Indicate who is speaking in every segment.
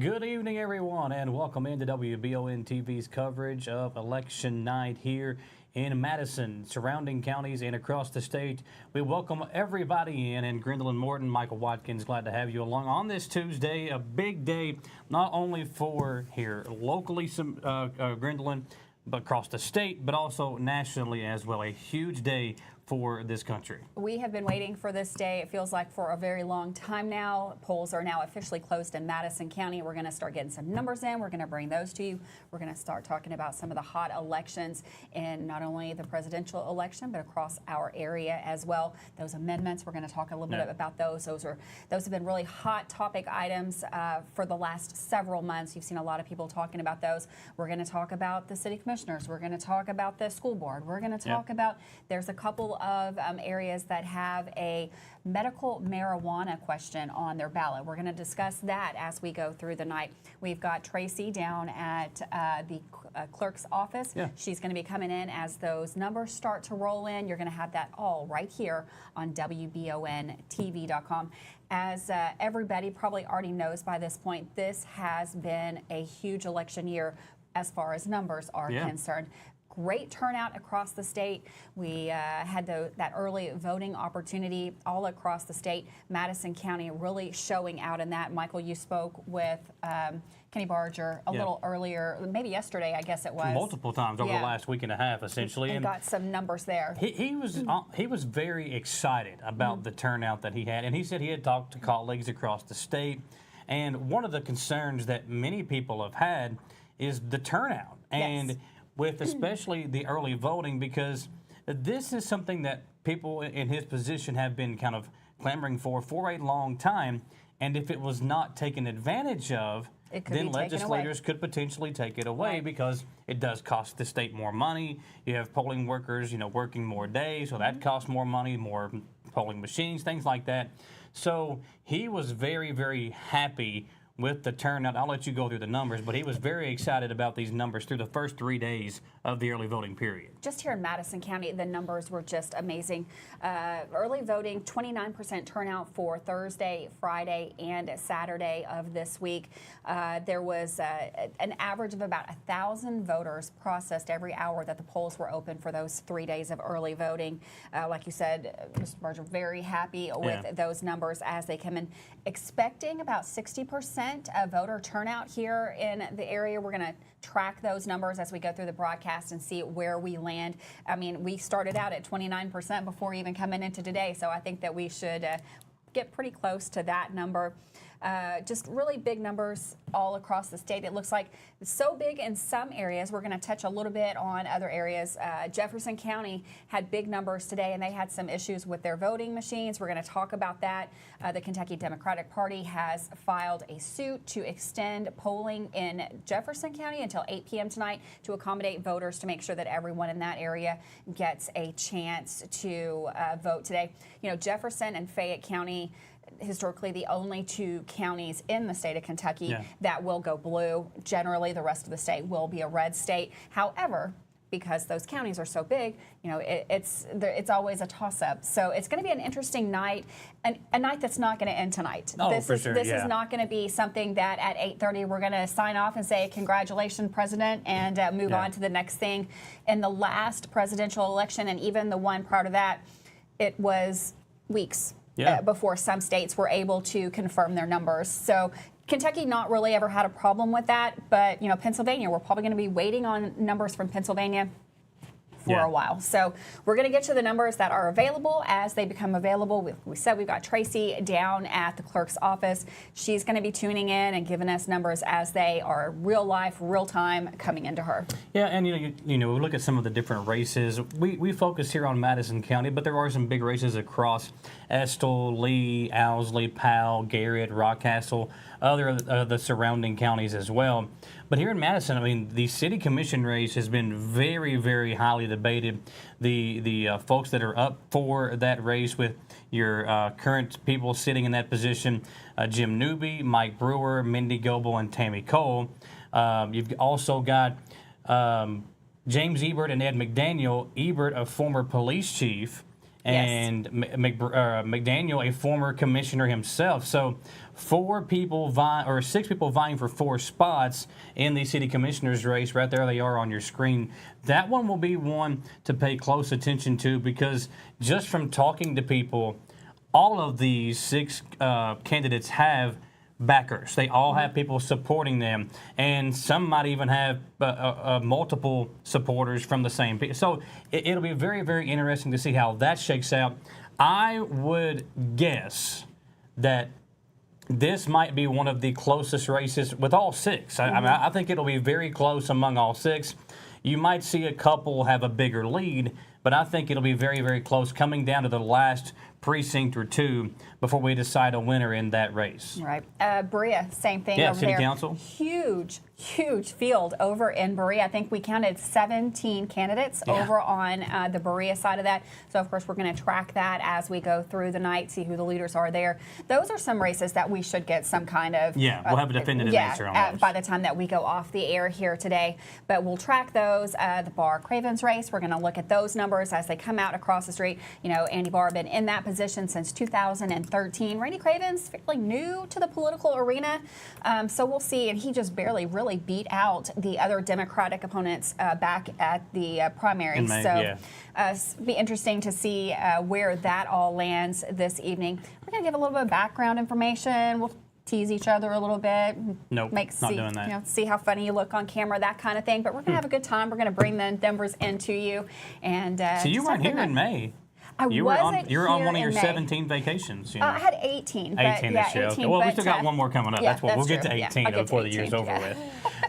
Speaker 1: Good evening, everyone, and welcome into WBON-TV's coverage of election night here in Madison, surrounding counties, and across the state. We welcome everybody in, and Grendalyn, Morton, Michael Watkins, glad to have you along on this Tuesday, a big day, not only for here locally, Grendalyn, but across the state, but also nationally as well. A huge day for this country. We
Speaker 2: have been waiting for this day, it feels like, for a very long time now. Polls are now officially closed in Madison County. We're going to start getting some numbers in. We're going to bring those to you. We're going to start talking about some of the hot elections in not only the presidential election, but across our area as well. Those amendments, we're going to talk a little bit about those. Those have been really hot topic items for the last several months. You've seen a lot of people talking about those. We're going to talk about the city commissioners. We're going to talk about the school board. We're going to talk about, there's a couple of areas that have a medical marijuana question on their ballot. We're going to discuss that as we go through the night. We've got Tracy down at the clerk's office. She's going to be coming in as those numbers start to roll in. You're going to have that all right here on WBON-TV.com. As everybody probably already knows by this point, this has been a huge election year as far as numbers are concerned. Great turnout across the state. We had that early voting opportunity all across the state. Madison County really showing out in that. Michael, you spoke with Kenny Barger a little earlier, maybe yesterday, I guess it was.
Speaker 1: Multiple times over the last week and a half, essentially.
Speaker 2: And got some numbers there.
Speaker 1: He was very excited about the turnout that he had, and he said he had talked to colleagues across the state, and one of the concerns that many people have had is the turnout. And with especially the early voting, because this is something that people in his position have been kind of clamoring for a long time, and if it was not taken advantage of, then legislators could potentially take it away because it does cost the state more money. You have polling workers, working more days, so that costs more money, more polling machines, things like that. So he was very, very happy with the turnout. I'll let you go through the numbers, but he was very excited about these numbers through the first 3 days of the early voting period.
Speaker 2: Just here in Madison County, the numbers were just amazing. Early voting, 29% turnout for Thursday, Friday, and Saturday of this week. There was an average of about 1,000 voters processed every hour that the polls were open for those 3 days of early voting. Like you said, Mr. Barger, very happy with those numbers as they come in. Expecting about 60% of voter turnout here in the area. We're going to track those numbers as we go through the broadcast and see where we land. I mean, we started out at 29% before even coming into today, so I think that we should get pretty close to that number. Just really big numbers all across the state. It looks like it's so big in some areas. We're going to touch a little bit on other areas. Jefferson County had big numbers today, and they had some issues with their voting machines. We're going to talk about that. The Kentucky Democratic Party has filed a suit to extend polling in Jefferson County until 8 p.m. tonight to accommodate voters to make sure that everyone in that area gets a chance to vote today. Jefferson and Fayette County, historically the only two counties in the state of Kentucky that will go blue. Generally, the rest of the state will be a red state. However, because those counties are so big, it's always a toss-up. So it's going to be an interesting night, a night that's not going to end tonight. This is not going to be something that at 8:30 we're going to sign off and say, congratulations, President, and move on to the next thing. In the last presidential election, and even the one prior to that, it was weeks before some states were able to confirm their numbers. So Kentucky not really ever had a problem with that, but Pennsylvania, we're probably going to be waiting on numbers from Pennsylvania for a while. So we're going to get to the numbers that are available as they become available. We said we've got Tracy down at the clerk's office. She's going to be tuning in and giving us numbers as they are real life, real time coming into her.
Speaker 1: Yeah, and we look at some of the different races. We focus here on Madison County, but there are some big races across Estill, Lee, Owsley, Powell, Garrett, Rockcastle, other of the surrounding counties as well. But here in Madison, I mean, the city commission race has been very, very highly debated. The folks that are up for that race with your current people sitting in that position, Jim Newby, Mike Brewer, Mindy Goebel, and Tammy Cole. You've also got James Ebert and Ed McDaniel. Ebert, a former police chief, and McDaniel, a former commissioner himself. So 6 people vying for 4 spots in the city commissioner's race. Right there they are on your screen. That one will be one to pay close attention to, because just from talking to people, all of these 6 candidates have backers. They all have people supporting them, and some might even have multiple supporters from the same people. So it'll be very, very interesting to see how that shakes out. I would guess that this might be one of the closest races with all 6. I think it'll be very close among all 6. You might see a couple have a bigger lead, but I think it'll be very, very close, coming down to the last precinct or 2 before we decide a winner in that race.
Speaker 2: Right. Berea, same thing over
Speaker 1: City
Speaker 2: there.
Speaker 1: Council.
Speaker 2: Huge field over in Berea. I think we counted 17 candidates over on the Berea side of that. So, of course, we're going to track that as we go through the night, see who the leaders are there. Those are some races that we should get some kind of...
Speaker 1: we'll have a definitive answer on those
Speaker 2: by the time that we go off the air here today. But we'll track those. The Barr Cravens race, we're going to look at those numbers as they come out across the street. You know, Andy Barr been in that position since 2013. Randy Cravens, fairly new to the political arena. So we'll see. And he just barely really beat out the other Democratic opponents back at the primary.
Speaker 1: In May,
Speaker 2: so be interesting to see where that all lands this evening. We're going to give a little bit of background information. We'll tease each other a little bit.
Speaker 1: Nope, not doing that.
Speaker 2: You know, see how funny you look on camera, that kind of thing. But we're going to have a good time. We're going to bring the numbers into you. And
Speaker 1: so you weren't here in May. You were on one of your 17 vacations. You know?
Speaker 2: I had 18.
Speaker 1: 18 this year. Okay. Well, we still got one more coming up. That's what we'll get to 18 before the year's over with.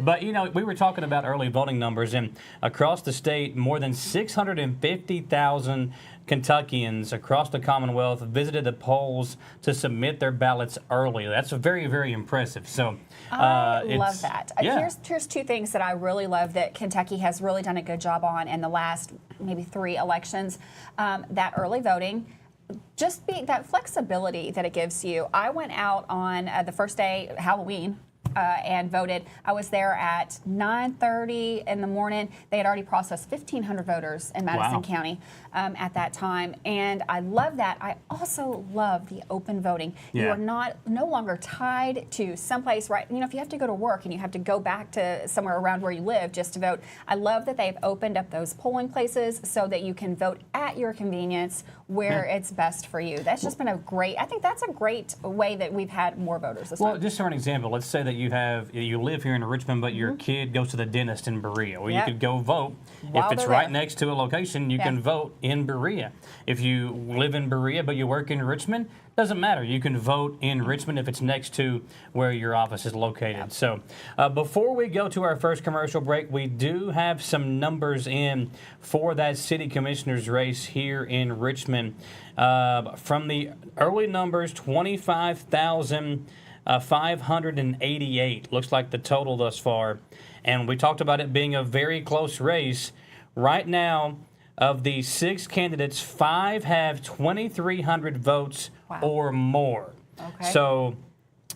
Speaker 1: But you know, we were talking about early voting numbers, and across the state, more than 650,000 Kentuckians across the Commonwealth visited the polls to submit their ballots early. That's very, very impressive. So
Speaker 2: I love that. Here's 2 things that I really love that Kentucky has really done a good job on in the last maybe 3 elections. That early voting, just that flexibility that it gives you. I went out on the first day, Halloween, and voted. I was there at 9:30 in the morning. They had already processed 1,500 voters in Madison County at that time, and I love that. I also love the open voting. You are no longer tied to someplace, right? You know, if you have to go to work and you have to go back to somewhere around where you live just to vote, I love that they've opened up those polling places so that you can vote at your convenience where it's best for you. That's just been I think that's a great way that we've had more voters this time.
Speaker 1: Well, just for an example, let's say that you live here in Richmond, but your kid goes to the dentist in Berea. Well, you could go vote. If it's right next to a location, you can vote in Berea. If you live in Berea but you work in Richmond, doesn't matter. You can vote in Richmond if it's next to where your office is located. So before we go to our first commercial break, we do have some numbers in for that city commissioner's race here in Richmond. From the early numbers, 25,588 looks like the total thus far. And we talked about it being a very close race. Right now, of the 6 candidates, 5 have 2,300 votes or more.
Speaker 2: Okay.
Speaker 1: So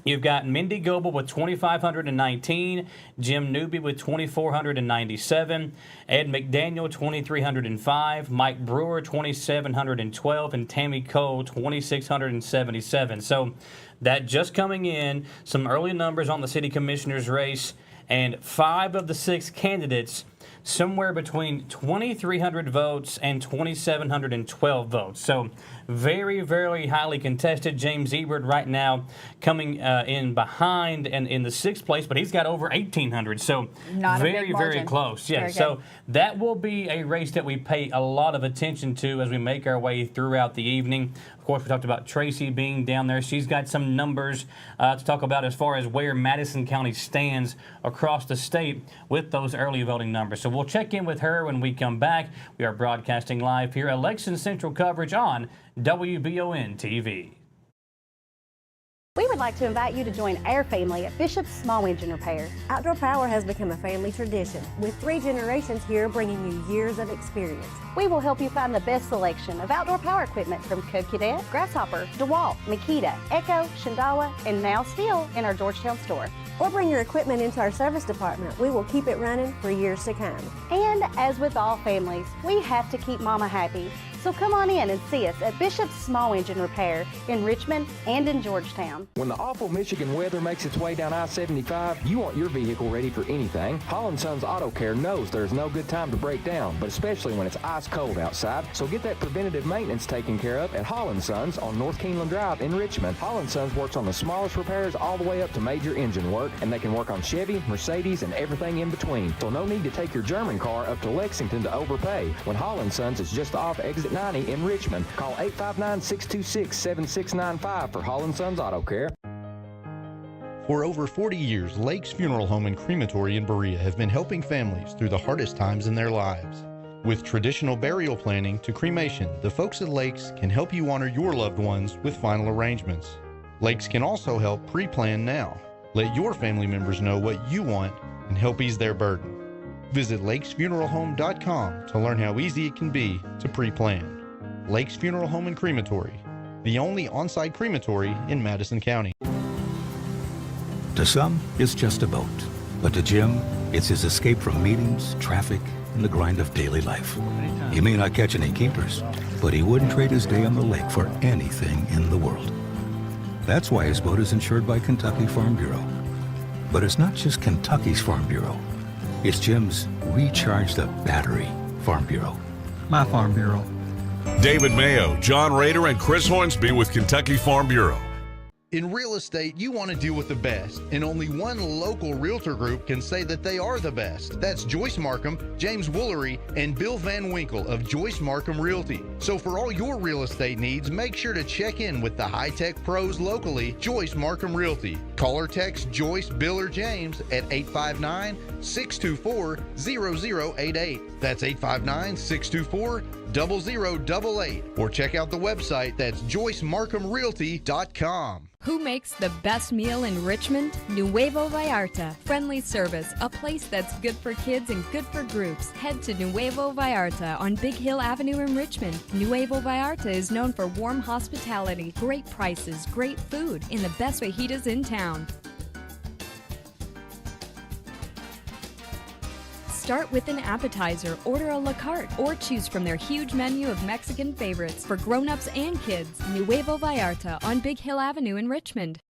Speaker 1: you've got Mindy Goebel with 2,519, Jim Newby with 2,497, Ed McDaniel 2,305, Mike Brewer 2,712, and Tammy Cole 2,677. So that just coming in, some early numbers on the city commissioner's race, and 5 of the 6 candidates somewhere between 2,300 votes and 2,712 votes. So very, very highly contested. James Ebert right now coming in behind and in the 6th place, but he's got over 1,800. So very, very close. Yeah. So that will be a race that we pay a lot of attention to as we make our way throughout the evening. Of course, we talked about Tracy being down there. She's got some numbers to talk about as far as where Madison County stands across the state with those early voting numbers. So we'll check in with her when we come back. We are broadcasting live here, Election Central coverage on WBON-TV.
Speaker 3: We would like to invite you to join our family at Bishop's Small Engine Repair.
Speaker 4: Outdoor Power has become a family tradition, with 3 generations here bringing you years of experience.
Speaker 3: We will help you find the best selection of outdoor power equipment from Cub Cadet, Grasshopper, DeWalt, Makita, Echo, Shindawa, and now Steel in our Georgetown store.
Speaker 4: Or bring your equipment into our service department. We will keep it running for years to come.
Speaker 3: And as with all families, we have to keep Mama happy. So come on in and see us at Bishop's Small Engine Repair in Richmond and in Georgetown.
Speaker 5: When the awful Michigan weather makes its way down I-75, you want your vehicle ready for anything. Holland Sons Auto Care knows there's no good time to break down, but especially when it's ice cold outside. So get that preventative maintenance taken care of at Holland Sons on North Keeneland Drive in Richmond. Holland Sons works on the smallest repairs all the way up to major engine work, and they can work on Chevy, Mercedes, and everything in between. So no need to take your German car up to Lexington to overpay when Holland Sons is just off exit 90 in Richmond. Call 859-626-7695 for Holland Sons Auto Care.
Speaker 6: For over 40 years, Lake's Funeral Home and Crematory in Berea have been helping families through the hardest times in their lives. With traditional burial planning to cremation, the folks at Lake's can help you honor your loved ones with final arrangements. Lake's can also help pre-plan now. Let your family members know what you want and help ease their burden. Visit lakesfuneralhome.com to learn how easy it can be to pre-plan. Lake's Funeral Home and Crematory, the only on-site crematory in Madison County.
Speaker 7: To some, it's just a boat. But to Jim, it's his escape from meetings, traffic, and the grind of daily life. He may not catch any keepers, but he wouldn't trade his day on the lake for anything in the world. That's why his boat is insured by Kentucky Farm Bureau. But it's not just Kentucky's Farm Bureau. It's Jim's Recharge the Battery Farm Bureau. My Farm Bureau.
Speaker 8: David Mayo, John Rader, and Chris Hornsby with Kentucky Farm Bureau.
Speaker 6: In real estate, you want to deal with the best, and only one local realtor group can say that they are the best. That's Joyce Markham, James Woolery, and Bill Van Winkle of Joyce Markham Realty. So for all your real estate needs, make sure to check in with the high-tech pros locally, Joyce Markham Realty. Call or text Joyce, Bill, or James at 859-624-0088. That's 859-624-0088. Or check out the website, that's joycemarkhamrealty.com.
Speaker 9: Who makes the best meal in Richmond? Nuevo Vallarta. Friendly service, a place that's good for kids and good for groups. Head to Nuevo Vallarta on Big Hill Avenue in Richmond. Nuevo Vallarta is known for warm hospitality, great prices, great food, and the best fajitas in town. Start with an appetizer, order a la carte, or choose from their huge menu of Mexican favorites for grown-ups and kids. Nuevo Vallarta on Big Hill Avenue in Richmond.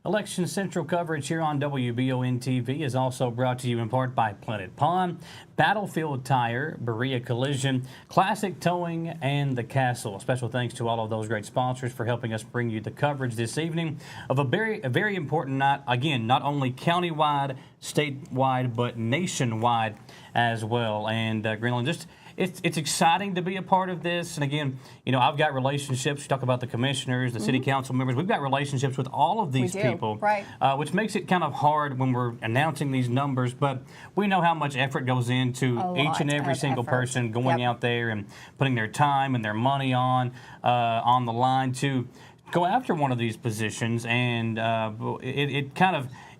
Speaker 1: Election Central coverage here on WBON-TV is also brought to you in part by Planet Pond, Battlefield Tire, Berea Collision, Classic Towing, and The Castle. Special thanks to all of those great sponsors for helping us bring you the coverage this evening of a very important night. Again, not only countywide, statewide, but nationwide as well. And Grendalyn, just it's exciting to be a part of this. And again, you know, I've got relationships. You talk about the commissioners, the city council members. We've got relationships with all of these people,
Speaker 2: right?
Speaker 1: Which makes it kind of hard when we're announcing these numbers. But we know how much effort goes into each and every single person going out there and putting their time and their money on the line to go after one of these positions. And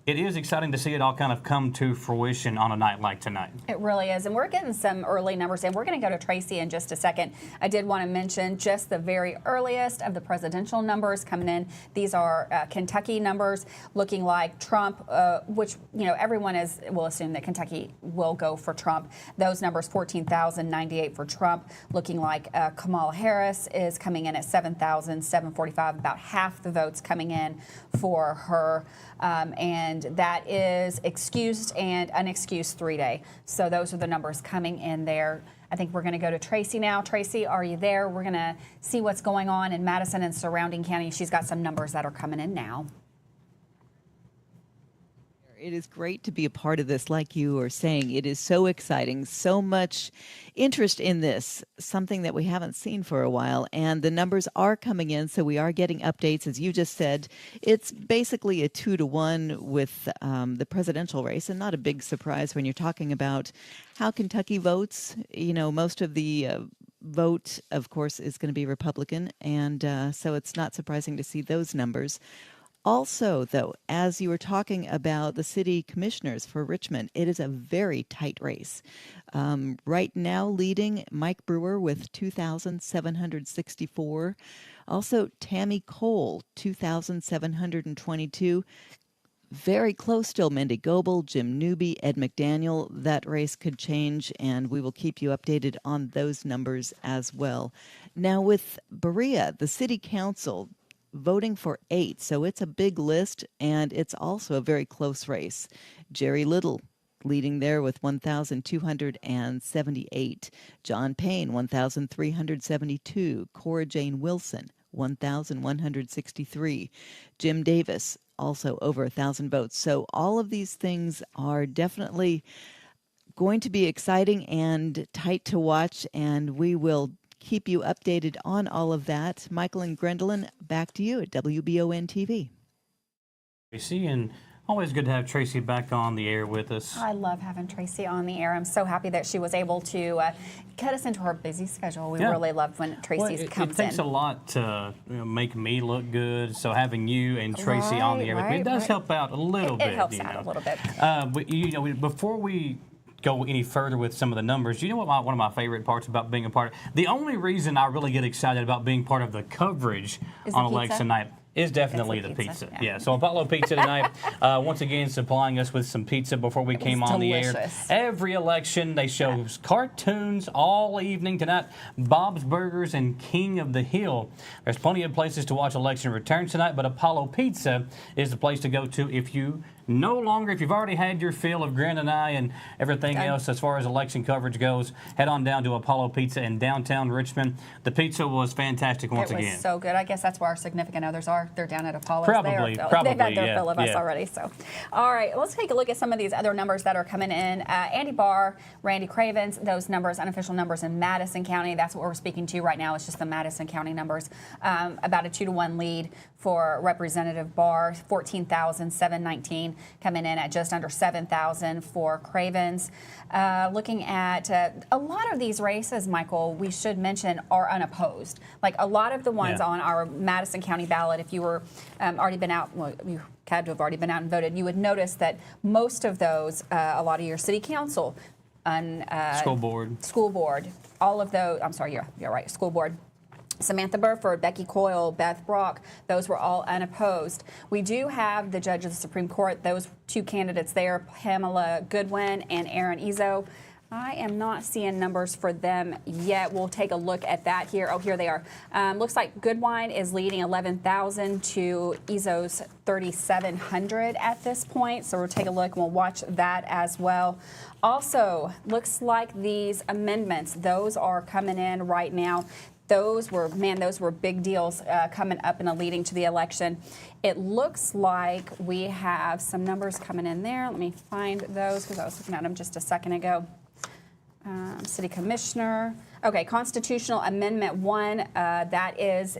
Speaker 1: it is exciting to see it all kind of come to fruition on a night like tonight.
Speaker 2: It really is, and we're getting some early numbers, and we're going to go to Tracy in just a second. I did want to mention just the very earliest of the presidential numbers coming in. These are Kentucky numbers looking like Trump, which, you know, everyone will assume that Kentucky will go for Trump. Those numbers, 14,098 for Trump, looking like Kamala Harris is coming in at 7,745, about half the votes coming in for her. And that is excused and unexcused 3-day. So those are the numbers coming in there. I think we're going to go to Tracy now. Tracy, are you there? We're going to see what's going on in Madison and surrounding counties. She's got some numbers that are coming in now.
Speaker 10: It is great to be a part of this, like you are saying. It is so exciting, so much interest in this, something that we haven't seen for a while. And the numbers are coming in, so we are getting updates. As you just said, it's basically a 2-to-1 with the presidential race, and not a big surprise when you're talking about how Kentucky votes. You know, most of the vote, of course, is going to be Republican, and so it's not surprising to see those numbers. Also, though, as you were talking about the city commissioners for Richmond, it is a very tight race. Right now, leading Mike Brewer with 2,764. Also, Tammy Cole, 2,722. very close still. Mindy Goebel, Jim Newby, Ed McDaniel. That race could change, and we will keep you updated on those numbers as well. Now with Berea, the city council voting for 8, so it's a big list, and it's also a very close race. Jerry Little leading there with 1,278. John Payne, 1,372. Cora Jane Wilson, 1,163. Jim Davis, also over 1,000 votes. So all of these things are definitely going to be exciting and tight to watch, and we will keep you updated on all of that. Michael and Grendalyn, back to you at WBON-TV.
Speaker 1: Tracy, and always good to have Tracy back on the air with us.
Speaker 2: I love having Tracy on the air. I'm so happy that she was able to cut us into her busy schedule. We really love when Tracy comes in.
Speaker 1: It takes a lot to make me look good, so having you and Tracy on the air with me, it does help out a little bit.
Speaker 2: It helps out a little bit.
Speaker 1: But before we go any further with some of the numbers, you know what one of my favorite parts about being a part of, the only reason I really get excited about being part of the coverage on election night is definitely the pizza. Yeah, so Apollo Pizza tonight, once again, supplying us with some pizza before we came on the air. Every election, they show cartoons all evening. Tonight, Bob's Burgers and King of the Hill. There's plenty of places to watch election returns tonight, but Apollo Pizza is the place to go to if you if you've already had your fill of Grendalyn and everything else as far as election coverage goes, head on down to Apollo Pizza in downtown Richmond. The pizza was fantastic once again.
Speaker 2: It was so good. I guess that's where our significant others are. They're down at Apollo's.
Speaker 1: Probably,
Speaker 2: They've had their fill of us already. So, all right, let's take a look at some of these other numbers that are coming in. Andy Barr, Randy Cravens, those numbers, unofficial numbers in Madison County. That's what we're speaking to right now. It's just the Madison County numbers. About a 2-to-1 lead for Representative Barr, 14,719, coming in at just under 7,000 for Cravens. Looking at a lot of these races, Michael, we should mention are unopposed. Like a lot of the ones on our Madison County ballot, if you were already been out, well, you had to have already been out and voted, you would notice that most of those, a lot of your city council,
Speaker 1: school board,
Speaker 2: all of those, I'm sorry, you're right, school board. Samantha Burford, Becky Coyle, Beth Brock, those were all unopposed. We do have the judge of the Supreme Court, those 2 candidates there, Pamela Goodwin and Aaron Izzo. I am not seeing numbers for them yet. We'll take a look at that here. Oh, here they are. Looks like Goodwin is leading 11,000 to Izzo's 3,700 at this point. So we'll take a look and we'll watch that as well. Also, looks like these amendments, those are coming in right now. Those were big deals coming up and leading to the election. It looks like we have some numbers coming in there. Let me find those because I was looking at them just a second ago. City Commissioner. Okay, Constitutional Amendment 1, that is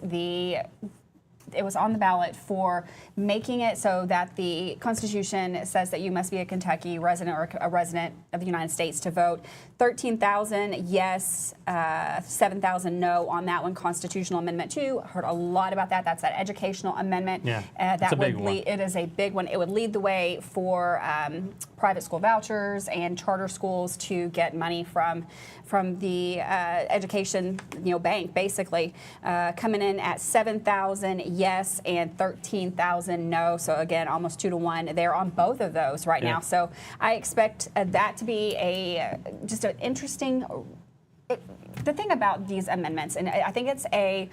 Speaker 2: it was on the ballot for making it so that the Constitution says that you must be a Kentucky resident or a resident of the United States to vote. 13,000 yes, 7,000 no on that one. Constitutional Amendment 2, heard a lot about that. That's that educational amendment.
Speaker 1: Yeah,
Speaker 2: that would lead, it is a big one. It would lead the way for private school vouchers and charter schools to get money from the education bank, basically, coming in at 7,000 yes and 13,000 no. So again, almost 2-to-1 there on both of those right now. So I expect that to be just an interesting. The thing about these amendments, and I think it's a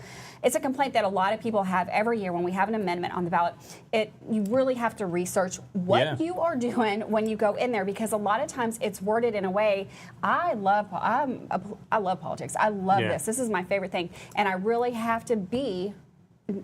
Speaker 2: complaint that a lot of people have every year when we have an amendment on the ballot. You really have to research what you are doing when you go in there, because a lot of times it's worded in a way. I love politics. I love this. This is my favorite thing, and I really have to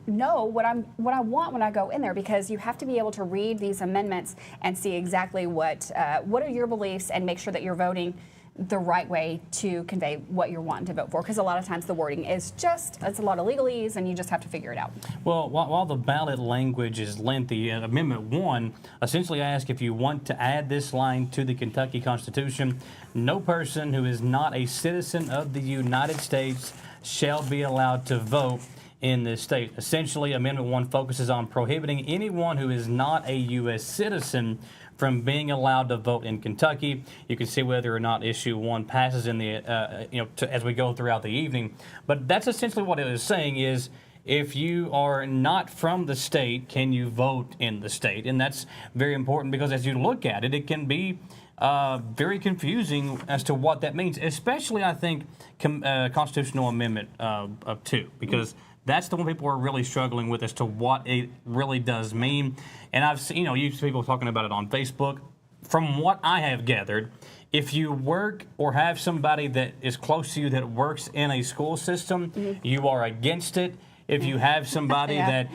Speaker 2: know what I want when I go in there, because you have to be able to read these amendments and see exactly what are your beliefs and make sure that you're voting the right way to convey what you're wanting to vote for, because a lot of times the wording is it's a lot of legalese and you just have to figure it out.
Speaker 1: Well, while the ballot language is lengthy, Amendment 1 essentially asks if you want to add this line to the Kentucky Constitution: no person who is not a citizen of the United States shall be allowed to vote in this state. Essentially, Amendment 1 focuses on prohibiting anyone who is not a U.S. citizen from being allowed to vote in Kentucky. You can see whether or not issue 1 passes in the as we go throughout the evening. But that's essentially what it is saying: is if you are not from the state, can you vote in the state? And that's very important because as you look at it, it can be very confusing as to what that means, especially, I think, Constitutional Amendment of 2, because that's the one people are really struggling with as to what it really does mean. And I've seen, you see people talking about it on Facebook. From what I have gathered, if you work or have somebody that is close to you that works in a school system, you are against it. If you have somebody that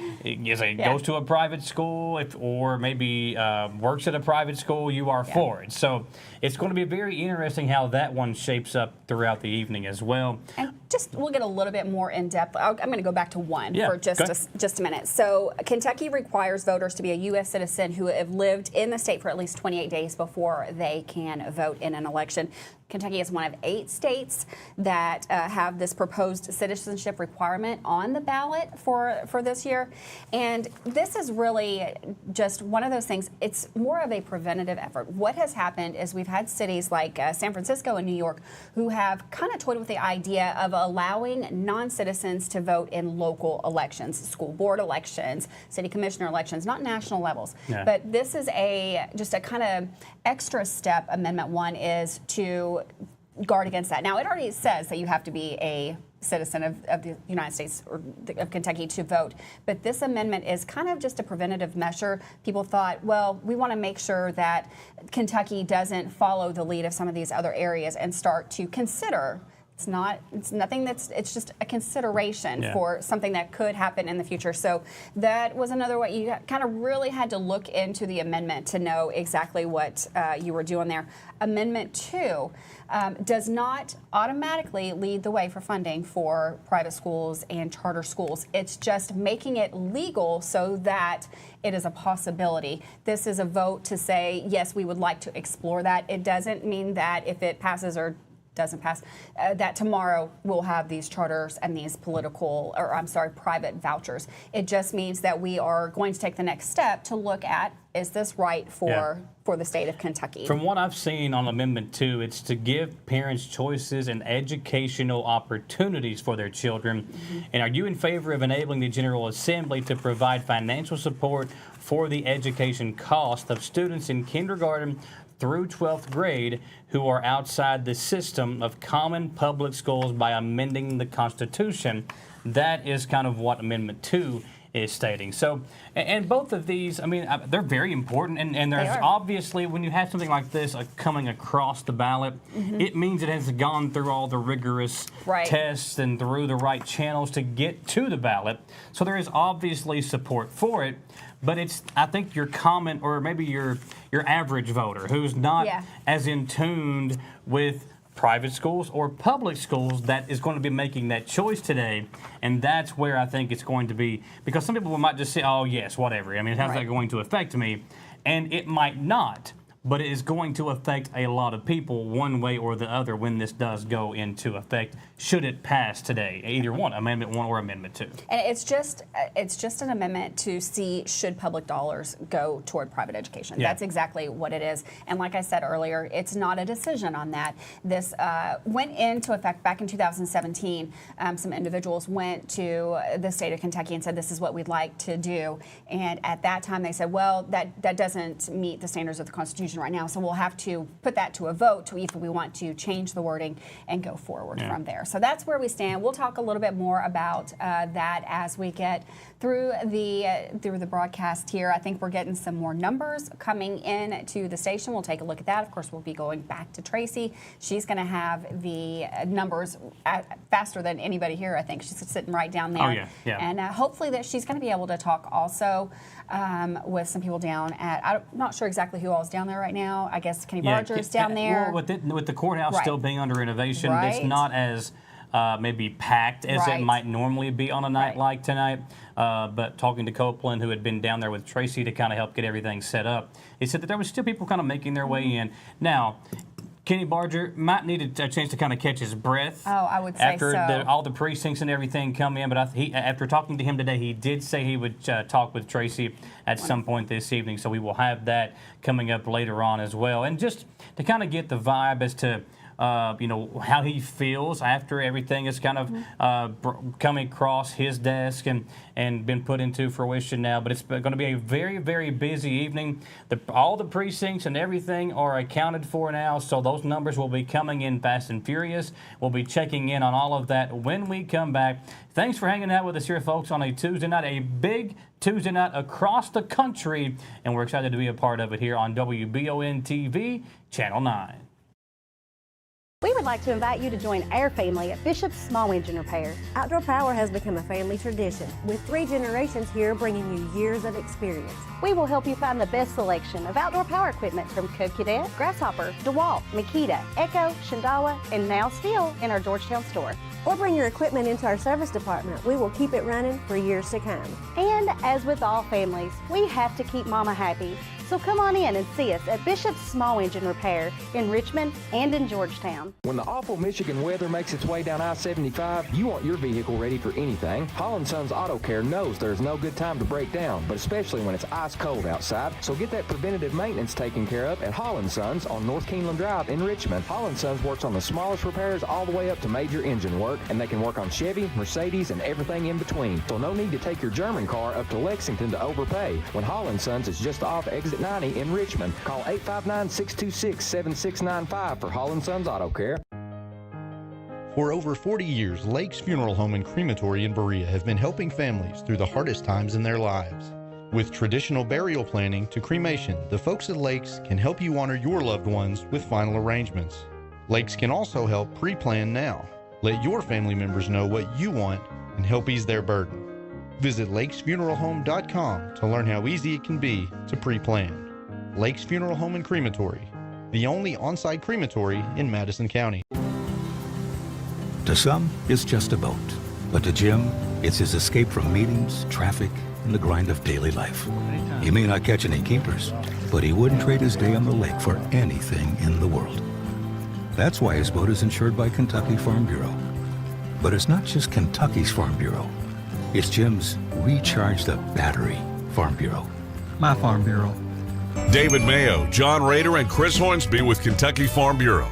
Speaker 1: goes to a private school or maybe works at a private school, you are for it. So it's going to be very interesting how that one shapes up throughout the evening as well.
Speaker 2: And we'll get a little bit more in depth. I'm going to go back to one for just a minute. So Kentucky requires voters to be a U.S. citizen who have lived in the state for at least 28 days before they can vote in an election. Kentucky is one of 8 states that have this proposed citizenship requirement on the ballot for this year. And this is really just one of those things. It's more of a preventative effort. What has happened is we've had cities like San Francisco and New York who have kind of toyed with the idea of allowing non-citizens to vote in local elections, school board elections, city commissioner elections, not national levels.
Speaker 1: Yeah.
Speaker 2: But this is just a kind of extra step. Amendment 1 is to guard against that. Now, it already says that you have to be a citizen of the United States or of Kentucky to vote, but this amendment is kind of just a preventative measure. People thought, well, we want to make sure that Kentucky doesn't follow the lead of some of these other areas and start to consider. It's just a consideration for something that could happen in the future. So that was another way you kind of really had to look into the amendment to know exactly what you were doing there. Amendment 2 does not automatically lead the way for funding for private schools and charter schools. It's just making it legal so that it is a possibility. This is a vote to say, yes, we would like to explore that. It doesn't mean that if it passes or doesn't pass, that tomorrow we'll have these charters and these private vouchers. It just means that we are going to take the next step to look at, is this right for the state of Kentucky?
Speaker 1: From what I've seen on Amendment 2, it's to give parents choices and educational opportunities for their children. And are you in favor of enabling the General Assembly to provide financial support for the education cost of students in kindergarten through 12th grade who are outside the system of common public schools by amending the Constitution? That is kind of what Amendment 2 is stating. So, and both of these, I mean, they're very important, and there's obviously, when you have something like this coming across the ballot, it means it has gone through all the rigorous tests and through the right channels to get to the ballot. So there is obviously support for it. But it's, I think, your common or maybe your average voter who's not as in tuned with private schools or public schools that is going to be making that choice today. And that's where I think it's going to be, because some people might just say, oh, yes, whatever. I mean, how's that going to affect me? And it might not. But it is going to affect a lot of people one way or the other when this does go into effect, should it pass today, either one, Amendment 1 or Amendment 2.
Speaker 2: And it's just an amendment to see should public dollars go toward private education. That's exactly what it is. And like I said earlier, it's not a decision on that. This went into effect back in 2017. Some individuals went to the state of Kentucky and said, this is what we'd like to do. And at that time they said, well, that doesn't meet the standards of the Constitution right now, so we'll have to put that to a vote to if we want to change the wording and go forward from there. So that's where we stand. We'll talk a little bit more about that as we get through the broadcast here. I think we're getting some more numbers coming in to the station. We'll take a look at that. Of course, we'll be going back to Tracy. She's going to have the numbers faster than anybody here, I think. She's sitting right down there.
Speaker 1: Oh, yeah.
Speaker 2: And hopefully that she's going to be able to talk also with some people down at, I'm not sure exactly who all is down there right now. I guess Kenny Barger is down there.
Speaker 1: Well, with the courthouse still being under renovation, it's not as maybe packed as it might normally be on a night like tonight. But talking to Copeland, who had been down there with Tracy to kind of help get everything set up, he said that there was still people kind of making their way in. Now, Kenny Barger might need a chance to kind of catch his breath.
Speaker 2: Oh, I would say
Speaker 1: after all the precincts and everything come in. But after talking to him today, he did say he would talk with Tracy at some point this evening. So we will have that coming up later on as well. And just to kind of get the vibe as to how he feels after everything is kind of coming across his desk and been put into fruition now. But it's going to be a very, very busy evening. All the precincts and everything are accounted for now, so those numbers will be coming in fast and furious. We'll be checking in on all of that when we come back. Thanks for hanging out with us here, folks, on a Tuesday night, a big Tuesday night across the country, and we're excited to be a part of it here on WBON-TV, Channel 9.
Speaker 3: We would like to invite you to join our family at Bishop's Small Engine Repair.
Speaker 4: Outdoor Power has become a family tradition, with 3 generations here bringing you years of experience.
Speaker 3: We will help you find the best selection of outdoor power equipment from Code Cadet, Grasshopper, DeWalt, Makita, Echo, Shindawa, and now Steel in our Georgetown store.
Speaker 4: Or bring your equipment into our service department. We will keep it running for years to come.
Speaker 3: And as with all families, we have to keep Mama happy. So come on in and see us at Bishop's Small Engine Repair in Richmond and in Georgetown.
Speaker 5: When the awful Michigan weather makes its way down I-75, you want your vehicle ready for anything. Holland Sons Auto Care knows there's no good time to break down, but especially when it's ice cold outside. So get that preventative maintenance taken care of at Holland Sons on North Keeneland Drive in Richmond. Holland Sons works on the smallest repairs all the way up to major engine work, and they can work on Chevy, Mercedes, and everything in between. So no need to take your German car up to Lexington to overpay when Holland Sons is just off exit 90 in Richmond. Call 859-626-7695 for Holland Sons Auto Care.
Speaker 6: For over 40 years, Lake's Funeral Home and Crematory in Berea have been helping families through the hardest times in their lives. With traditional burial planning to cremation, the folks at Lake's can help you honor your loved ones with final arrangements. Lake's can also help pre-plan now. Let your family members know what you want and help ease their burden. Visit lakesfuneralhome.com to learn how easy it can be to pre-plan. Lake's Funeral Home and Crematory, the only on-site crematory in Madison County.
Speaker 7: To some, it's just a boat. But to Jim, it's his escape from meetings, traffic, and the grind of daily life. He may not catch any keepers, but he wouldn't trade his day on the lake for anything in the world. That's why his boat is insured by Kentucky Farm Bureau. But it's not just Kentucky's Farm Bureau. It's Jim's Recharge the Battery Farm Bureau.
Speaker 11: My Farm Bureau.
Speaker 8: David Mayo, John Rader, and Chris Hornsby with Kentucky Farm Bureau.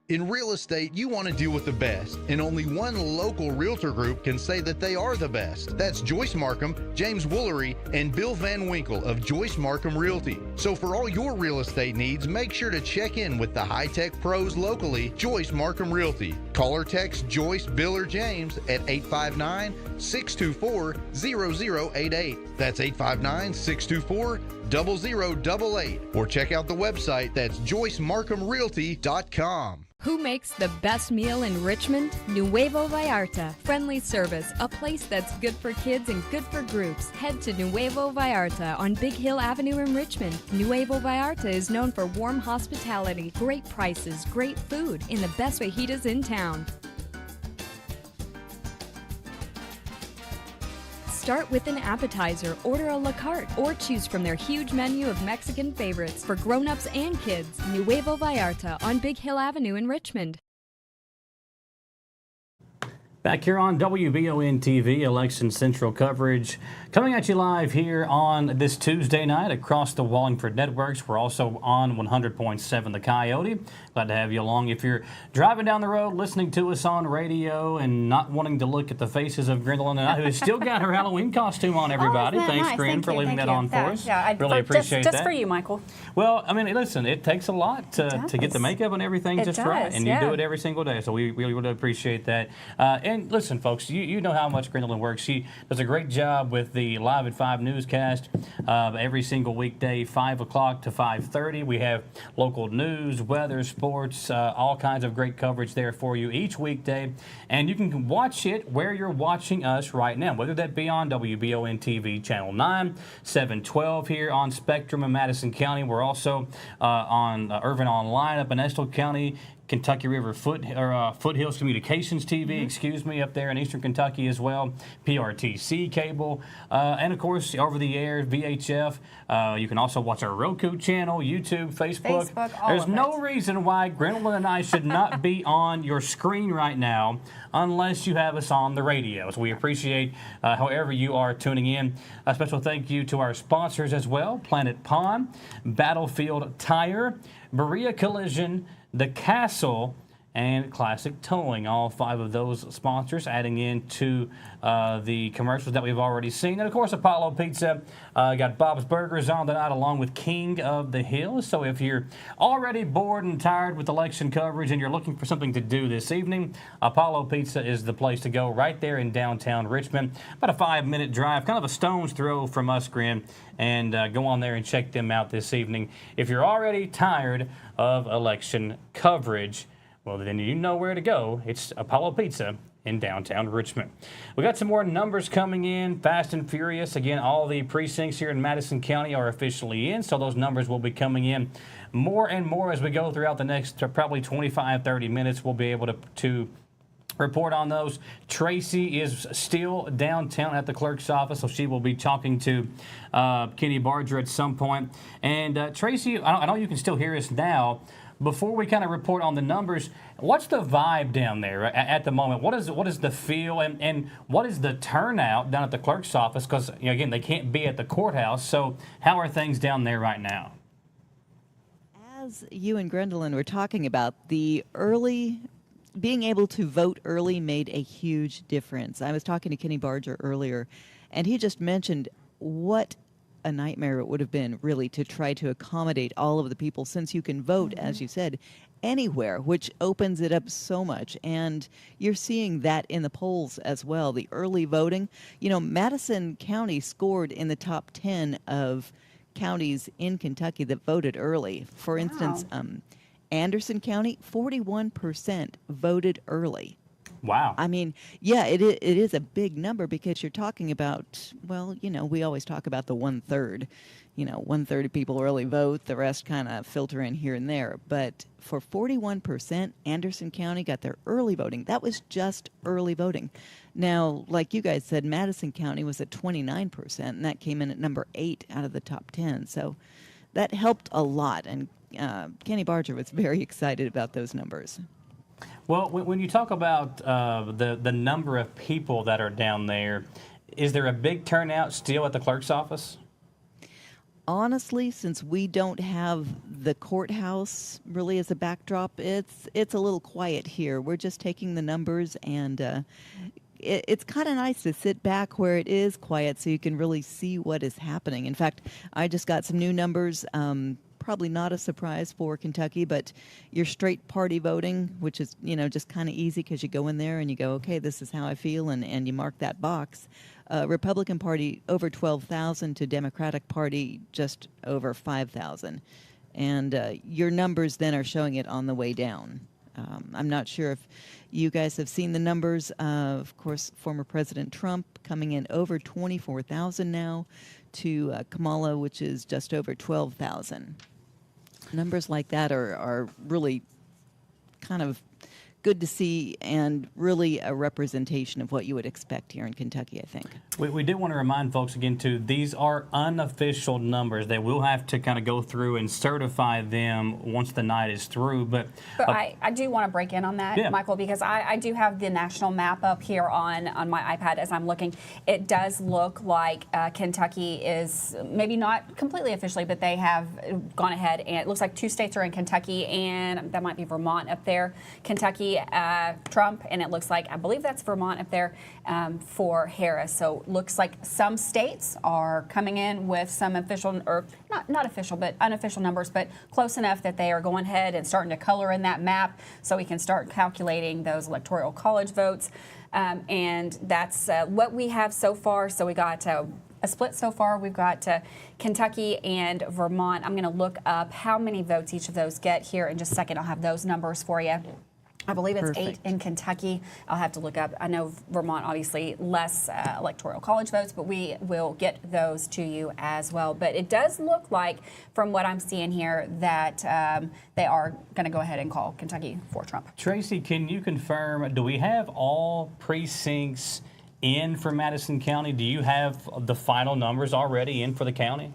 Speaker 6: In real estate, you want to deal with the best, and only one local realtor group can say that they are the best. That's Joyce Markham, James Woolery, and Bill Van Winkle of Joyce Markham Realty. So for all your real estate needs, make sure to check in with the high-tech pros locally, Joyce Markham Realty. Call or text Joyce, Bill, or James at 859-624-0088. That's 859-624-0088. Or check out the website, that's joycemarkhamrealty.com.
Speaker 9: Who makes the best meal in Richmond? Nuevo Vallarta. Friendly service, a place that's good for kids and good for groups. Head to Nuevo Vallarta on Big Hill Avenue in Richmond. Nuevo Vallarta is known for warm hospitality, great prices, great food, and the best fajitas in town. Start with an appetizer, order a la carte, or choose from their huge menu of Mexican favorites for grown-ups and kids. Nuevo Vallarta on Big Hill Avenue in Richmond.
Speaker 1: Back here on WBON-TV, Election Central coverage, coming at you live here on this Tuesday night across the Wallingford networks. We're also on 100.7 The Coyote. Glad to have you along. If you're driving down the road, listening to us on radio and not wanting to look at the faces of Grendalyn and I, who's still got her Halloween costume on, everybody.
Speaker 2: Nice.
Speaker 1: Thanks, Gren, for leaving that on for us. Yeah, really appreciate that.
Speaker 2: Just for you, Michael.
Speaker 1: Well, I mean, listen, it takes a lot to get the makeup and everything just right, and you do it every single day, so we really would appreciate that. And listen, folks, you know how much Grendalyn works. She does a great job with the Live at 5 newscast every single weekday, 5 o'clock to 5:30. We have local news, weather, sports, all kinds of great coverage there for you each weekday. And you can watch it where you're watching us right now, whether that be on WBON-TV Channel 9, 712 here on Spectrum in Madison County. We're also on Irvin Online up in Estill County, Kentucky River Foothills Communications TV, excuse me, up there in Eastern Kentucky as well, PRTC cable, and of course over the air VHF. You can also watch our Roku channel, YouTube, Facebook. There's no reason why Grendalyn and I should not be on your screen right now unless you have us on the radio. So we appreciate however you are tuning in. A special thank you to our sponsors as well, Planet Pond, Battlefield Tire, Berea Collision, The Castle, and Classic Towing. All 5 of those sponsors adding into the commercials that we've already seen. And, of course, Apollo Pizza got Bob's Burgers on tonight along with King of the Hill. So if you're already bored and tired with election coverage and you're looking for something to do this evening, Apollo Pizza is the place to go right there in downtown Richmond. About a 5-minute drive, kind of a stone's throw from us, Gren, and go on there and check them out this evening. If you're already tired of election coverage, well, then you know where to go. It's Apollo Pizza in downtown Richmond. We got some more numbers coming in, fast and furious. Again, all the precincts here in Madison County are officially in, so those numbers will be coming in more and more as we go throughout the next probably 25, 30 minutes. We'll be able to report on those. Tracy is still downtown at the clerk's office, so she will be talking to Kenny Barger at some point. And Tracy, I know you can still hear us now. Before we kind of report on the numbers, what's the vibe down there at the moment? What is the feel and what is the turnout down at the clerk's office? Because, again, they can't be at the courthouse. So how are things down there right now?
Speaker 10: As you and Grendalyn were talking about, being able to vote early made a huge difference. I was talking to Kenny Barger earlier, and he just mentioned what a nightmare it would have been, really, to try to accommodate all of the people, since you can vote, as you said, anywhere, which opens it up so much. And you're seeing that in the polls as well, the early voting. Madison County scored in the top 10 of counties in Kentucky that voted early. For instance, Anderson County, 41% voted early.
Speaker 1: Wow.
Speaker 10: I mean, yeah, it is a big number, because you're talking about, well, we always talk about the 1/3. 1/3 of people early vote, the rest kind of filter in here and there. But for 41%, Anderson County got their early voting. That was just early voting. Now, like you guys said, Madison County was at 29%, and that came in at number 8 out of the top 10. So that helped a lot, and Kenny Barger was very excited about those numbers.
Speaker 1: Well, when you talk about the number of people that are down there, is there a big turnout still at the clerk's office?
Speaker 10: Honestly, since we don't have the courthouse really as a backdrop, it's a little quiet here. We're just taking the numbers, and it's kind of nice to sit back where it is quiet so you can really see what is happening. In fact, I just got some new numbers. Probably not a surprise for Kentucky, but your straight party voting, which is, just kind of easy because you go in there and you go, okay, this is how I feel, and you mark that box. Republican Party over 12,000 to Democratic Party just over 5,000. And your numbers then are showing it on the way down. I'm not sure if you guys have seen the numbers. Of course, former President Trump coming in over 24,000 now to Kamala, which is just over 12,000. Numbers like that are really kind of good to see, and really a representation of what you would expect here in Kentucky, I think.
Speaker 1: We do want to remind folks again, too, these are unofficial numbers. They will have to kind of go through and certify them once the night is through. But
Speaker 2: I do want to break in on that, Michael, because I do have the national map up here on my iPad as I'm looking. It does look like Kentucky is maybe not completely officially, but they have gone ahead, and it looks like 2 states are in Kentucky, and that might be Vermont up there. Kentucky, Trump, and it looks like, I believe that's Vermont up there for Harris. So looks like some states are coming in with some official, or not official, but unofficial numbers, but close enough that they are going ahead and starting to color in that map so we can start calculating those electoral college votes. And that's what we have so far. So we got a split so far. We've got Kentucky and Vermont. I'm going to look up how many votes each of those get here in just a second. I'll have those numbers for you. I believe it's 8 in Kentucky. I'll have to look up. I know Vermont, obviously, less electoral college votes, but we will get those to you as well. But it does look like, from what I'm seeing here, that they are going to go ahead and call Kentucky for Trump.
Speaker 1: Tracy, can you confirm, do we have all precincts in for Madison County? Do you have the final numbers already in for the county?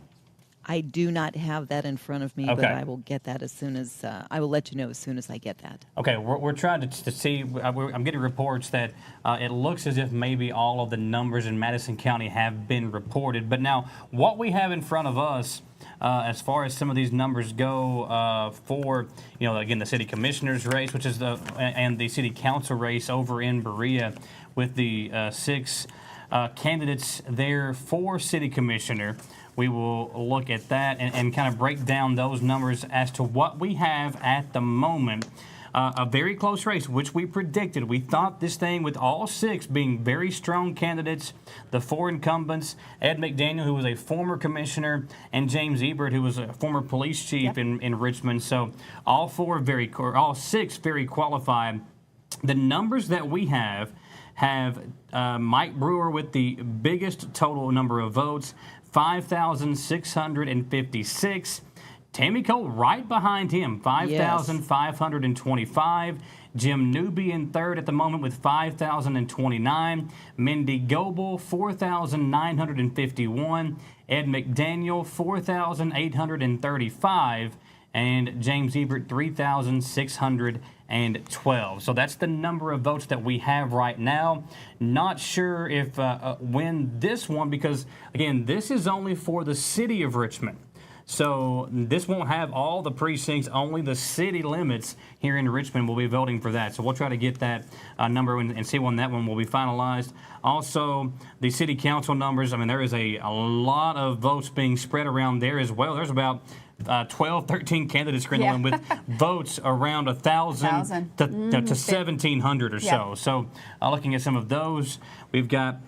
Speaker 10: I do not have that in front of me, but I will get that as soon as I will let you know as soon as I get that.
Speaker 1: Okay, we're trying to see. I'm getting reports that it looks as if maybe all of the numbers in Madison County have been reported. But now, what we have in front of us, as far as some of these numbers go, for again the city commissioners race, which is and the city council race over in Berea, with the 6 candidates there for city commissioner. We will look at that and kind of break down those numbers as to what we have at the moment. A very close race, which we predicted. We thought this thing, with all 6 being very strong candidates, the 4 incumbents, Ed McDaniel, who was a former commissioner, and James Ebert, who was a former police chief in Richmond. So all 6 very qualified. The numbers that we have Mike Brewer with the biggest total number of votes, 5,656. Tammy Cole right behind him, 5,525. Jim Newby in third at the moment with 5,029. Mindy Goebel, 4,951. Ed McDaniel, 4,835. And James Ebert, 3,612. So that's the number of votes that we have right now. Not sure if when this one, because again, this is only for the city of Richmond. So this won't have all the precincts, only the city limits here in Richmond will be voting for that. So we'll try to get that number and see when that one will be finalized. Also, the city council numbers, I mean, there is a lot of votes being spread around there as well. There's about 12, 13 candidates, Grendalyn, with votes around 1,000 to 1,700 or so. So looking at some of those, we've got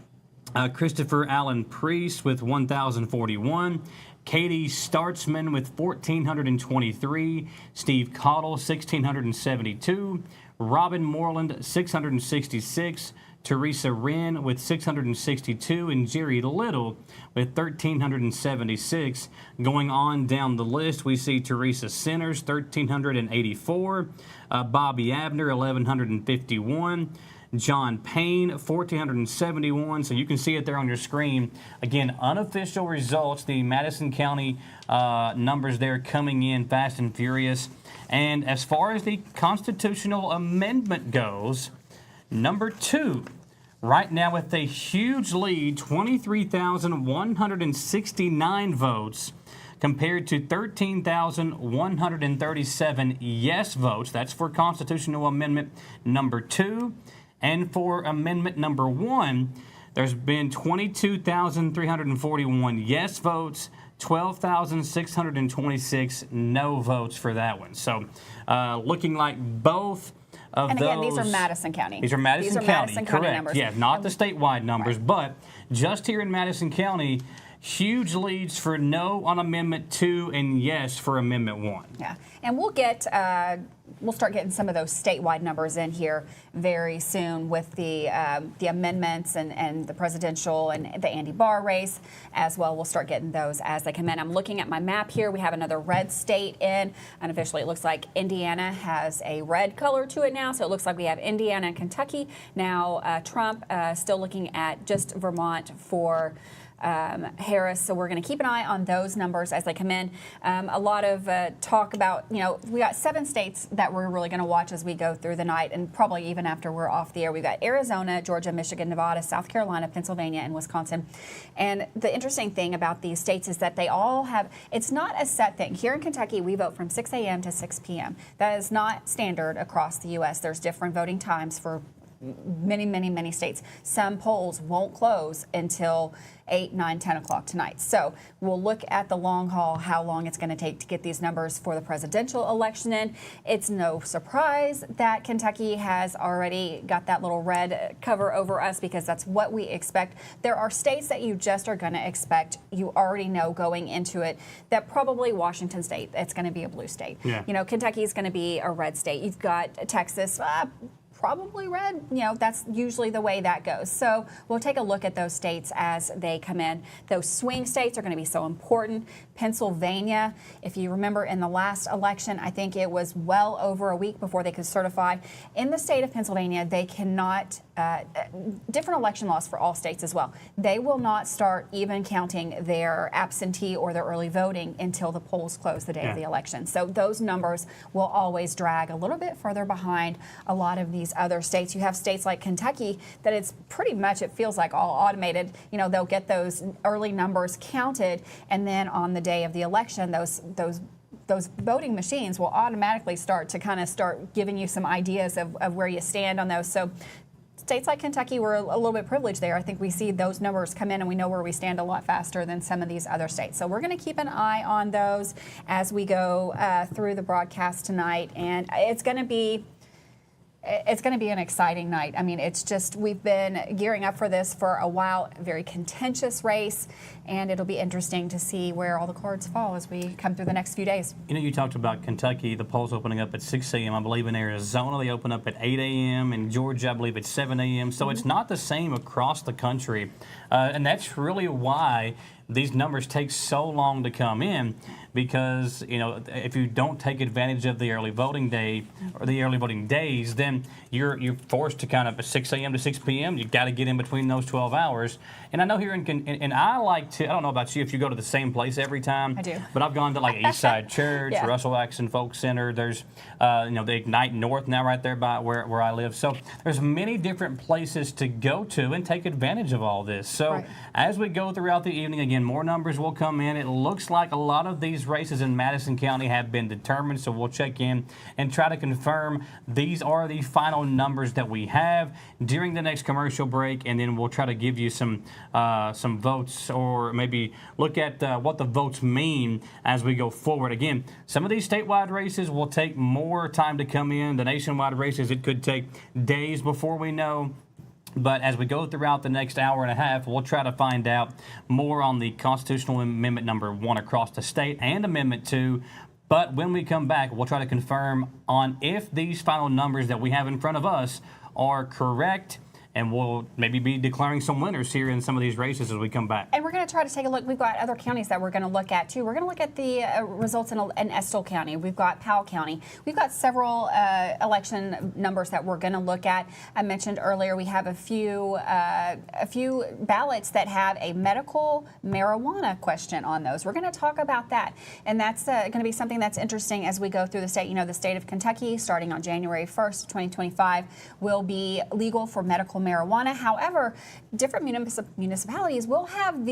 Speaker 1: Christopher Allen Priest with 1,041. Katie Startzman with 1,423. Steve Cottle, 1,672. Robin Moreland, 666. Teresa Wren with 662, and Jerry Little with 1,376. Going on down the list, we see Teresa Sinners, 1,384. Bobby Abner, 1,151. John Payne, 1,471. So you can see it there on your screen. Again, unofficial results, the Madison County numbers there coming in fast and furious. And as far as the constitutional amendment goes, number 2, right now with a huge lead, 23,169 votes compared to 13,137 yes votes. That's for constitutional amendment number 2. And for amendment number 1, there's been 22,341 yes votes, 12,626 no votes for that one. So looking like both of those.
Speaker 2: And again, these are Madison County.
Speaker 1: These are Madison County, correct.
Speaker 2: Numbers.
Speaker 1: Yeah, not the statewide numbers, but just here in Madison County, huge leads for no on Amendment 2 and yes for Amendment 1.
Speaker 2: Yeah, and we'll start getting some of those statewide numbers in here very soon with the amendments and the presidential and the Andy Barr race as well. We'll start getting those as they come in. I'm looking at my map here. We have another red state in. Unofficially, it looks like Indiana has a red color to it now, so it looks like we have Indiana and Kentucky. Now, Trump still looking at just Vermont for Harris, so we're going to keep an eye on those numbers as they come in. A lot of talk about, we got 7 states that we're really going to watch as we go through the night, and probably even after we're off the air. We've got Arizona, Georgia, Michigan, Nevada, South Carolina, Pennsylvania, and Wisconsin. And the interesting thing about these states is that they all have, it's not a set thing. Here in Kentucky, we vote from 6 a.m. to 6 p.m. That is not standard across the U.S. There's different voting times for many, many, many states. Some polls won't close until 8, 9, 10 o'clock tonight. So we'll look at the long haul, how long it's going to take to get these numbers for the presidential election in. It's no surprise that Kentucky has already got that little red cover over us because that's what we expect. There are states that you just are going to expect, you already know going into it, that probably Washington State, it's going to be a blue state.
Speaker 1: Yeah.
Speaker 2: Kentucky is going to be a red state. You've got Texas, probably red. That's usually the way that goes. So we'll take a look at those states as they come in. Those swing states are going to be so important. Pennsylvania, if you remember in the last election, I think it was well over a week before they could certify. In the state of Pennsylvania, they cannot different election laws for all states as well. They will not start even counting their absentee or their early voting until the polls close the day of the election. So those numbers will always drag a little bit further behind a lot of these other states. You have states like Kentucky that it's pretty much, it feels like all automated. You know, they'll get those early numbers counted, and then on the day of the election, those voting machines will automatically start giving you some ideas of where you stand on those. So states like Kentucky, we're a little bit privileged there. I think we see those numbers come in and we know where we stand a lot faster than some of these other states. So we're going to keep an eye on those as we go through the broadcast tonight. And it's going to be an exciting night. I mean, it's just, we've been gearing up for this for a while, a very contentious race, and it'll be interesting to see where all the cards fall as we come through the next few days.
Speaker 1: You know, you talked about Kentucky, the polls opening up at 6 a.m. I believe in Arizona they open up at 8 a.m. In Georgia, I believe it's 7 a.m. So it's not the same across the country. And that's really why these numbers take so long to come in, because, you know, if you don't take advantage of the early voting day or the early voting days, then you're forced to kind of at 6 a.m. to 6 p.m. You've got to get in between those 12 hours. And I know here and I like to, I don't know about you if you go to the same place every time.
Speaker 2: I do.
Speaker 1: But I've gone to like Eastside Church,
Speaker 2: Yeah.
Speaker 1: Russell Action Folk Center. There's, you know, the Ignite North now right there by where I live. So there's many different places to go to and take advantage of all this. So as we go throughout the evening, again, more numbers will come in. It looks like a lot of these races in Madison County have been determined, so we'll check in and try to confirm these are the final numbers that we have during the next commercial break, and then we'll try to give you some votes, or maybe look at what the votes mean as we go forward. Again, some of these statewide races will take more time to come in. The nationwide races, it could take days before we know. But as we go throughout the next hour and a half, we'll try to find out more on the Constitutional Amendment number 1 across the state and Amendment 2. But when we come back, we'll try to confirm on if these final numbers that we have in front of us are correct, and we'll maybe be declaring some winners here in some of these races as we come back.
Speaker 2: And we're going to try to take a look. We've got other counties that we're going to look at, too. We're going to look at the results in Estill County. We've got Powell County. We've got several election numbers that we're going to look at. I mentioned earlier we have a few ballots that have a medical marijuana question on those. We're going to talk about that. And that's going to be something that's interesting as we go through the state. You know, the state of Kentucky, starting on January 1st, 2025, will be legal for medical marijuana. However, different municipalities will have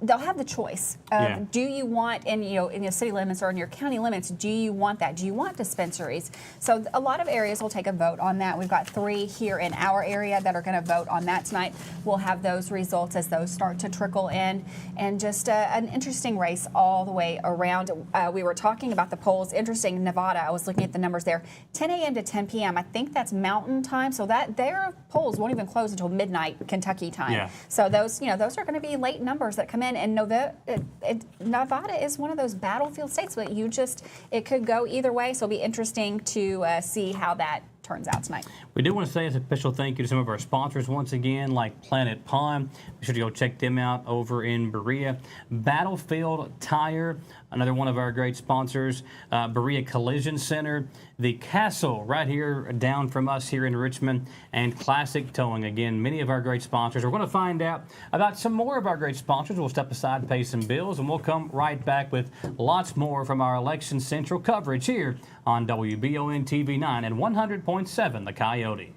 Speaker 2: they'll have the choice of do you want in your city limits or in your county limits, do you want that? Do you want dispensaries? So a lot of areas will take a vote on that. We've got 3 here in our area that are going to vote on that tonight. We'll have those results as those start to trickle in, and just an interesting race all the way around. We were talking about the polls. Interesting, Nevada, I was looking at the numbers there, 10 a.m. to 10 p.m. I think that's Mountain time, so that their polls won't even close until midnight Kentucky time. Yeah. So those are going to be late numbers that come in, and Nevada is one of those battlefield states, but it could go either way, so it'll be interesting to see how that turns out tonight.
Speaker 1: We do want to say a special thank you to some of our sponsors once again, like Planet Pond. Be sure to go check them out over in Berea. Battlefield Tire, another one of our great sponsors. Berea Collision Center. The Castle right here down from us here in Richmond, and Classic Towing. Again, many of our great sponsors. We're going to find out about some more of our great sponsors. We'll step aside, pay some bills, and we'll come right back with lots more from our Election Central coverage here on WBON-TV 9 and 100.7 The Coyote.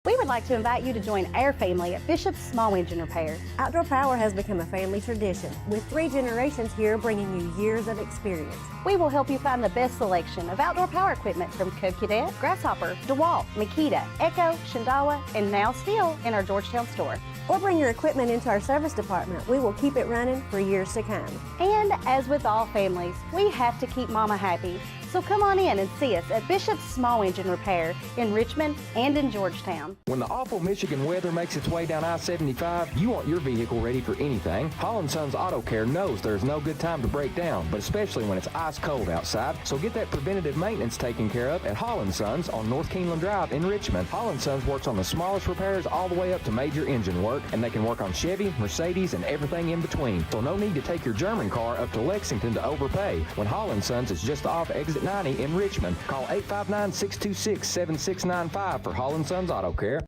Speaker 3: We would like to invite you to join our family at Bishop's Small Engine Repair.
Speaker 4: Outdoor Power has become a family tradition, with 3 generations here bringing you years of experience.
Speaker 3: We will help you find the best selection of outdoor power equipment from Code Cadet, Grasshopper, DeWalt, Makita, Echo, Shindawa, and now still in our Georgetown store.
Speaker 4: Or bring your equipment into our service department. We will keep it running for years to come.
Speaker 3: And as with all families, we have to keep Mama happy. So come on in and see us at Bishop's Small Engine Repair in Richmond and in Georgetown.
Speaker 5: When the awful Michigan weather makes its way down I-75, you want your vehicle ready for anything. Holland Sons Auto Care knows there's no good time to break down, but especially when it's ice cold outside. So get that preventative maintenance taken care of at Holland Sons on North Keeneland Drive in Richmond. Holland Sons works on the smallest repairs all the way up to major engine work, and they can work on Chevy, Mercedes, and everything in between. So no need to take your German car up to Lexington to overpay when Holland Sons is just off exit 890 in Richmond. Call 859-626-7695 for Hall & Sons Auto Care.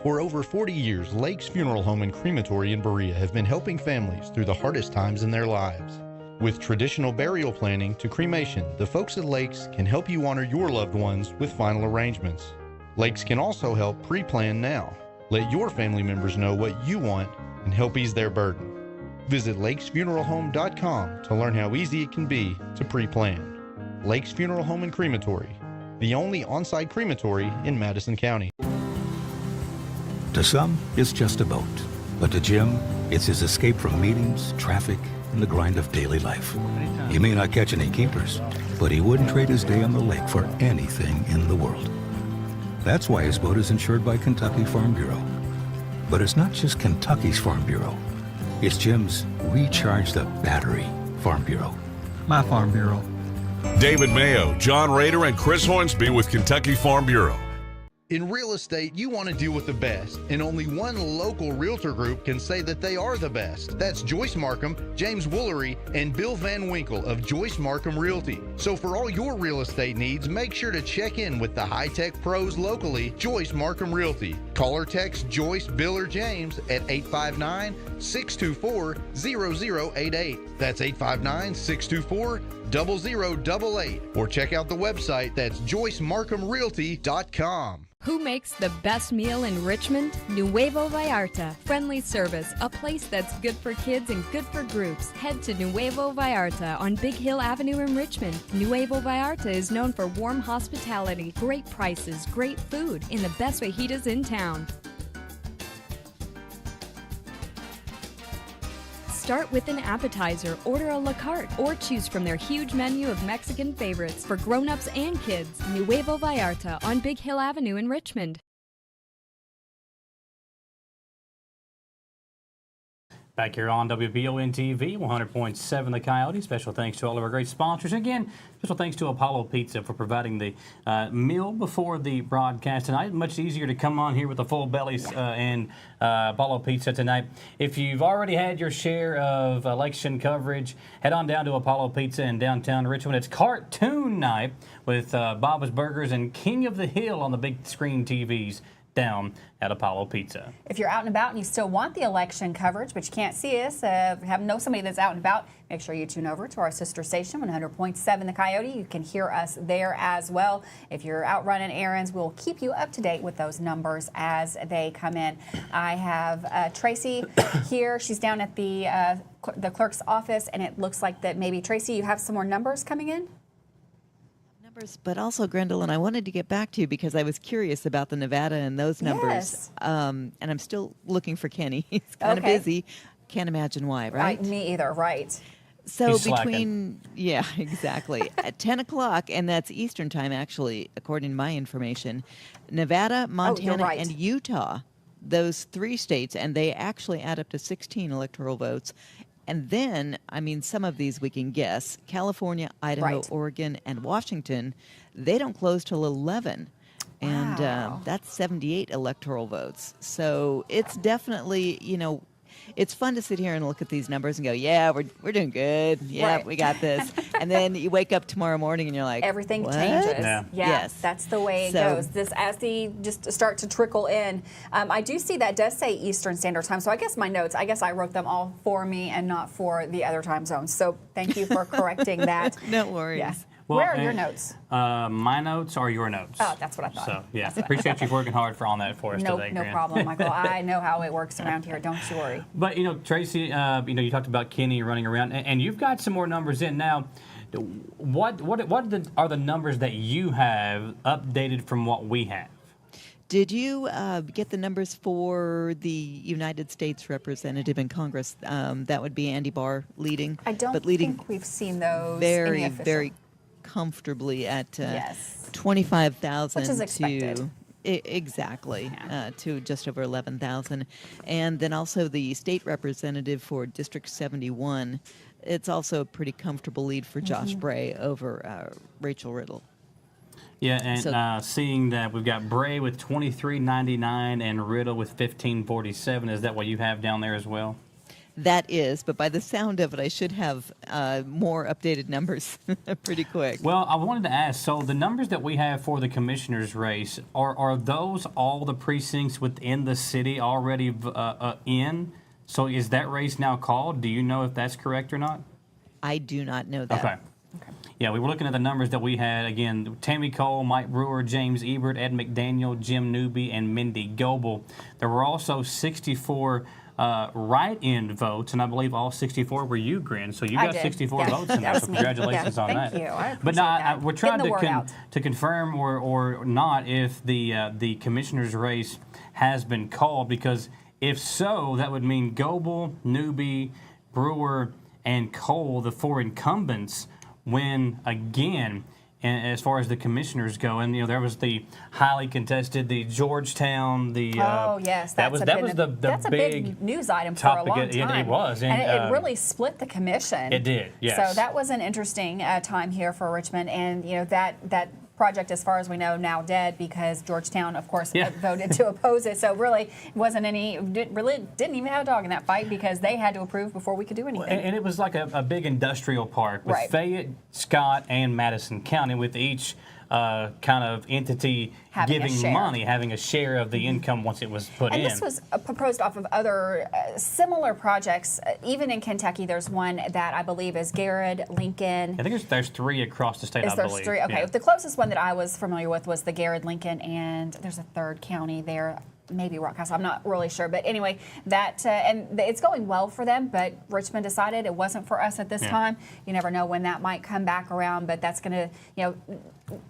Speaker 6: For over 40 years, Lakes Funeral Home and Crematory in Berea have been helping families through the hardest times in their lives. With traditional burial planning to cremation, the folks at Lakes can help you honor your loved ones with final arrangements. Lakes can also help pre-plan now. Let your family members know what you want and help ease their burden. Visit lakesfuneralhome.com to learn how easy it can be to pre-plan. Lakes Funeral Home and Crematory, the only on-site crematory in Madison County.
Speaker 7: To some, it's just a boat. But to Jim, it's his escape from meetings, traffic, and the grind of daily life. He may not catch any keepers, but he wouldn't trade his day on the lake for anything in the world. That's why his boat is insured by Kentucky Farm Bureau. But it's not just Kentucky's Farm Bureau. It's Jim's Recharge the Battery Farm Bureau.
Speaker 11: My Farm Bureau.
Speaker 8: David Mayo, John Rader, and Chris Hornsby with Kentucky Farm Bureau.
Speaker 6: In real estate, you want to deal with the best, and only one local realtor group can say that they are the best. That's Joyce Markham, James Woolery, and Bill Van Winkle of Joyce Markham Realty. So for all your real estate needs, make sure to check in with the high-tech pros locally, Joyce Markham Realty. Call or text Joyce, Bill, or James at 859-624-0088. That's 859-624-0088. Or check out the website, that's joycemarkhamrealty.com.
Speaker 9: Who makes the best meal in Richmond? Nuevo Vallarta. Friendly service, a place that's good for kids and good for groups. Head to Nuevo Vallarta on Big Hill Avenue in Richmond. Nuevo Vallarta is known for warm hospitality, great prices, great food, and the best fajitas in town. Start with an appetizer, order a la carte, or choose from their huge menu of Mexican favorites for grown-ups and kids. Nuevo Vallarta on Big Hill Avenue in Richmond.
Speaker 1: Back here on WBON-TV, 100.7 The Coyote. Special thanks to all of our great sponsors. Again, special thanks to Apollo Pizza for providing the meal before the broadcast tonight. Much easier to come on here with a full belly and Apollo Pizza tonight. If you've already had your share of election coverage, head on down to Apollo Pizza in downtown Richmond. It's cartoon night with Bob's Burgers and King of the Hill on the big screen TVs down at Apollo Pizza.
Speaker 2: If you're out and about and you still want the election coverage, but you can't see us, know somebody that's out and about, make sure you tune over to our sister station, 100.7 The Coyote. You can hear us there as well. If you're out running errands, we'll keep you up to date with those numbers as they come in. I have Tracy here. She's down at the clerk's office, and it looks like that maybe, Tracy, you have some more numbers coming in?
Speaker 10: But also, Grendalyn, I wanted to get back to you because I was curious about the Nevada and those numbers.
Speaker 2: Yes.
Speaker 10: And I'm still looking for Kenny. He's kind of busy. Can't imagine why, right?
Speaker 2: Me either, right.
Speaker 10: So
Speaker 1: He's
Speaker 10: between,
Speaker 1: slacking.
Speaker 10: yeah, exactly. At 10 o'clock, and that's Eastern time, actually, according to my information, Nevada, Montana,
Speaker 2: right.
Speaker 10: and Utah, those three states, and they actually add up to 16 electoral votes. And then, I mean, some of these we can guess. California, Idaho,
Speaker 2: Right.
Speaker 10: Oregon, and Washington, they don't close till 11. And
Speaker 2: Wow.
Speaker 10: that's 78 electoral votes. So it's definitely, it's fun to sit here and look at these numbers and go, yeah, we're doing good. Yeah,
Speaker 2: Right.
Speaker 10: we got this. And then you wake up tomorrow morning and you're like,
Speaker 2: Everything
Speaker 10: what?
Speaker 2: changes.
Speaker 1: Yeah.
Speaker 10: Yes.
Speaker 2: That's the way it
Speaker 10: So-
Speaker 2: goes. This as the just start to trickle in. I do see that does say Eastern Standard Time. So I guess my notes, I wrote them all for me and not for the other time zones. So thank you for correcting that.
Speaker 10: No worries.
Speaker 2: Yeah.
Speaker 1: Well,
Speaker 2: Where are your
Speaker 1: and,
Speaker 2: notes?
Speaker 1: My notes are your notes.
Speaker 2: Oh, that's what I thought.
Speaker 1: So, yeah, appreciate you working hard on that for us
Speaker 2: No,
Speaker 1: today,
Speaker 2: no
Speaker 1: Grant.
Speaker 2: problem, Michael. I know how it works around here. Don't you worry.
Speaker 1: But, Tracy, you talked about Kenny running around, and you've got some more numbers in now. What are the numbers that you have updated from what we have?
Speaker 10: Did you get the numbers for the United States representative in Congress? That would be Andy Barr leading.
Speaker 2: I don't
Speaker 10: but leading
Speaker 2: think we've seen those. in
Speaker 10: very,
Speaker 2: the official.
Speaker 10: very comfortably at
Speaker 2: Yes.
Speaker 10: 25,000
Speaker 2: Which is expected.
Speaker 10: to exactly to just over 11,000, and then also the state representative for District 71. It's also a pretty comfortable lead for Josh Bray over Rachel Riddle.
Speaker 1: Yeah, and
Speaker 10: So-
Speaker 1: seeing that we've got Bray with 23.99 and Riddle with 15.47, is that what you have down there as well?
Speaker 10: that is, but by the sound of it, I should have more updated numbers pretty quick.
Speaker 1: Well, I wanted to ask, so the numbers that we have for the commissioner's race, are those all the precincts within the city already in? So is that race now called? Do you know if that's correct or not?
Speaker 10: I do not know that.
Speaker 1: Okay. Yeah, we were looking at the numbers that we had. Again, Tammy Cole, Mike Brewer, James Ebert, Ed McDaniel, Jim Newby, and Mindy Goebel. There were also 64 write-in votes, and I believe all 64 were you, Gren. So you got 64 votes in there, so congratulations on that.
Speaker 2: Thank you. I appreciate
Speaker 1: But
Speaker 2: that.
Speaker 1: we're trying
Speaker 2: Getting
Speaker 1: to confirm or not if the commissioner's race has been called, because if so, that would mean Goebel, Newby, Brewer, and Cole, the 4 incumbents, win again. And as far as the commissioners go, and there was the highly contested, the Georgetown, the
Speaker 2: yes,
Speaker 1: that was the
Speaker 2: big news item for a long time.
Speaker 1: It was,
Speaker 2: and it really split the commission.
Speaker 1: It did, yes.
Speaker 2: So that was an interesting time here for Richmond, and that project, as far as we know, now dead because Georgetown, of course, voted to oppose it. So really, wasn't didn't even have a dog in that fight because they had to approve before we could do anything.
Speaker 1: And it was like a big industrial park with Fayette, Scott, and Madison County, with each kind of entity giving money, having a share of the income once it was put in.
Speaker 2: And this was proposed off of other similar projects. Even in Kentucky, there's one that I believe is Garrett, Lincoln.
Speaker 1: I think there's 3 across the state, I believe.
Speaker 2: There's 3? Okay. Yeah. The closest one that I was familiar with was the Garrett, Lincoln, and there's a third county there. Maybe Rockhouse, I'm not really sure. But anyway, that and it's going well for them, but Richmond decided it wasn't for us at this time. You never know when that might come back around, but that's going to,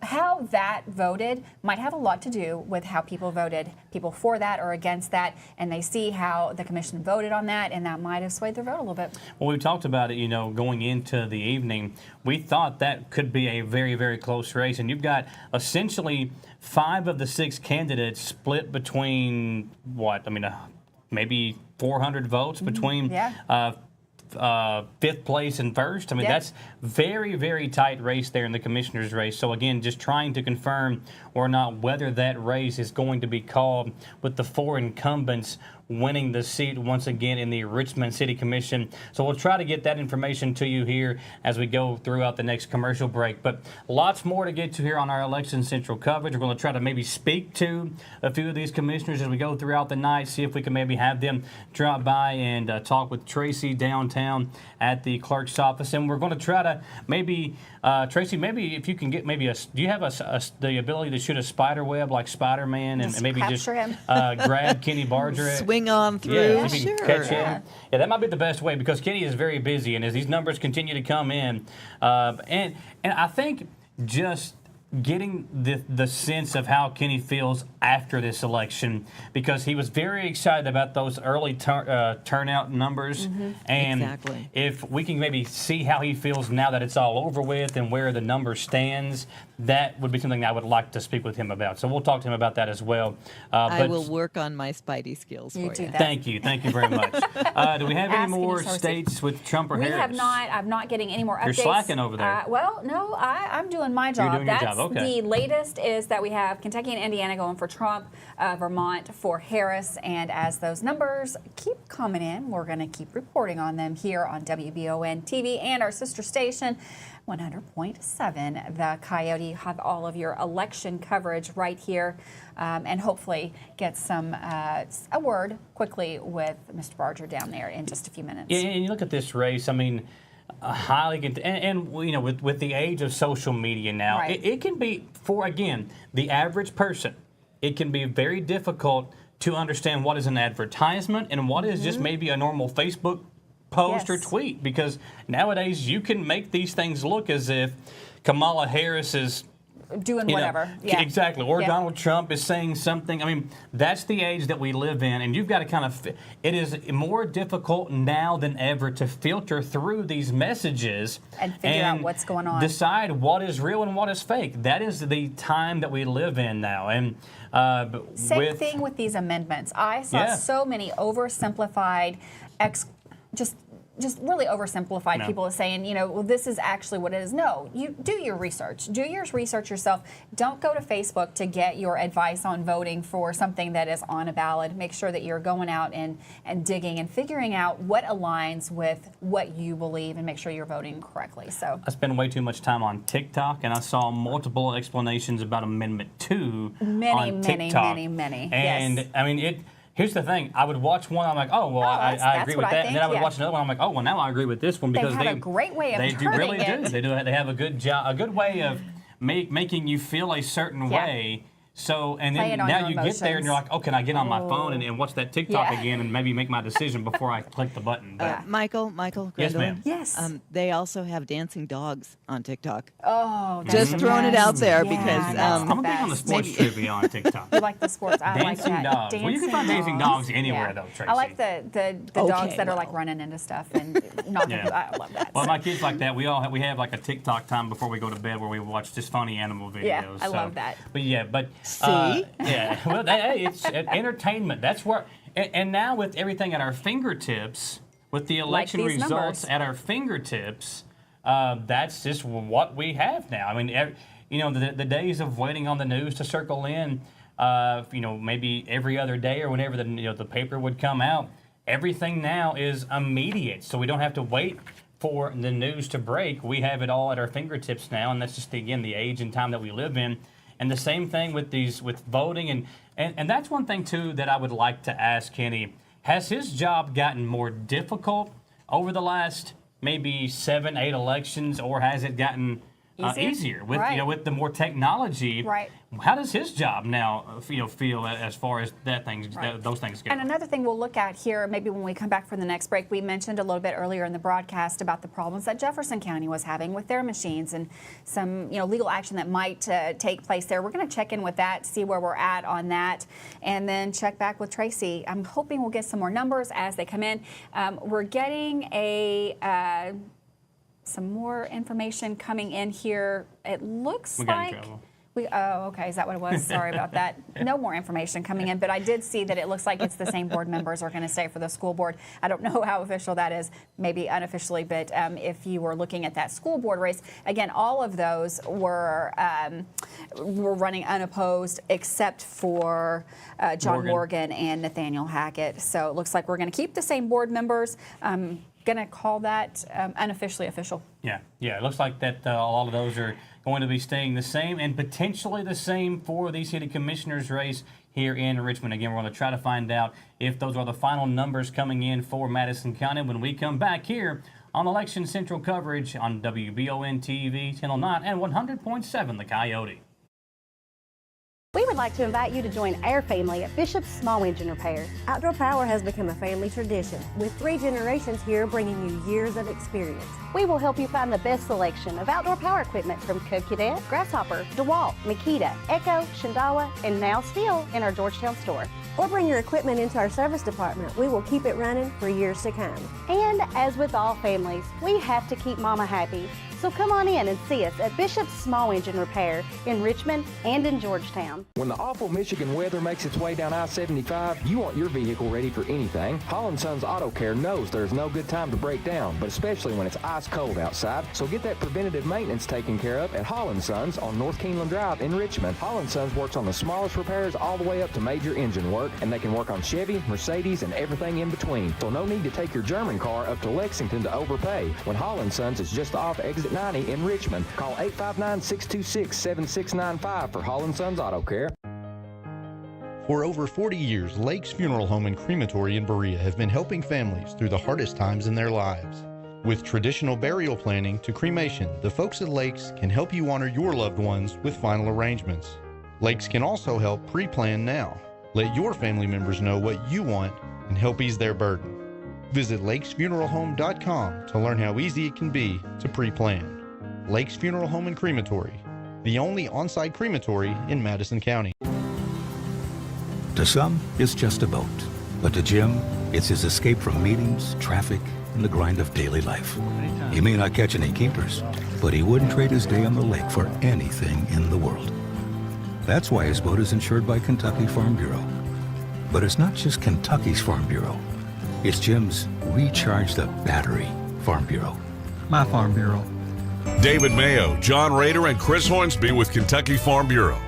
Speaker 2: how that voted might have a lot to do with how people voted, people for that or against that, and they see how the commission voted on that, and that might have swayed their vote a little bit.
Speaker 1: Well, we talked about it, going into the evening. We thought that could be a very, very close race, and you've got essentially 5 of the 6 candidates split between maybe 400 votes between 5th place and 1st. I mean, that's very, very tight race there in the commissioner's race. So again, just trying to confirm or not whether that race is going to be called with the 4 incumbents winning the seat once again in the Richmond City Commission. So we'll try to get that information to you here as we go throughout the next commercial break. But lots more to get to here on our Election Central coverage. We're going to try to maybe speak to a few of these commissioners as we go throughout the night, see if we can maybe have them drop by and talk with Tracy downtown at the clerk's office. And we're going to try to maybe, Tracy, maybe if you can get do you have the ability to shoot a spider web like Spider-Man and maybe just grab Kenny Barger?
Speaker 10: Swing on through.
Speaker 1: Yeah, if you can catch him. Yeah, that might be the best way because Kenny is very busy, and as these numbers continue to come in, and I think just getting the sense of how Kenny feels after this election, because he was very excited about those early turnout numbers, and if we can maybe see how he feels now that it's all over with and where the number stands, that would be something I would like to speak with him about. So we'll talk to him about that as well.
Speaker 10: I will work on my Spidey skills for you.
Speaker 1: Thank you very much. Do we have any more states with Trump or Harris?
Speaker 2: We have not. I'm not getting any more updates.
Speaker 1: You're slacking over there.
Speaker 2: Well, no, I'm doing my job.
Speaker 1: You're doing your job. Okay.
Speaker 2: The latest is that we have Kentucky and Indiana going for Trump, Vermont for Harris, and as those numbers keep coming in, we're going to keep reporting on them here on WBON-TV and our sister station, 100.7. The Coyote have all of your election coverage right here, and hopefully get some a word quickly with Mr. Barger down there in just a few minutes.
Speaker 1: Yeah, and you look at this race, I mean, highly, and with the age of social media now, it can be, for again, the average person, it can be very difficult to understand what is an advertisement and what is just maybe a normal Facebook post or tweet, because nowadays you can make these things look as if Kamala Harris is
Speaker 2: doing whatever.
Speaker 1: Exactly. Or Donald Trump is saying something. I mean, that's the age that we live in, and you've got to kind of, it is more difficult now than ever to filter through these messages
Speaker 2: and figure out what's going on.
Speaker 1: Decide what is real and what is fake. That is the time that we live in now. And
Speaker 2: same thing with these amendments. I saw so many oversimplified, just just really oversimplified
Speaker 1: No.
Speaker 2: people saying, well, this is actually what it is. No, you do your research. Do your research yourself. Don't go to Facebook to get your advice on voting for something that is on a ballot. Make sure that you're going out and digging and figuring out what aligns with what you believe and make sure you're voting correctly. So
Speaker 1: I spend way too much time on TikTok, and I saw multiple explanations about Amendment 2 on TikTok.
Speaker 2: Many.
Speaker 1: And
Speaker 2: yes.
Speaker 1: I mean, here's the thing. I would watch one, I'm like, oh, well, I agree with that. And then I would watch another one, I'm like, oh, well, now I agree with this one because
Speaker 2: they have a great way of turning it.
Speaker 1: They have a good job, a good way of making you feel a certain way. So, and then now you get there and you're like, oh, can I get on my phone and watch that TikTok again and maybe make my decision before I click the button? But,
Speaker 10: Michael, Grendalyn.
Speaker 1: Yes, ma'am.
Speaker 2: Yes.
Speaker 10: They also have dancing dogs on TikTok.
Speaker 2: Oh,
Speaker 10: just throwing it out there because
Speaker 1: I'm big on the sports trivia on TikTok.
Speaker 2: You like the sports? I like
Speaker 1: dancing
Speaker 2: that.
Speaker 1: dogs. Well, you can find dancing dogs anywhere, though, Tracy.
Speaker 2: I like the dogs that are like running into stuff and knocking. I love that.
Speaker 1: Well, my kids like that. We have like a TikTok time before we go to bed where we watch just funny animal videos.
Speaker 2: Yeah, I love that.
Speaker 1: But
Speaker 10: see.
Speaker 1: Yeah, well, hey, it's entertainment. That's where, and now with everything at our fingertips, with the election results at our fingertips, that's just what we have now. I mean, the days of waiting on the news to circle in, maybe every other day or whenever the paper would come out, everything now is immediate. So we don't have to wait for the news to break. We have it all at our fingertips now, and that's just the age and time that we live in. And the same thing with voting, and that's one thing too that I would like to ask Kenny. Has his job gotten more difficult over the last maybe 7-8 elections, or has it gotten easier with with the more technology?
Speaker 2: Right.
Speaker 1: How does his job now feel as far as those things go?
Speaker 2: And another thing we'll look at here, maybe when we come back from the next break, we mentioned a little bit earlier in the broadcast about the problems that Jefferson County was having with their machines and some legal action that might take place there. We're going to check in with that, see where we're at on that, and then check back with Tracy. I'm hoping we'll get some more numbers as they come in. We're getting some more information coming in here. It looks like okay, is that what it was? Sorry about that. No more information coming in, but I did see that it looks like it's the same board members are going to stay for the school board. I don't know how official that is, maybe unofficially, but if you were looking at that school board race, again, all of those were running unopposed except for John Morgan and Nathaniel Hackett. So it looks like we're going to keep the same board members. Going to call that unofficially official. Yeah, it looks like that a lot of those are going to be staying the same and potentially the same for the city commissioners race here in Richmond. Again, we're going to try to find out if those are the final numbers coming in for Madison County when we come back here on Election Central coverage on WBON-TV, Channel 9 and 100.7 The Coyote.
Speaker 3: We would like to invite you to join our family at Bishop's Small Engine Repair.
Speaker 4: Outdoor Power has become a family tradition, with 3 generations here bringing you years of experience.
Speaker 3: We will help you find the best selection of outdoor power equipment from Cub Cadet, Grasshopper, DeWalt, Makita, Echo, Shindawa, and now Steel in our Georgetown store.
Speaker 4: Or bring your equipment into our service department. We will keep it running for years to come.
Speaker 3: And as with all families, we have to keep Mama happy. So come on in and see us at Bishop's Small Engine Repair in Richmond and in Georgetown.
Speaker 5: When the awful Michigan weather makes its way down I-75, you want your vehicle ready for anything. Holland Sons Auto Care knows there's no good time to break down, but especially when it's ice cold outside. So get that preventative maintenance taken care of at Holland Sons on North Keeneland Drive in Richmond. Holland Sons works on the smallest repairs all the way up to major engine work, and they can work on Chevy, Mercedes, and everything in between. So no need to take your German car up to Lexington to overpay. When Holland Sons is just off exit 90 in Richmond. Call 859-626-7695 for Holland Sons Auto Care.
Speaker 6: For over 40 years, Lake's Funeral Home and Crematory in Berea have been helping families through the hardest times in their lives. With traditional burial planning to cremation, the folks at Lake's can help you honor your loved ones with final arrangements. Lake's can also help pre-plan now. Let your family members know what you want and help ease their burden. Visit lakesfuneralhome.com to learn how easy it can be to pre-plan. Lake's Funeral Home and Crematory, the only on-site crematory in Madison County.
Speaker 7: To some, it's just a boat. But to Jim, it's his escape from meetings, traffic, and the grind of daily life. He may not catch any keepers, but he wouldn't trade his day on the lake for anything in the world. That's why his boat is insured by Kentucky Farm Bureau. But it's not just Kentucky's Farm Bureau. It's Jim's Recharge the Battery Farm Bureau.
Speaker 11: My Farm Bureau.
Speaker 8: David Mayo, John Rader, and Chris Hornsby with Kentucky Farm Bureau.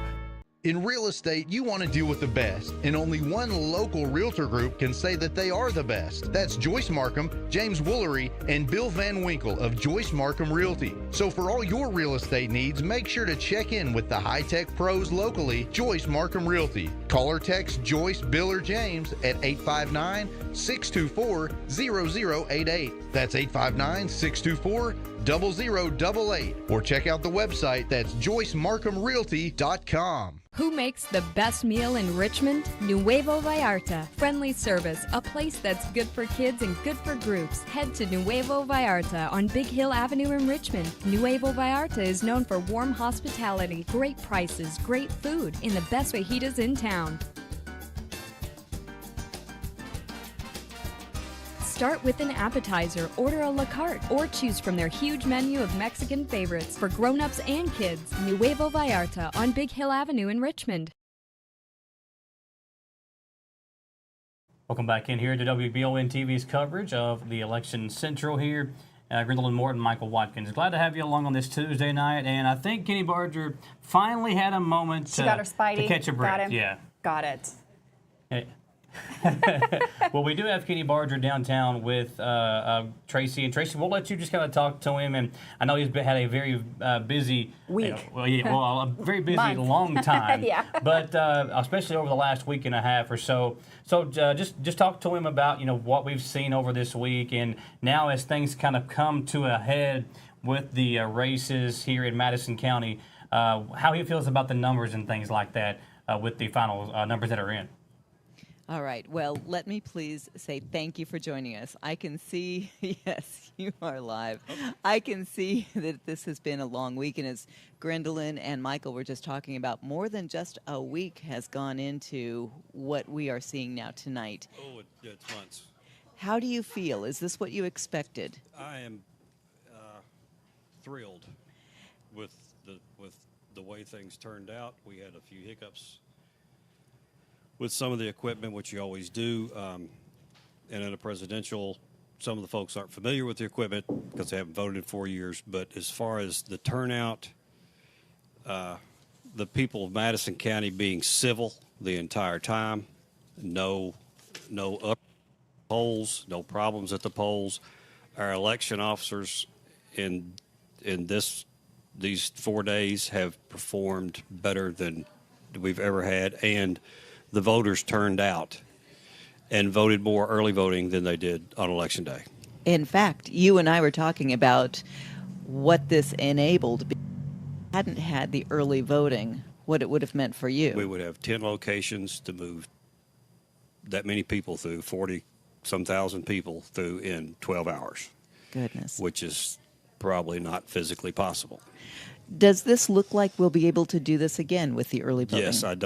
Speaker 6: In real estate, you want to deal with the best, and only one local realtor group can say that they are the best. That's Joyce Markham, James Woolery, and Bill Van Winkle of Joyce Markham Realty. So for all your real estate needs, make sure to check in with the high-tech pros locally, Joyce Markham Realty. Call or text Joyce, Bill, or James at 859-624-0088. That's 859-624-0088. Or check out the website, that's joycemarkhamrealty.com.
Speaker 9: Who makes the best meal in Richmond? Nuevo Vallarta. Friendly service, a place that's good for kids and good for groups. Head to Nuevo Vallarta on Big Hill Avenue in Richmond. Nuevo Vallarta is known for warm hospitality, great prices, great food, and the best fajitas in town. Start with an appetizer, order a la carte, or choose from their huge menu of Mexican favorites for grown-ups and kids. Nuevo Vallarta on Big Hill Avenue in Richmond.
Speaker 1: Welcome back in here to WBON-TV's coverage of the Election Central here. Grendalyn, Morton, Michael Watkins. Glad to have you along on this Tuesday night. And I think Kenny Barger finally had a moment
Speaker 2: She got her Spidey.
Speaker 1: to catch a breath.
Speaker 2: Got him.
Speaker 1: Yeah.
Speaker 2: Got it.
Speaker 1: Hey. Well, we do have Kenny Barger downtown with Tracy. And Tracy, we'll let you just kind of talk to him. And I know he's had a very busy
Speaker 2: week.
Speaker 1: A very busy long time.
Speaker 2: Yeah.
Speaker 1: But especially over the last week and a half or so. So just talk to him about what we've seen over this week, and now as things kind of come to a head with the races here in Madison County, how he feels about the numbers and things like that with the final numbers that are in.
Speaker 10: All right. Well, let me please say thank you for joining us. I can see, yes, you are live. I can see that this has been a long week, and as Grendalyn and Michael were just talking about, more than just a week has gone into what we are seeing now tonight.
Speaker 12: Oh, it's months.
Speaker 10: How do you feel? Is this what you expected?
Speaker 12: I am thrilled with the way things turned out. We had a few hiccups with some of the equipment, which you always do. And in a presidential, some of the folks aren't familiar with the equipment because they haven't voted in 4 years. But as far as the turnout, the people of Madison County being civil the entire time, no up polls, no problems at the polls. Our election officers in these 4 days have performed better than we've ever had, and the voters turned out and voted more early voting than they did on Election Day.
Speaker 10: In fact, you and I were talking about what this enabled. If we hadn't had the early voting, what it would have meant for you.
Speaker 12: We would have 10 locations to move that many people through, 40-some thousand people through in 12 hours.
Speaker 10: Goodness.
Speaker 12: Which is probably not physically possible.
Speaker 10: Does this look like we'll be able to do this again with the early voting?
Speaker 12: Yes, I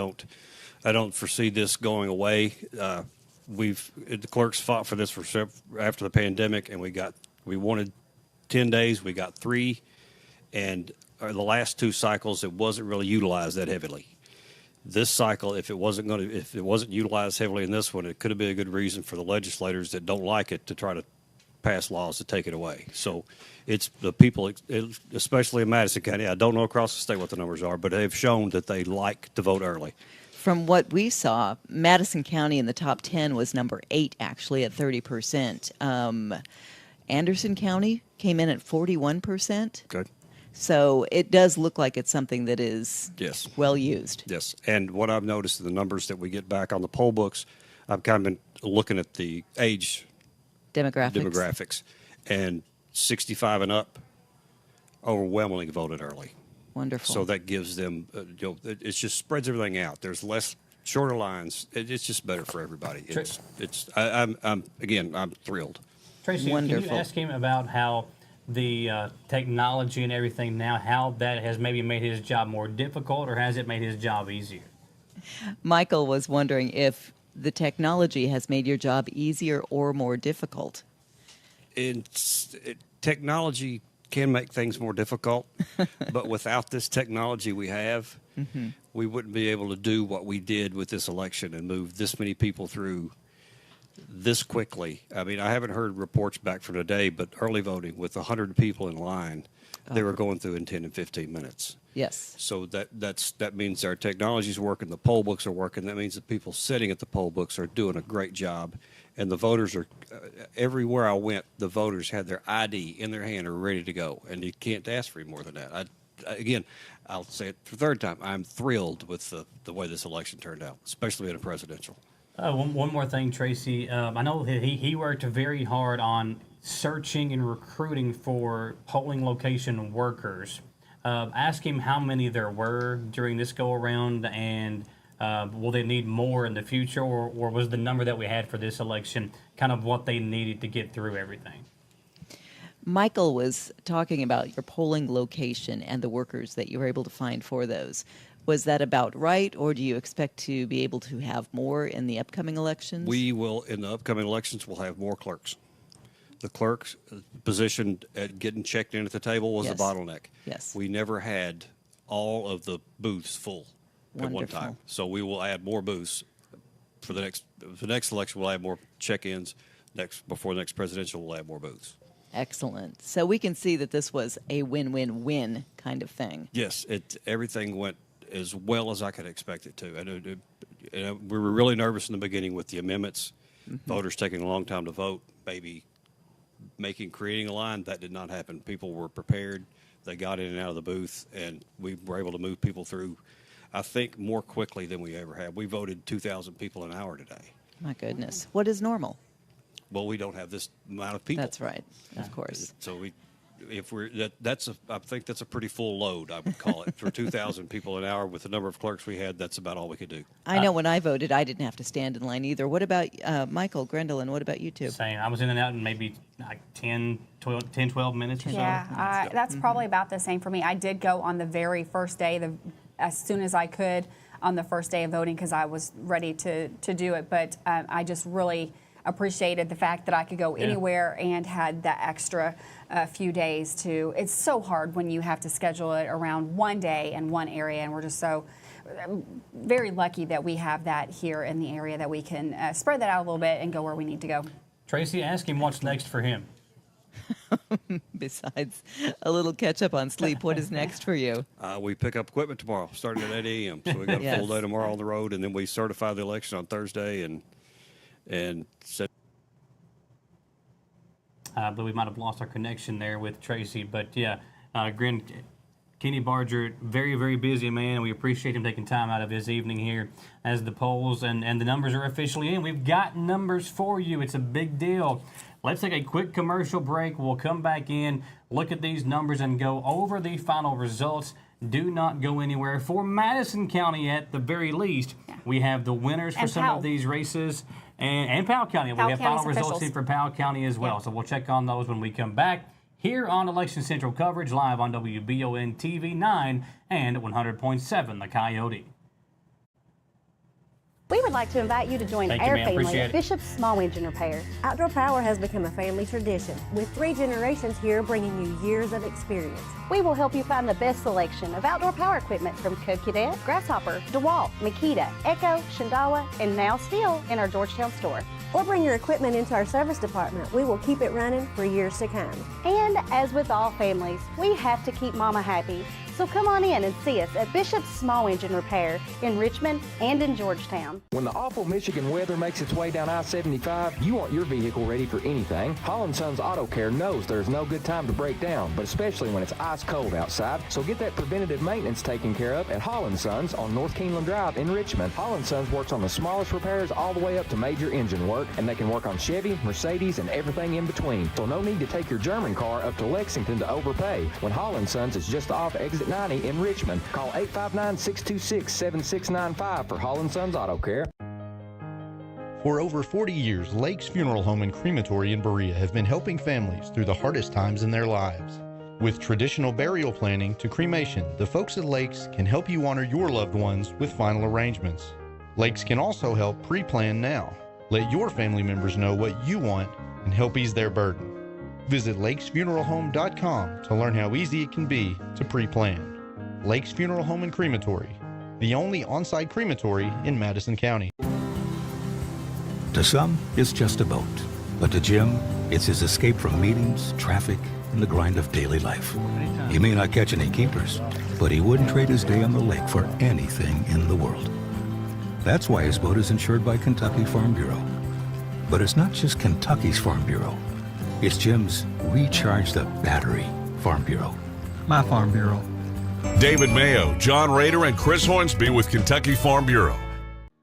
Speaker 12: don't foresee this going away. The clerks fought for this after the pandemic, and we wanted 10 days. We got 3, and the last 2 cycles it wasn't really utilized that heavily. This cycle, if it wasn't utilized heavily in this one, it could have been a good reason for the legislators that don't like it to try to pass laws to take it away. So it's the people, especially in Madison County. I don't know across the state what the numbers are, but they've shown that they like to vote early.
Speaker 10: From what we saw, Madison County in the top 10 was number 8, actually, at 30%. Anderson County came in at 41%.
Speaker 12: Good.
Speaker 10: So it does look like it's something that is well used.
Speaker 12: Yes. And what I've noticed in the numbers that we get back on the poll books, I've kind of been looking at the age demographics, and 65 and up overwhelmingly voted early.
Speaker 10: Wonderful.
Speaker 12: So that gives them, it just spreads everything out. There's shorter lines. It's just better for everybody. I'm thrilled.
Speaker 1: Tracy,
Speaker 10: Wonderful.
Speaker 1: Can you ask him about how the technology and everything now, how that has maybe made his job more difficult, or has it made his job easier?
Speaker 10: Michael was wondering if the technology has made your job easier or more difficult.
Speaker 12: Technology can make things more difficult, but without this technology we have, we wouldn't be able to do what we did with this election and move this many people through this quickly. I mean, I haven't heard reports back from today, but early voting with 100 people in line, they were going through in 10 and 15 minutes.
Speaker 10: Yes.
Speaker 12: So that means our technology's working, the poll books are working. That means the people sitting at the poll books are doing a great job, and the voters are everywhere I went. The voters had their ID in their hand, are ready to go, and you can't ask for any more than that. Again, I'll say it for the third time. I'm thrilled with the way this election turned out, especially in a presidential.
Speaker 1: One more thing, Tracy. I know that he worked very hard on searching and recruiting for polling location workers. Ask him how many there were during this go-around, and will they need more in the future, or was the number that we had for this election kind of what they needed to get through everything?
Speaker 10: Michael was talking about your polling location and the workers that you were able to find for those. Was that about right, or do you expect to be able to have more in the upcoming elections?
Speaker 12: We will, in the upcoming elections, we'll have more clerks. The clerk's position at getting checked in at the table was
Speaker 10: Yes.
Speaker 12: the bottleneck.
Speaker 10: Yes.
Speaker 12: We never had all of the booths full at one
Speaker 10: Wonderful.
Speaker 12: time. So we will add more booths for the next election. We'll add more check-ins. Before the next presidential, we'll add more booths.
Speaker 10: Excellent. So we can see that this was a win-win-win kind of thing.
Speaker 12: Yes, everything went as well as I could expect it to. And we were really nervous in the beginning with the amendments, voters taking a long time to vote, maybe creating a line. That did not happen. People were prepared. They got in and out of the booth, and we were able to move people through, I think, more quickly than we ever have. We voted 2,000 people an hour today.
Speaker 10: My goodness. What is normal?
Speaker 12: Well, we don't have this amount of people.
Speaker 10: That's right, of course.
Speaker 12: So I think that's a pretty full load, I would call it. For 2,000 people an hour with the number of clerks we had, that's about all we could do.
Speaker 10: I know when I voted, I didn't have to stand in line either. What about Michael, Grendalyn? What about you two?
Speaker 1: Same. I was in and out in maybe like 10, 12 minutes or so.
Speaker 2: Yeah, that's probably about the same for me. I did go on the very first day, as soon as I could on the first day of voting, because I was ready to do it. But I just really appreciated the fact that I could go anywhere and had that extra few days to. It's so hard when you have to schedule it around one day and one area, and we're just so very lucky that we have that here in the area, that we can spread that out a little bit and go where we need to go.
Speaker 1: Tracy, ask him what's next for him.
Speaker 10: Besides a little catch up on sleep, what is next for you?
Speaker 12: We pick up equipment tomorrow, starting at 8 a.m. So we got a full day tomorrow on the road, and then we certify the election on Thursday and set.
Speaker 1: But we might have lost our connection there with Tracy. But yeah, Kenny Barger, very, very busy man. We appreciate him taking time out of his evening here as the polls and the numbers are officially in. We've got numbers for you. It's a big deal. Let's take a quick commercial break. We'll come back in, look at these numbers, and go over the final results. Do not go anywhere. For Madison County, at the very least, we have the winners for some of these races. And Powell County. We have final results in for Powell County as well. So we'll check on those when we come back here on Election Central coverage, live on WBON-TV 9 and 100.7 The Coyote.
Speaker 3: We would like to invite you to join
Speaker 1: Thank you,
Speaker 3: our
Speaker 1: ma'am.
Speaker 3: family
Speaker 1: Appreciate
Speaker 3: at
Speaker 1: it.
Speaker 3: Bishop's Small Engine Repair.
Speaker 4: Outdoor Power has become a family tradition, with 3 generations here bringing you years of experience.
Speaker 3: We will help you find the best selection of outdoor power equipment from Code Cadet, Grasshopper, DeWalt, Makita, Echo, Shindawa, and now Steel in our Georgetown store.
Speaker 4: Or bring your equipment into our service department. We will keep it running for years to come.
Speaker 3: And as with all families, we have to keep Mama happy. So come on in and see us at Bishop's Small Engine Repair in Richmond and in Georgetown.
Speaker 5: When the awful Michigan weather makes its way down I-75, you want your vehicle ready for anything. Holland Sons Auto Care knows there's no good time to break down, but especially when it's ice cold outside. So get that preventative maintenance taken care of at Holland Sons on North Keeneland Drive in Richmond. Holland Sons works on the smallest repairs all the way up to major engine work, and they can work on Chevy, Mercedes, and everything in between. So no need to take your German car up to Lexington to overpay. When Holland Sons is just off exit 90 in Richmond, call 859-626-7695 for Holland Sons Auto Care.
Speaker 6: For over 40 years, Lake's Funeral Home and Crematory in Berea have been helping families through the hardest times in their lives. With traditional burial planning to cremation, the folks at Lake's can help you honor your loved ones with final arrangements. Lake's can also help pre-plan now. Let your family members know what you want and help ease their burden. Visit lakesfuneralhome.com to learn how easy it can be to pre-plan. Lake's Funeral Home and Crematory, the only on-site crematory in Madison County.
Speaker 7: To some, it's just a boat. But to Jim, it's his escape from meetings, traffic, and the grind of daily life. He may not catch any keepers, but he wouldn't trade his day on the lake for anything in the world. That's why his boat is insured by Kentucky Farm Bureau. But it's not just Kentucky's Farm Bureau. It's Jim's Recharge the Battery Farm Bureau.
Speaker 11: My Farm Bureau.
Speaker 8: David Mayo, John Rader, and Chris Hornsby with Kentucky Farm Bureau.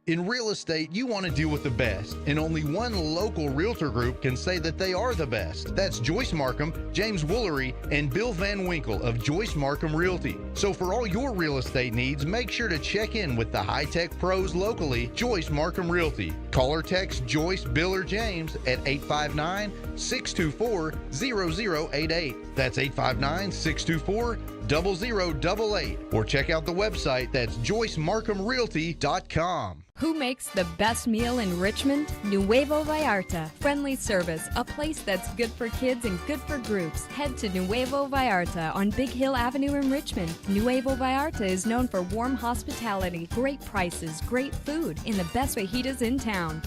Speaker 6: In real estate, you want to deal with the best, and only one local realtor group can say that they are the best. That's Joyce Markham, James Woolery, and Bill Van Winkle of Joyce Markham Realty. So for all your real estate needs, make sure to check in with the high-tech pros locally, Joyce Markham Realty. Call or text Joyce, Bill, or James at 859-624-0088. That's 859-624-0088. Or check out the website, that's joycemarkhamrealty.com.
Speaker 9: Who makes the best meal in Richmond? Nuevo Vallarta. Friendly service, a place that's good for kids and good for groups. Head to Nuevo Vallarta on Big Hill Avenue in Richmond. Nuevo Vallarta is known for warm hospitality, great prices, great food, and the best fajitas in town.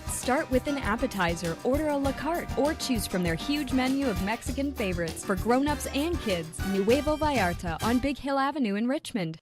Speaker 9: Start with an appetizer, order a la carte, or choose from their huge menu of Mexican favorites for grown-ups and kids. Nuevo Vallarta on Big Hill Avenue in Richmond.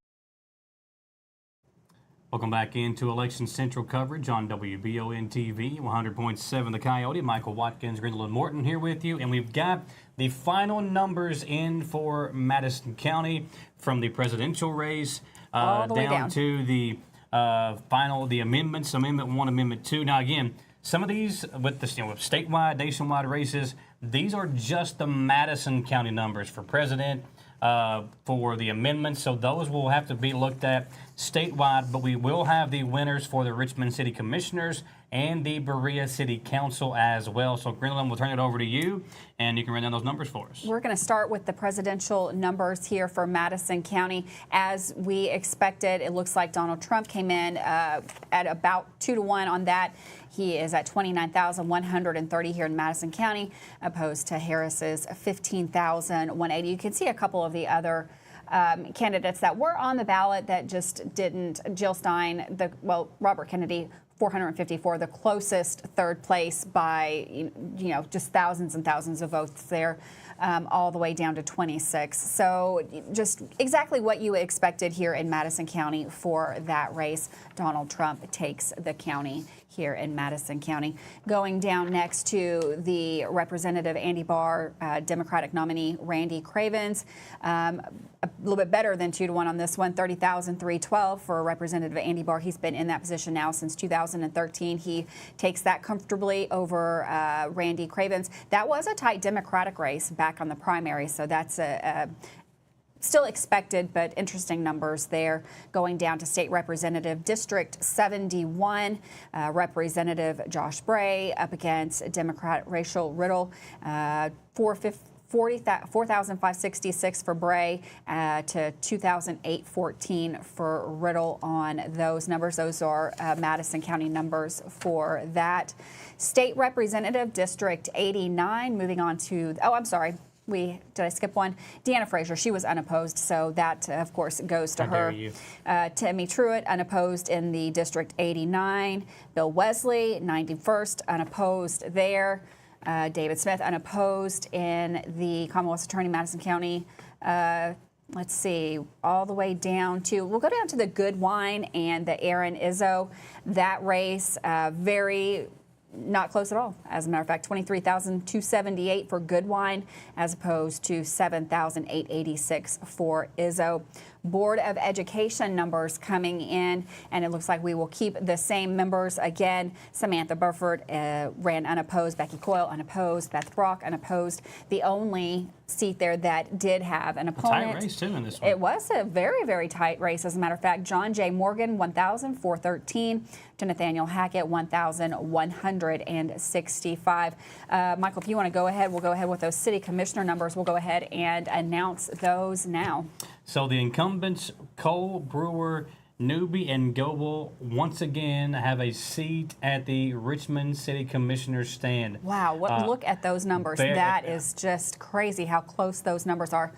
Speaker 1: Welcome back into Election Central coverage on WBON-TV, 100.7 The Coyote. Michael Watkins, Grendalyn, Morton here with you. And we've got the final numbers in for Madison County from the presidential race
Speaker 2: All the way down
Speaker 1: to the amendments, Amendment 1, Amendment 2. Now, again, some of these with the statewide, nationwide races, these are just the Madison County numbers for president, for the amendments. So those will have to be looked at statewide, but we will have the winners for the Richmond City Commissioners and the Berea City Council as well. So, Grendalyn, we'll turn it over to you, and you can run down those numbers for us.
Speaker 2: We're going to start with the presidential numbers here for Madison County. As we expected, it looks like Donald Trump came in at about 2-1 on that. He is at 29,130 here in Madison County, opposed to Harris's 15,180. You can see a couple of the other candidates that were on the ballot that just didn't. Jill Stein, Robert Kennedy, 454, the closest third place by, just thousands and thousands of votes there, all the way down to 26. So just exactly what you expected here in Madison County for that race. Donald Trump takes the county here in Madison County. Going down next to the Representative Andy Barr, Democratic nominee Randy Cravens. A little bit better than 2-1 on this one, 30,312 for Representative Andy Barr. He's been in that position now since 2013. He takes that comfortably over Randy Cravens. That was a tight Democratic race back on the primary, so that's still expected, but interesting numbers there. Going down to State Representative District 71, Representative Josh Bray up against Democrat Rachel Riddle, 4,566 for Bray to 2,814 for Riddle on those numbers. Those are Madison County numbers for that. State Representative District 89, moving on to, did I skip one? Deanna Frazier, she was unopposed, so that, of course, goes to her. Timmy Truitt, unopposed in the District 89. Bill Wesley, 91st, unopposed there. David Smith, unopposed in the Commonwealth Attorney, Madison County. Let's see, all the way down to, we'll go down to the Goodwine and the Aaron Izzo. That race, very not close at all. As a matter of fact, 23,278 for Goodwine as opposed to 7,886 for Izzo. Board of Education numbers coming in, and it looks like we will keep the same members again. Samantha Burford ran unopposed, Becky Coyle unopposed, Beth Brock unopposed. The only seat there that did have an opponent.
Speaker 1: A tight race, too, in this one.
Speaker 2: It was a very, very tight race. As a matter of fact, John J. Morgan, 1,413 to Nathaniel Hackett, 1,165. Michael, if you want to go ahead, we'll go ahead with those city commissioner numbers. We'll go ahead and announce those now.
Speaker 1: So the incumbents, Cole, Brewer, Newby, and Goebel, once again have a seat at the Richmond City Commissioner's stand.
Speaker 2: Wow, look at those numbers. That is just crazy how close those numbers are.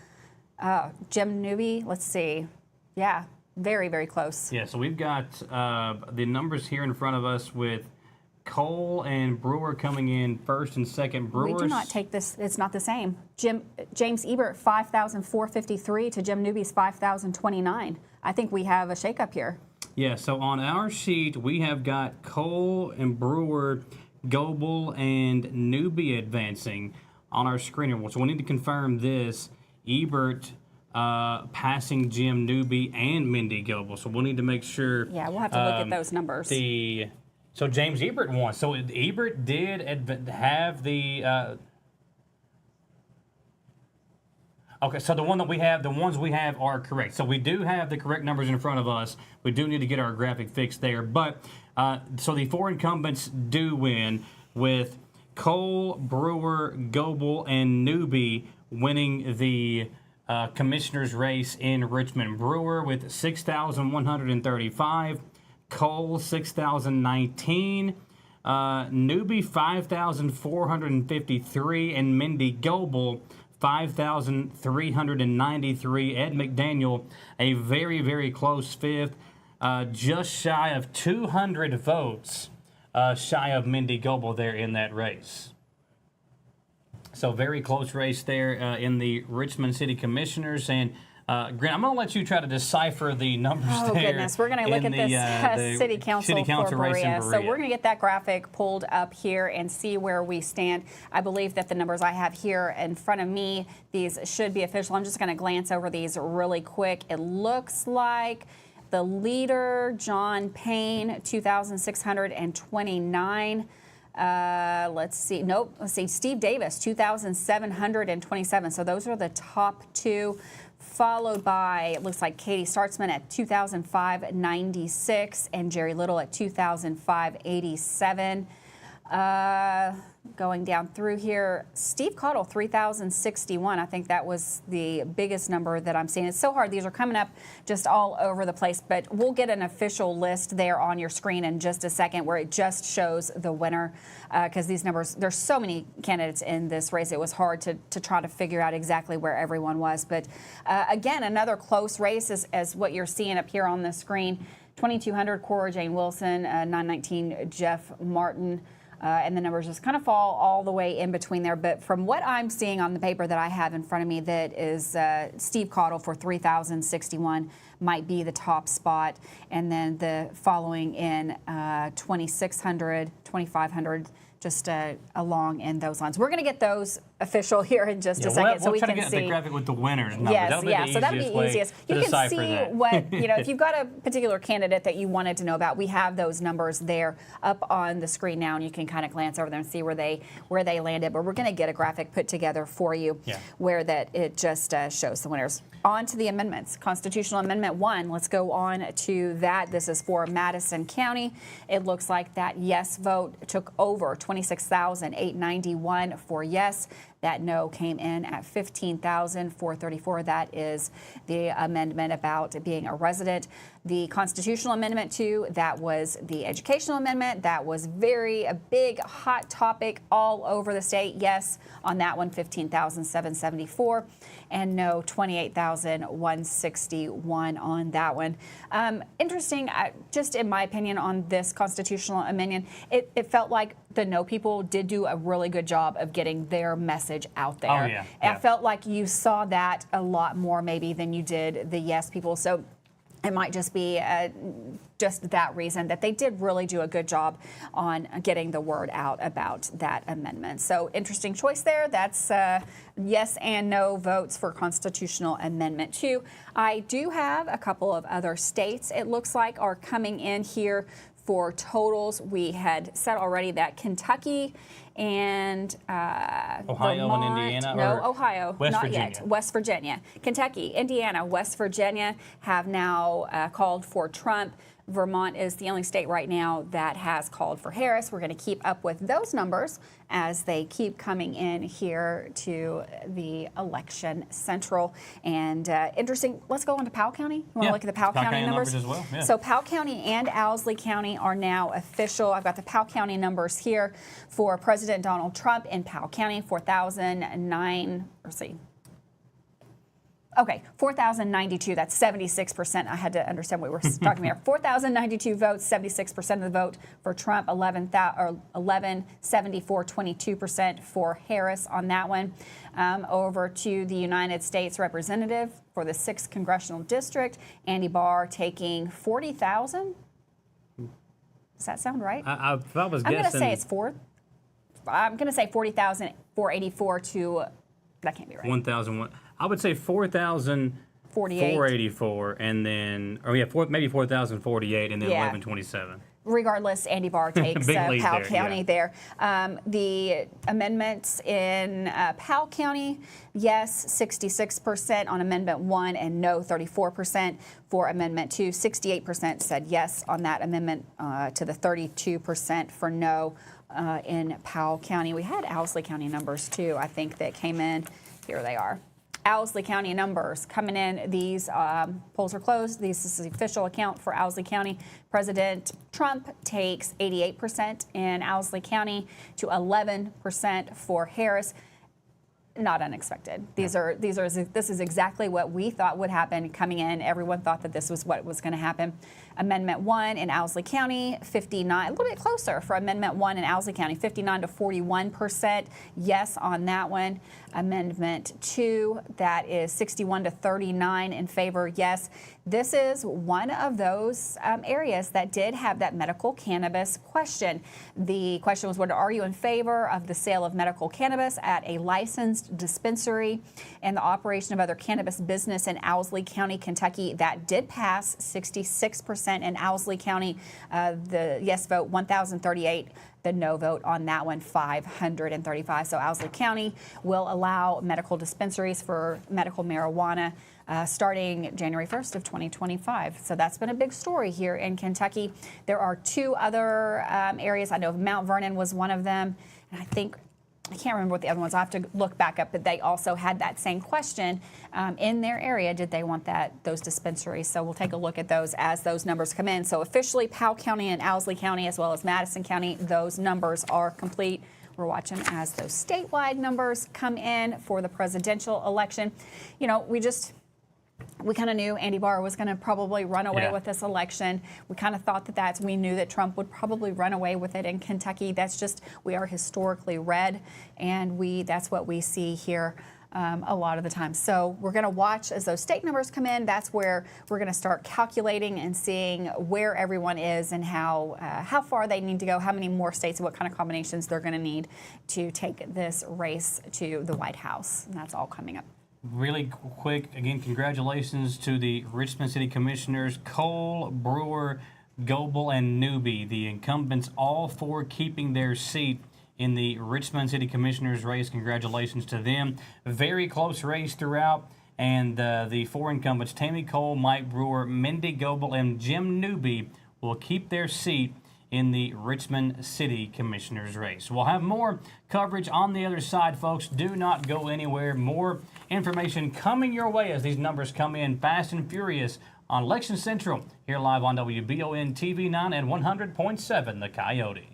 Speaker 2: Jim Newby, let's see. Yeah, Very, very close.
Speaker 1: Yeah, so we've got the numbers here in front of us with Cole and Brewer coming in first and second. Brewers.
Speaker 2: We do not take this. It's not the same. James Ebert 5,453 to Jim Newby's 5,029. I think we have a shakeup here.
Speaker 1: Yeah. So on our sheet we have got Cole and Brewer, Goebel and Newby advancing on our screener. So we need to confirm this. Ebert passing Jim Newby and Mindy Goebel. So we'll need to make sure.
Speaker 2: Yeah, we'll have to look at those numbers.
Speaker 1: So James Ebert won. So Ebert did have the. Okay, so the ones we have are correct. So we do have the correct numbers in front of us. We do need to get our graphic fixed there. But so the 4 incumbents do win, with Cole, Brewer, Goebel, and Newby winning the commissioner's race in Richmond. Brewer with 6,135. Cole 6,019, Newby 5,453, and Mindy Goebel 5,393. Ed McDaniel a very, very close fifth, just shy of 200 votes shy of Mindy Goebel there in that race. So very close race there in the Richmond City Commissioners. And Grant, I'm going to let you try to decipher the numbers there.
Speaker 2: Oh, goodness. We're going to look at this City Council for Berea. So we're going to get that graphic pulled up here and see where we stand. I believe that the numbers I have here in front of me, these should be official. I'm just going to glance over these really quick. It looks like the leader, John Payne, 2,629. Let's see. Nope. Let's see. Steve Davis, 2,727. So those are the top two. Followed by, it looks like Katie Startzman at 2,596 and Jerry Little at 2,587. Going down through here, Steve Cottle, 3,061. I think that was the biggest number that I'm seeing. It's so hard. These are coming up just all over the place, but we'll get an official list there on your screen in just a second where it just shows the winner, because these numbers, there's so many candidates in this race. It was hard to try to figure out exactly where everyone was. But again, another close race as what you're seeing up here on the screen. 2,200, Cora Jane Wilson, 919, Jeff Morton. And the numbers just kind of fall all the way in between there. But from what I'm seeing on the paper that I have in front of me, that is Steve Cottle for 3,061 might be the top spot. And then the following in 2,600, 2,500, just along in those lines. We're going to get those official here in just a second, so we can see. We'll try to get the graphic
Speaker 1: with the winners numbers.
Speaker 2: Yes,
Speaker 1: so
Speaker 2: that'll be easiest. You can see what, if you've got a particular candidate that you wanted to know about, we have those numbers there up on the screen now, and you can kind of glance over them and see where they landed. But we're going to get a graphic put together for you where that it just shows the winners. On to the amendments. Constitutional Amendment 1, let's go on to that. This is for Madison County. It looks like that yes vote took over, 26,891 for yes. That no came in at 15,434. That is the amendment about being a resident. The Constitutional Amendment 2, that was the Educational Amendment. That was a big, hot topic all over the state. Yes, on that one, 15,774. And no, 28,161 on that one. Interesting, just in my opinion, on this Constitutional Amendment, it felt like the no people did do a really good job of getting their message out there.
Speaker 1: Oh, yeah.
Speaker 2: I felt like you saw that a lot more maybe than you did the yes people. So it might just be just that reason that they did really do a good job on getting the word out about that amendment. So interesting choice there. That's yes and no votes for Constitutional Amendment 2. I do have a couple of other states, it looks like, are coming in here for totals. We had said already that Kentucky and
Speaker 1: Ohio
Speaker 2: Vermont,
Speaker 1: and Indiana?
Speaker 2: No, Ohio,
Speaker 1: West
Speaker 2: not
Speaker 1: Virginia.
Speaker 2: yet. West Virginia. Kentucky, Indiana, West Virginia have now called for Trump. Vermont is the only state right now that has called for Harris. We're going to keep up with those numbers as they keep coming in here to the election central. And interesting, let's go on to Powell County. You want to look at the Powell County numbers?
Speaker 1: As well. Yeah.
Speaker 2: So Powell County and Owsley County are now official. I've got the Powell County numbers here for President Donald Trump in Powell County, 4,009, let's see. Okay, 4,092, that's 76%. I had to understand what we were talking about. 4,092 votes, 76% of the vote for Trump, 1174, 22% for Harris on that one. Over to the United States Representative for the 6th Congressional District, Andy Barr taking 40,000. Does that sound right?
Speaker 1: I was guessing.
Speaker 2: I'm going to say it's I'm going to say 40,484 to, that can't be right.
Speaker 1: 1,001. I would say 4,484, and then, maybe 4,048, and then 1127.
Speaker 2: Regardless, Andy Barr takes Powell County there. The amendments in Powell County, yes, 66% on Amendment 1 and no, 34% for Amendment 2. 68% said yes on that amendment to the 32% for no in Powell County. We had Owsley County numbers too, I think, that came in. Here they are. Owsley County numbers coming in. These polls are closed. This is the official account for Owsley County. President Trump takes 88% in Owsley County to 11% for Harris. Not unexpected. This is exactly what we thought would happen coming in. Everyone thought that this was what was going to happen. Amendment 1 in Owsley County, 59, a little bit closer for Amendment 1 in Owsley County, 59 to 41% yes on that one. Amendment 2, that is 61 to 39 in favor yes. This is one of those areas that did have that medical cannabis question. The question was, are you in favor of the sale of medical cannabis at a licensed dispensary and the operation of other cannabis business in Owsley County, Kentucky? That did pass, 66% in Owsley County. The yes vote, 1,038. The no vote on that one, 535. So Owsley County will allow medical dispensaries for medical marijuana starting January 1st of 2025. So that's been a big story here in Kentucky. There are 2 other areas. I know Mount Vernon was one of them. And I can't remember what the other ones. I have to look back up, but they also had that same question in their area. Did they want those dispensaries? So we'll take a look at those as those numbers come in. So officially, Powell County and Owsley County, as well as Madison County, those numbers are complete. We're watching as those statewide numbers come in for the presidential election. You know, we kind of knew Andy Barr was going to probably run away with this election. We kind of thought we knew that Trump would probably run away with it in Kentucky. That's just, we are historically red, and that's what we see here a lot of the time. So we're going to watch as those state numbers come in. That's where we're going to start calculating and seeing where everyone is and how far they need to go, how many more states, and what kind of combinations they're going to need to take this race to the White House. And that's all coming up.
Speaker 1: Really quick, again, congratulations to the Richmond City Commissioners, Cole, Brewer, Goebel, and Newby, the incumbents, all 4 keeping their seat in the Richmond City Commissioners race. Congratulations to them. Very close race throughout, and the 4 incumbents, Tammy Cole, Mike Brewer, Mindy Goebel, and Jim Newby, will keep their seat in the Richmond City Commissioners race. We'll have more coverage on the other side, folks. Do not go anywhere. More information coming your way as these numbers come in fast and furious on Election Central, here live on WBON-TV 9 and 100.7 The Coyote.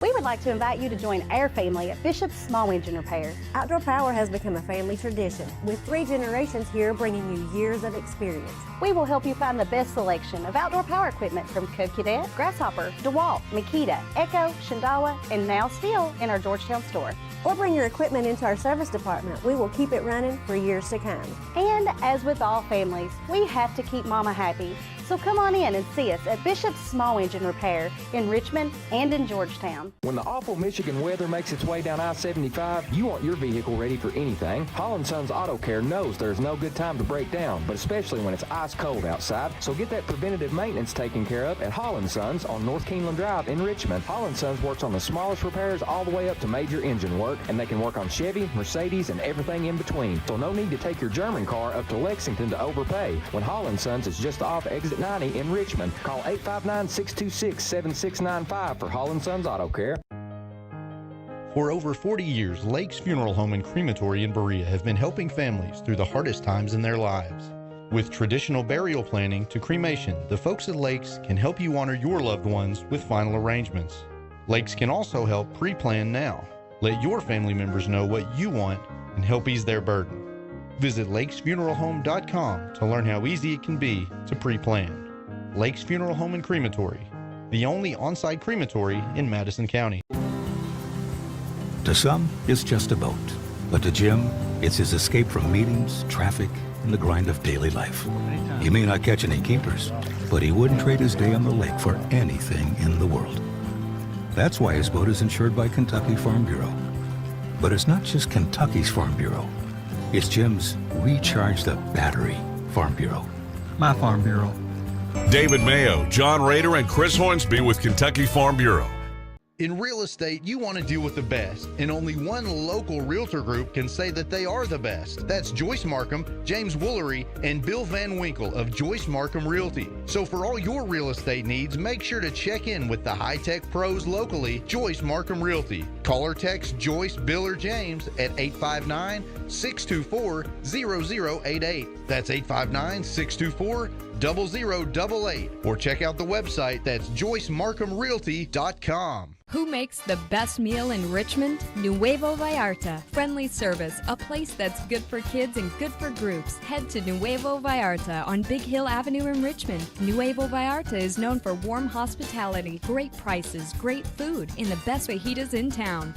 Speaker 3: We would like to invite you to join our family at Bishop's Small Engine Repair.
Speaker 4: Outdoor Power has become a family tradition, with 3 generations here bringing you years of experience.
Speaker 3: We will help you find the best selection of outdoor power equipment from Cub Cadet, Grasshopper, DeWalt, Makita, Echo, Shindawa, and now Steel in our Georgetown store.
Speaker 4: Or bring your equipment into our service department. We will keep it running for years to come.
Speaker 3: And as with all families, we have to keep Mama happy. So come on in and see us at Bishop's Small Engine Repair in Richmond and in Georgetown.
Speaker 5: When the awful Michigan weather makes its way down I-75, you want your vehicle ready for anything. Holland Sons Auto Care knows there's no good time to break down, but especially when it's ice cold outside. So get that preventative maintenance taken care of at Holland Sons on North Keeneland Drive in Richmond. Holland Sons works on the smallest repairs all the way up to major engine work, and they can work on Chevy, Mercedes, and everything in between. So no need to take your German car up to Lexington to overpay. When Holland Sons is just off exit 90 in Richmond, call 859-626-7695 for Holland Sons Auto Care.
Speaker 6: For over 40 years, Lake's Funeral Home and Crematory in Berea have been helping families through the hardest times in their lives. With traditional burial planning to cremation, the folks at Lake's can help you honor your loved ones with final arrangements. Lake's can also help pre-plan now. Let your family members know what you want and help ease their burden. Visit lakesfuneralhome.com to learn how easy it can be to pre-plan. Lakes Funeral Home and Crematory, the only on-site crematory in Madison County.
Speaker 7: To some, it's just a boat. But to Jim, it's his escape from meetings, traffic, and the grind of daily life. He may not catch any keepers, but he wouldn't trade his day on the lake for anything in the world. That's why his boat is insured by Kentucky Farm Bureau. But it's not just Kentucky's Farm Bureau. It's Jim's Recharge the Battery Farm Bureau.
Speaker 11: My Farm Bureau.
Speaker 8: David Mayo, John Rader, and Chris Hornsby with Kentucky Farm Bureau.
Speaker 6: In real estate, you want to deal with the best, and only one local realtor group can say that they are the best. That's Joyce Markham, James Woolery, and Bill Van Winkle of Joyce Markham Realty. So for all your real estate needs, make sure to check in with the high-tech pros locally, Joyce Markham Realty. Call or text Joyce, Bill, or James at 859-624-0088. That's 859-624-0088. Or check out the website, that's joycemarkhamrealty.com.
Speaker 9: Who makes the best meal in Richmond? Nuevo Vallarta. Friendly service, a place that's good for kids and good for groups. Head to Nuevo Vallarta on Big Hill Avenue in Richmond. Nuevo Vallarta is known for warm hospitality, great prices, great food, and the best fajitas in town.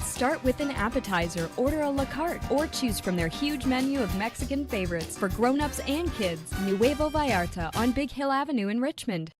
Speaker 9: Start with an appetizer, order a la carte, or choose from their huge menu of Mexican favorites for grown-ups and kids. Nuevo Vallarta on Big Hill Avenue in Richmond.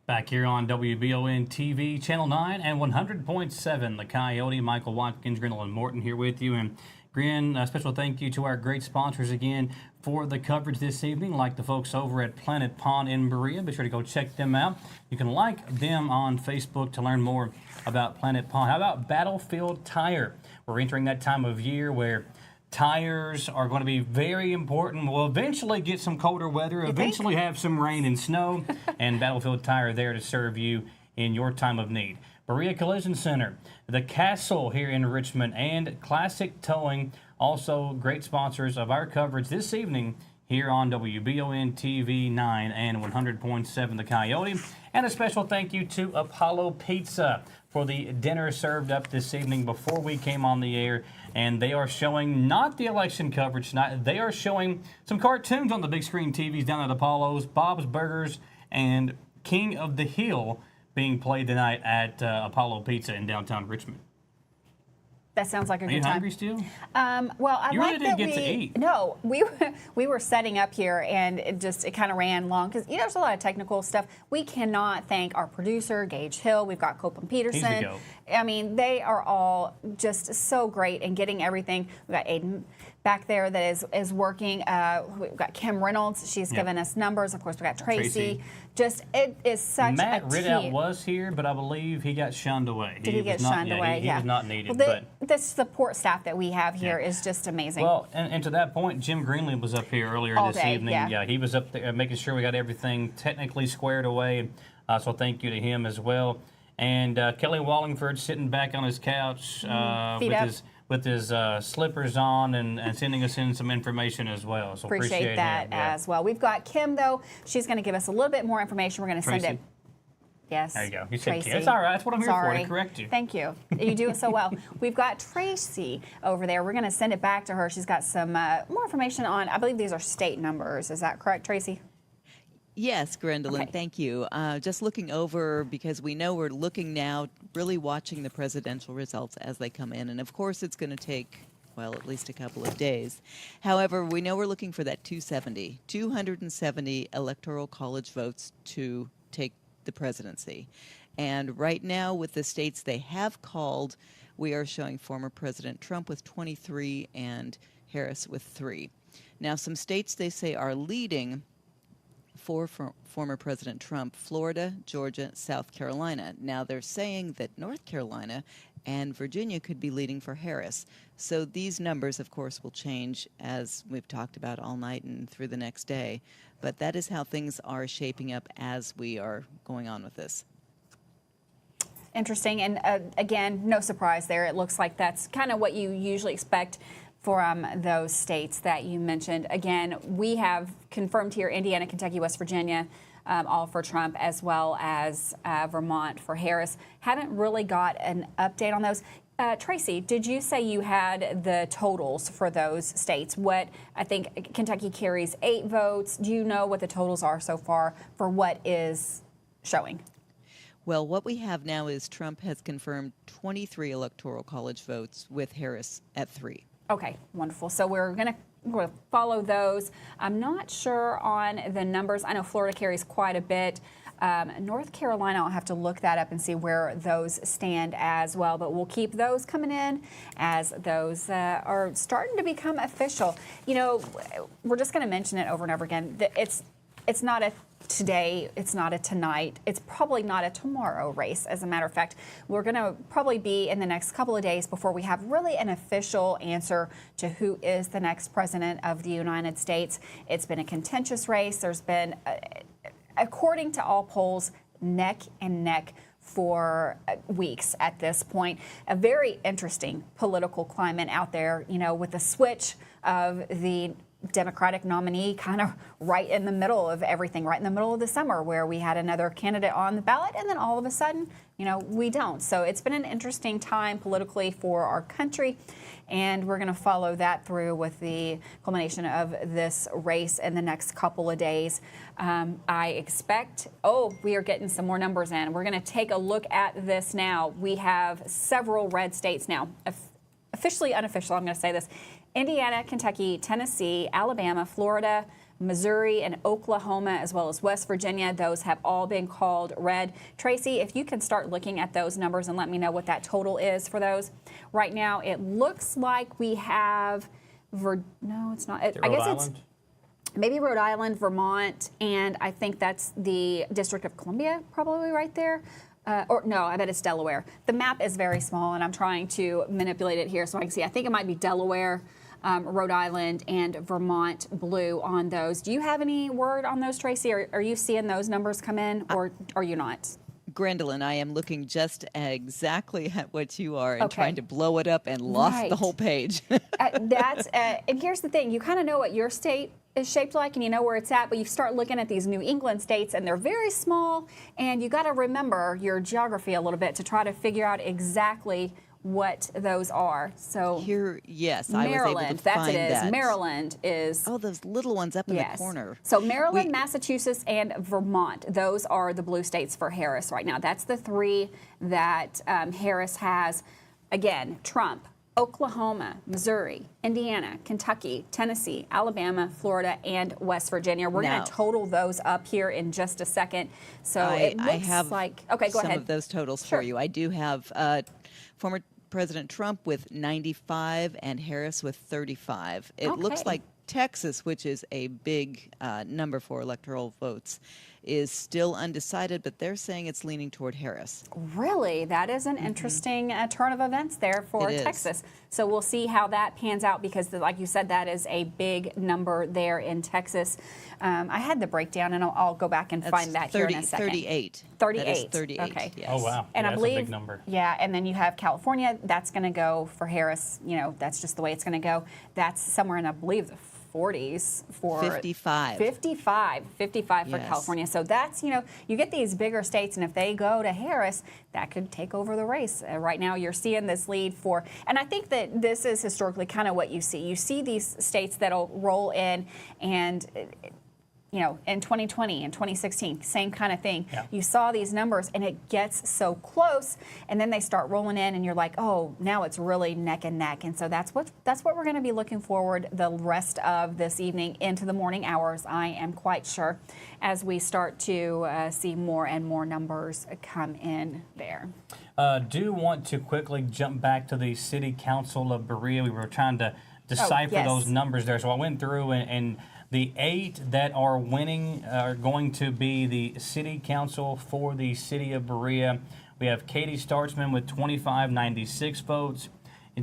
Speaker 1: Back here on WBON-TV, Channel 9 and 100.7, The Coyote. Michael Watkins, Grendalyn, Morton here with you. And Gren, a special thank you to our great sponsors again for the coverage this evening, like the folks over at Planet Pond in Berea. Be sure to go check them out. You can like them on Facebook to learn more about Planet Pond. How about Battlefield Tire? We're entering that time of year where tires are going to be very important. We'll eventually get some colder weather, eventually have some rain and snow, and Battlefield Tire there to serve you in your time of need. Berea Collision Center, the Castle here in Richmond, and Classic Towing, also great sponsors of our coverage this evening here on WBON-TV 9 and 100.7 The Coyote. And a special thank you to Apollo Pizza for the dinner served up this evening before we came on the air. And they are showing not the election coverage tonight, they are showing some cartoons on the big screen TVs down at Apollo's, Bob's Burgers, and King of the Hill being played tonight at Apollo Pizza in downtown Richmond.
Speaker 2: That sounds like a good time.
Speaker 1: Are you hungry still?
Speaker 2: Well, I
Speaker 1: you
Speaker 2: like
Speaker 1: really didn't
Speaker 2: that
Speaker 1: get to eat.
Speaker 2: No, we were setting up here, and it kind of ran long because there's a lot of technical stuff. We cannot thank our producer Gage Hill. We've got Copeland Peterson.
Speaker 1: He's the goat.
Speaker 2: I mean, they are all just so great in getting everything. We've got Aiden back there that is working. We've got Kim Reynolds. She's given us numbers. Of course, we've got Tracy. Just, it is such
Speaker 1: Matt
Speaker 2: a
Speaker 1: Ridout
Speaker 2: team.
Speaker 1: was here, but I believe he got shunned away.
Speaker 2: Did he get shunned away?
Speaker 1: He was not needed.
Speaker 2: Well, the support staff that we have here is just amazing.
Speaker 1: Well, and to that point, Jim Greenlee was up here earlier
Speaker 2: All
Speaker 1: this
Speaker 2: day,
Speaker 1: evening.
Speaker 2: yeah.
Speaker 1: He was up there making sure we got everything technically squared away. So thank you to him as well. And Kelly Wallingford sitting back on his couch with his slippers on and sending us in some information as well. So
Speaker 2: appreciate that as well. We've got Kim, though. She's going to give us a little bit more information. We're going to send it. Yes.
Speaker 1: There you go. You said
Speaker 2: Tracy.
Speaker 1: Kim. It's all right. That's what I'm here
Speaker 2: Sorry.
Speaker 1: for, to correct you.
Speaker 2: Thank you. You do it so well. We've got Tracy over there. We're going to send it back to her. She's got some more information on, I believe these are state numbers. Is that correct, Tracy?
Speaker 10: Yes, Grendalyn, thank you. Just looking over, because we know we're looking now, really watching the presidential results as they come in. And of course, it's going to take, well, at least a couple of days. However, we know we're looking for that 270 electoral college votes to take the presidency. And right now, with the states they have called, we are showing former President Trump with 23 and Harris with 3. Now, some states they say are leading for former President Trump: Florida, Georgia, South Carolina. Now they're saying that North Carolina and Virginia could be leading for Harris. So these numbers, of course, will change as we've talked about all night and through the next day. But that is how things are shaping up as we are going on with this.
Speaker 2: Interesting. And again, no surprise there. It looks like that's kind of what you usually expect from those states that you mentioned. Again, we have confirmed here Indiana, Kentucky, West Virginia, all for Trump, as well as Vermont for Harris. Haven't really got an update on those. Tracy, did you say you had the totals for those states? What, I think Kentucky carries 8 votes. Do you know what the totals are so far for what is showing?
Speaker 10: Well, what we have now is Trump has confirmed 23 Electoral College votes with Harris at 3.
Speaker 2: Okay, wonderful. So we're going to follow those. I'm not sure on the numbers. I know Florida carries quite a bit. North Carolina, I'll have to look that up and see where those stand as well. But we'll keep those coming in as those are starting to become official. You know, we're just going to mention it over and over again. It's not a today, it's not a tonight, it's probably not a tomorrow race. As a matter of fact, we're going to probably be in the next couple of days before we have really an official answer to who is the next president of the United States. It's been a contentious race. There's been, according to all polls, neck and neck for weeks at this point. A very interesting political climate out there, you know, with the switch of the Democratic nominee kind of right in the middle of everything, right in the middle of the summer, where we had another candidate on the ballot, and then all of a sudden, you know, we don't. So it's been an interesting time politically for our country, and we're going to follow that through with the culmination of this race in the next couple of days. I expect, we are getting some more numbers in. We're going to take a look at this now. We have several red states now, officially, unofficial, I'm going to say this. Indiana, Kentucky, Tennessee, Alabama, Florida, Missouri, and Oklahoma, as well as West Virginia. Those have all been called red. Tracy, if you can start looking at those numbers and let me know what that total is for those. Right now, it looks like we have, no, it's not. I guess it's maybe Rhode Island, Vermont, and I think that's the District of Columbia, probably right there. Or no, I bet it's Delaware. The map is very small, and I'm trying to manipulate it here so I can see. I think it might be Delaware, Rhode Island, and Vermont blue on those. Do you have any word on those, Tracy? Are you seeing those numbers come in, or are you not?
Speaker 10: Grendalyn, I am looking just exactly at what you are and trying to blow it up and lost the whole page.
Speaker 2: And here's the thing. You kind of know what your state is shaped like and you know where it's at, but you start looking at these New England states and they're very small, and you got to remember your geography a little bit to try to figure out exactly what those are. So
Speaker 10: here, yes,
Speaker 2: Maryland,
Speaker 10: I was able to find that.
Speaker 2: Maryland is
Speaker 10: those little ones up in the corner.
Speaker 2: So Maryland, Massachusetts, and Vermont. Those are the blue states for Harris right now. That's the 3 that Harris has. Again, Trump, Oklahoma, Missouri, Indiana, Kentucky, Tennessee, Alabama, Florida, and West Virginia. We're going to total those up here in just a second. So it looks
Speaker 10: I have
Speaker 2: like, go ahead.
Speaker 10: Some of those totals for you. I do have former President Trump with 95 and Harris with 35. It looks like Texas, which is a big number for electoral votes, is still undecided, but they're saying it's leaning toward Harris.
Speaker 2: Really? That is an interesting turn of events there for Texas. So we'll see how that pans out because, like you said, that is a big number there in Texas. I had the breakdown, and I'll go back and find that here in a second.
Speaker 10: 38.
Speaker 2: 38.
Speaker 10: That is 38.
Speaker 2: Okay.
Speaker 10: Yes.
Speaker 1: Oh, wow.
Speaker 2: And
Speaker 1: that's
Speaker 2: I believe,
Speaker 1: a big number.
Speaker 2: Yeah, and then you have California. That's going to go for Harris. You know, that's just the way it's going to go. That's somewhere in, I believe, the 40s for
Speaker 10: 55
Speaker 2: for California. So that's, you know, you get these bigger states, and if they go to Harris, that could take over the race. Right now you're seeing this lead for, and I think that this is historically kind of what you see. You see these states that'll roll in and, you know, in 2020 and 2016, same kind of thing. Yeah. You saw these numbers, and it gets so close, and then they start rolling in, and you're like, oh, now it's really neck and neck. And so that's what we're going to be looking forward the rest of this evening into the morning hours, I am quite sure, as we start to see more and more numbers come in there.
Speaker 1: Do want to quickly jump back to the City Council of Berea. We were trying to decipher those numbers there, so I went through and the 8 that are winning are going to be the City Council for the City of Berea. We have Katie Startzman with 2,596 votes,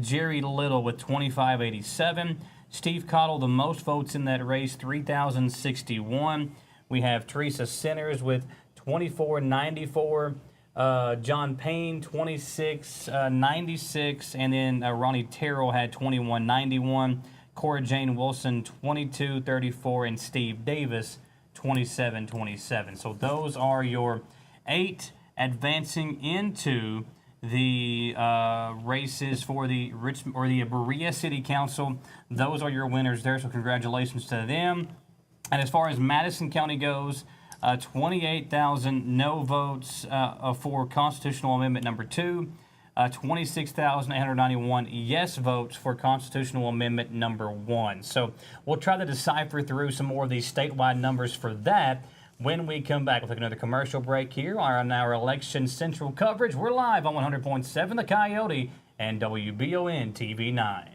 Speaker 1: Jerry Little with 2,587, Steve Cottle, the most votes in that race, 3,061. We have Teresa Centers with 2,494, John Payne 2,696, and then Ronnie Terrell had 2,191. Cora Jane Wilson, 2234, and Steve Davis, 27-27. So those are your 8 advancing into the races for the Richmond or the Berea City Council. Those are your winners there, so congratulations to them. And as far as Madison County goes, 28,000 no votes for constitutional amendment number 2, 26,891 yes votes for constitutional amendment number 1. So we'll try to decipher through some more of these statewide numbers for that when we come back. We'll take another commercial break here on our Election Central coverage. We're live on 100.7 The Coyote and WBON-TV 9.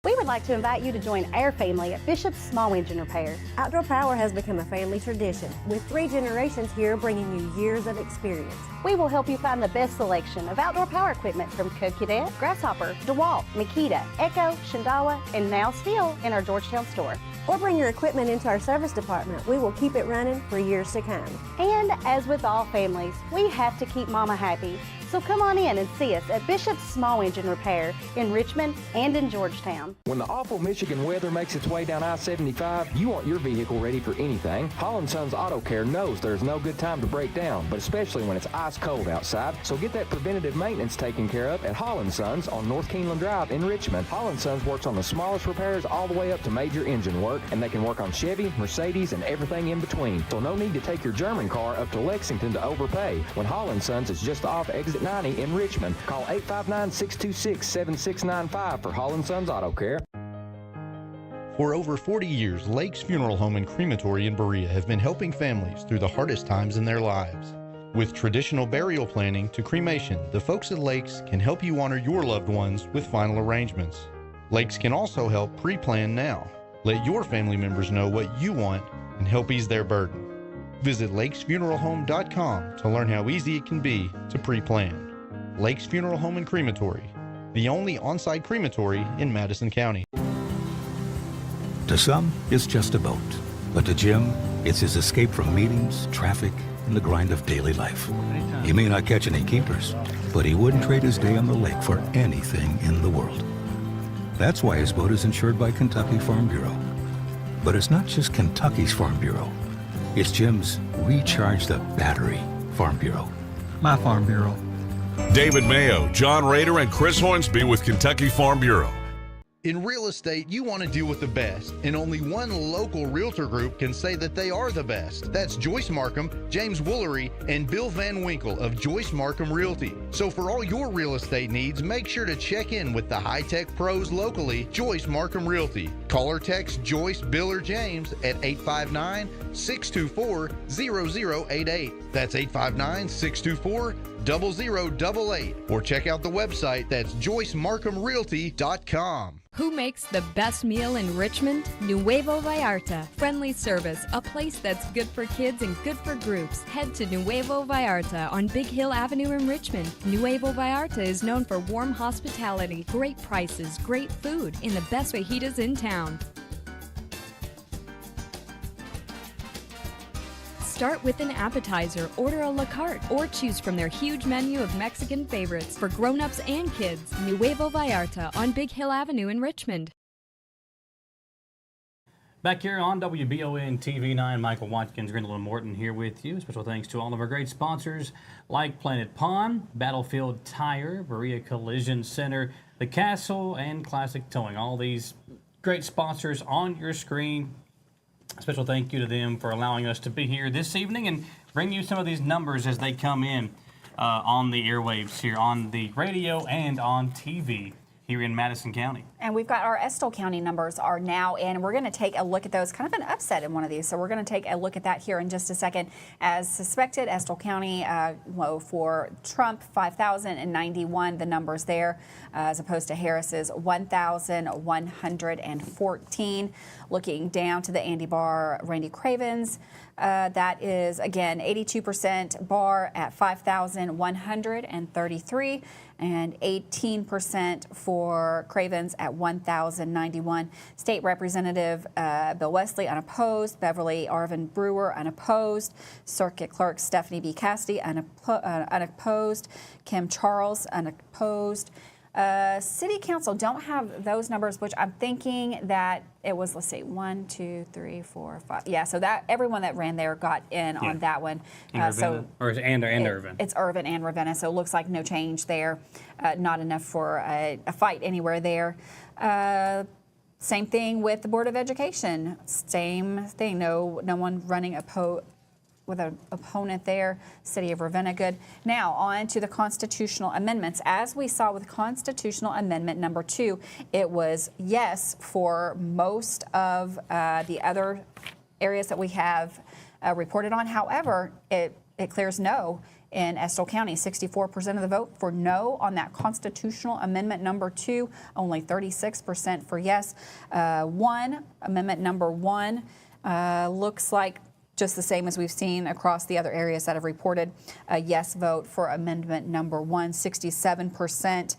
Speaker 3: We would like to invite you to join our family at Bishop's Small Engine Repair.
Speaker 4: Outdoor Power has become a family tradition, with 3 generations here bringing you years of experience.
Speaker 3: We will help you find the best selection of outdoor power equipment from Code Cadet, Grasshopper, DeWalt, Makita, Echo, Shindawa, and now Steel in our Georgetown store.
Speaker 4: Or bring your equipment into our service department. We will keep it running for years to come.
Speaker 3: And as with all families, we have to keep Mama happy. So come on in and see us at Bishop's Small Engine Repair in Richmond and in Georgetown.
Speaker 5: When the awful Michigan weather makes its way down I-75, you want your vehicle ready for anything. Holland Sons Auto Care knows there's no good time to break down, but especially when it's ice cold outside. So get that preventative maintenance taken care of at Holland Sons on North Keeneland Drive in Richmond. Holland Sons works on the smallest repairs all the way up to major engine work, and they can work on Chevy, Mercedes, and everything in between. So no need to take your German car up to Lexington to overpay. When Holland Sons is just off exit 90 in Richmond, call 859-626-7695 for Holland Sons Auto Care.
Speaker 6: For over 40 years, Lakes Funeral Home and Crematory in Berea have been helping families through the hardest times in their lives. With traditional burial planning to cremation, the folks at Lakes can help you honor your loved ones with final arrangements. Lakes can also help pre-plan now. Let your family members know what you want and help ease their burden. Visit lakesfuneralhome.com to learn how easy it can be to pre-plan. Lakes Funeral Home and Crematory, the only on-site crematory in Madison County.
Speaker 7: To some, it's just a boat. But to Jim, it's his escape from meetings, traffic, and the grind of daily life. He may not catch any keepers, but he wouldn't trade his day on the lake for anything in the world. That's why his boat is insured by Kentucky Farm Bureau. But it's not just Kentucky's Farm Bureau. It's Jim's Recharge the Battery Farm Bureau.
Speaker 11: My Farm Bureau.
Speaker 8: David Mayo, John Rader, and Chris Hornsby with Kentucky Farm Bureau.
Speaker 6: In real estate, you want to deal with the best, and only one local realtor group can say that they are the best. That's Joyce Markham, James Woolery, and Bill Van Winkle of Joyce Markham Realty. So for all your real estate needs, make sure to check in with the high-tech pros locally, Joyce Markham Realty. Call or text Joyce, Bill, or James at 859-624-0088. That's 859-624-0088. Or check out the website, that's joycemarkhamrealty.com.
Speaker 9: Who makes the best meal in Richmond? Nuevo Vallarta. Friendly service, a place that's good for kids and good for groups. Head to Nuevo Vallarta on Big Hill Avenue in Richmond. Nuevo Vallarta is known for warm hospitality, great prices, great food, and the best fajitas in town. Start with an appetizer, order a la carte, or choose from their huge menu of Mexican favorites for grown-ups and kids. Nuevo Vallarta on Big Hill Avenue in Richmond.
Speaker 1: Back here on WBON-TV 9, Michael Watkins, Grendalyn, Morton here with you. Special thanks to all of our great sponsors like Planet Pond, Battlefield Tire, Berea Collision Center, The Castle, and Classic Towing. All these great sponsors on your screen. A special thank you to them for allowing us to be here this evening and bring you some of these numbers as they come in on the airwaves here on the radio and on TV here in Madison County.
Speaker 2: And we've got our Estill County numbers are now in. We're going to take a look at those, kind of an upset in one of these. So we're going to take a look at that here in just a second. As suspected, Estill County, for Trump, 5,091, the numbers there, as opposed to Harris's 1,114. Looking down to the Andy Barr, Randy Cravens, that is, again, 82% Barr at 5,133 and 18% for Cravens at 1,091. State Representative Bill Wesley, unopposed. Beverly Arvin Brewer, unopposed. Circuit Clerk Stephanie B. Cassidy, unopposed. Kim Charles, unopposed. City Council don't have those numbers, which I'm thinking that it was, let's see, 1, 2, 3, 4, 5. Yeah, so that everyone that ran there got in on that one.
Speaker 1: Irvin.
Speaker 2: It's Irvin and Ravenna, so it looks like no change there. Not enough for a fight anywhere there. Same thing with the Board of Education. Same thing. No one running with an opponent there. City of Ravenna, good. Now on to the constitutional amendments. As we saw with constitutional amendment number 2, it was yes for most of the other areas that we have reported on. However, it clears no in Estill County. 64% of the vote for no on that constitutional amendment number 2, only 36% for yes. Amendment number 1 looks like just the same as we've seen across the other areas that have reported a yes vote for amendment number 1, 67%,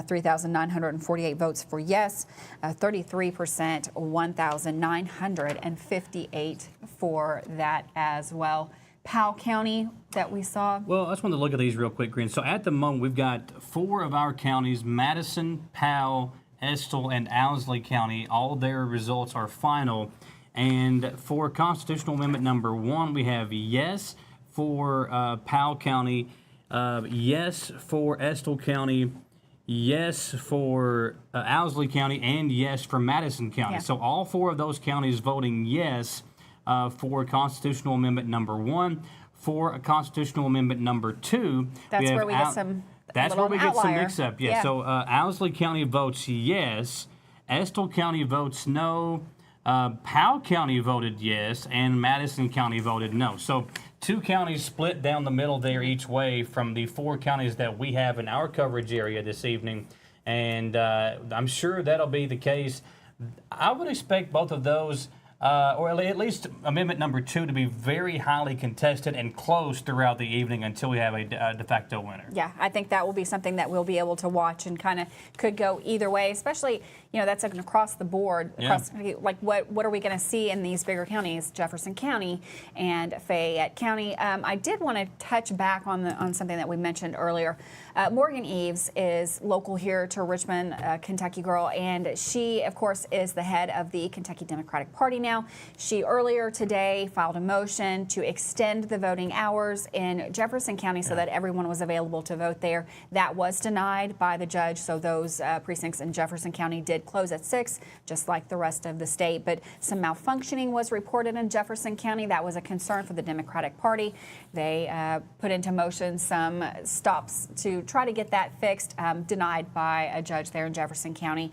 Speaker 2: 3,948 votes for yes, 33%, 1,958 for that as well. Powell County that we saw.
Speaker 1: Well, I just want to look at these real quick, Green. So at the moment, we've got 4 of our counties, Madison, Powell, Estill, and Owsley County. All their results are final. And for constitutional amendment number 1, we have yes for Powell County, yes for Estill County, yes for Owsley County, and yes for Madison County.
Speaker 2: Yeah.
Speaker 1: So all 4 of those counties voting yes for constitutional amendment number 1. For constitutional amendment number 2,
Speaker 2: that's where we get some.
Speaker 1: That's where we get some mix-up. Yeah.
Speaker 2: Yeah.
Speaker 1: So Owsley County votes yes, Estill County votes no. Powell County voted yes, and Madison County voted no. So 2 counties split down the middle there each way from the 4 counties that we have in our coverage area this evening. And I'm sure that'll be the case. I would expect both of those, or at least amendment number 2, to be very highly contested and close throughout the evening until we have a de facto winner.
Speaker 2: Yeah, I think that will be something that we'll be able to watch and kind of could go either way, especially, that's across the board. Like what are we going to see in these bigger counties, Jefferson County and Fayette County? I did want to touch back on something that we mentioned earlier. Morgan Eves is local here to Richmond, Kentucky girl, and she, of course, is the head of the Kentucky Democratic Party now. She earlier today filed a motion to extend the voting hours in Jefferson County so that everyone was available to vote there. That was denied by the judge, so those precincts in Jefferson County did close at 6, just like the rest of the state. But some malfunctioning was reported in Jefferson County. That was a concern for the Democratic Party. They put into motion some stops to try to get that fixed, denied by a judge there in Jefferson County,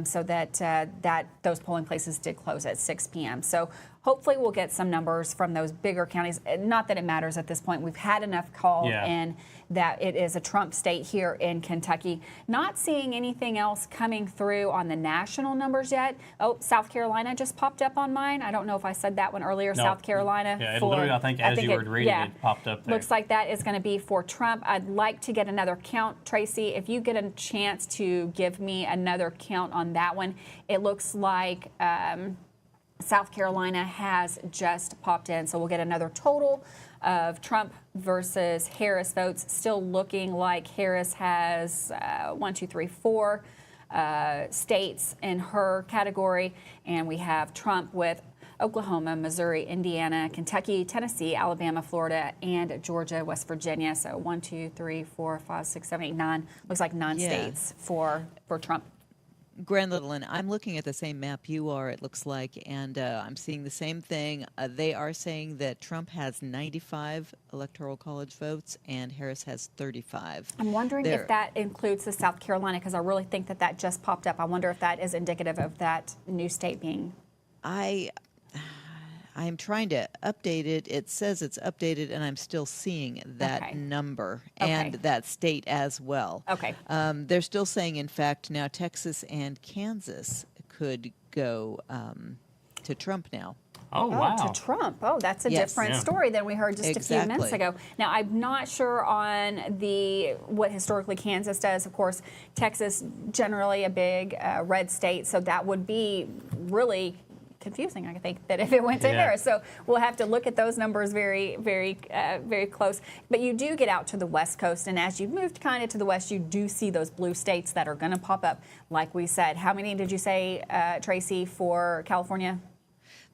Speaker 2: so that those polling places did close at 6 p.m. So hopefully we'll get some numbers from those bigger counties. Not that it matters at this point. We've had enough call in that it is a Trump state here in Kentucky. Not seeing anything else coming through on the national numbers yet. Oh, South Carolina just popped up on mine. I don't know if I said that one earlier. No. South Carolina.
Speaker 1: Yeah, literally, I think as you were reading it popped up there.
Speaker 2: Looks like that is going to be for Trump. I'd like to get another count, Tracy. If you get a chance to give me another count on that one, it looks like South Carolina has just popped in. So we'll get another total of Trump versus Harris votes. Still looking like Harris has 4 states in her category. And we have Trump with Oklahoma, Missouri, Indiana, Kentucky, Tennessee, Alabama, Florida, and Georgia, West Virginia. So 1, 2, 3, 4, 5, 6, 7, 8, 9. Looks like 9 states for Trump.
Speaker 10: Grendalyn, I'm looking at the same map you are, it looks like, and I'm seeing the same thing. They are saying that Trump has 95 Electoral College votes and Harris has 35.
Speaker 2: I'm wondering if that includes the South Carolina, because I really think that just popped up. I wonder if that is indicative of that new state being.
Speaker 10: I'm trying to update it. It says it's updated, and I'm still seeing that number and that state as well.
Speaker 2: Okay.
Speaker 10: They're still saying, in fact, now Texas and Kansas could go to Trump now.
Speaker 1: Oh, wow.
Speaker 2: To Trump. Oh, that's a different story than we heard just a few minutes ago. Now, I'm not sure on what historically Kansas does. Of course, Texas, generally a big red state, so that would be really confusing, I think, that if it went to
Speaker 1: Yeah.
Speaker 2: Harris. So we'll have to look at those numbers very, very, very close. But you do get out to the West Coast, and as you moved kind of to the West, you do see those blue states that are going to pop up. Like we said, how many did you say, Tracy, for California?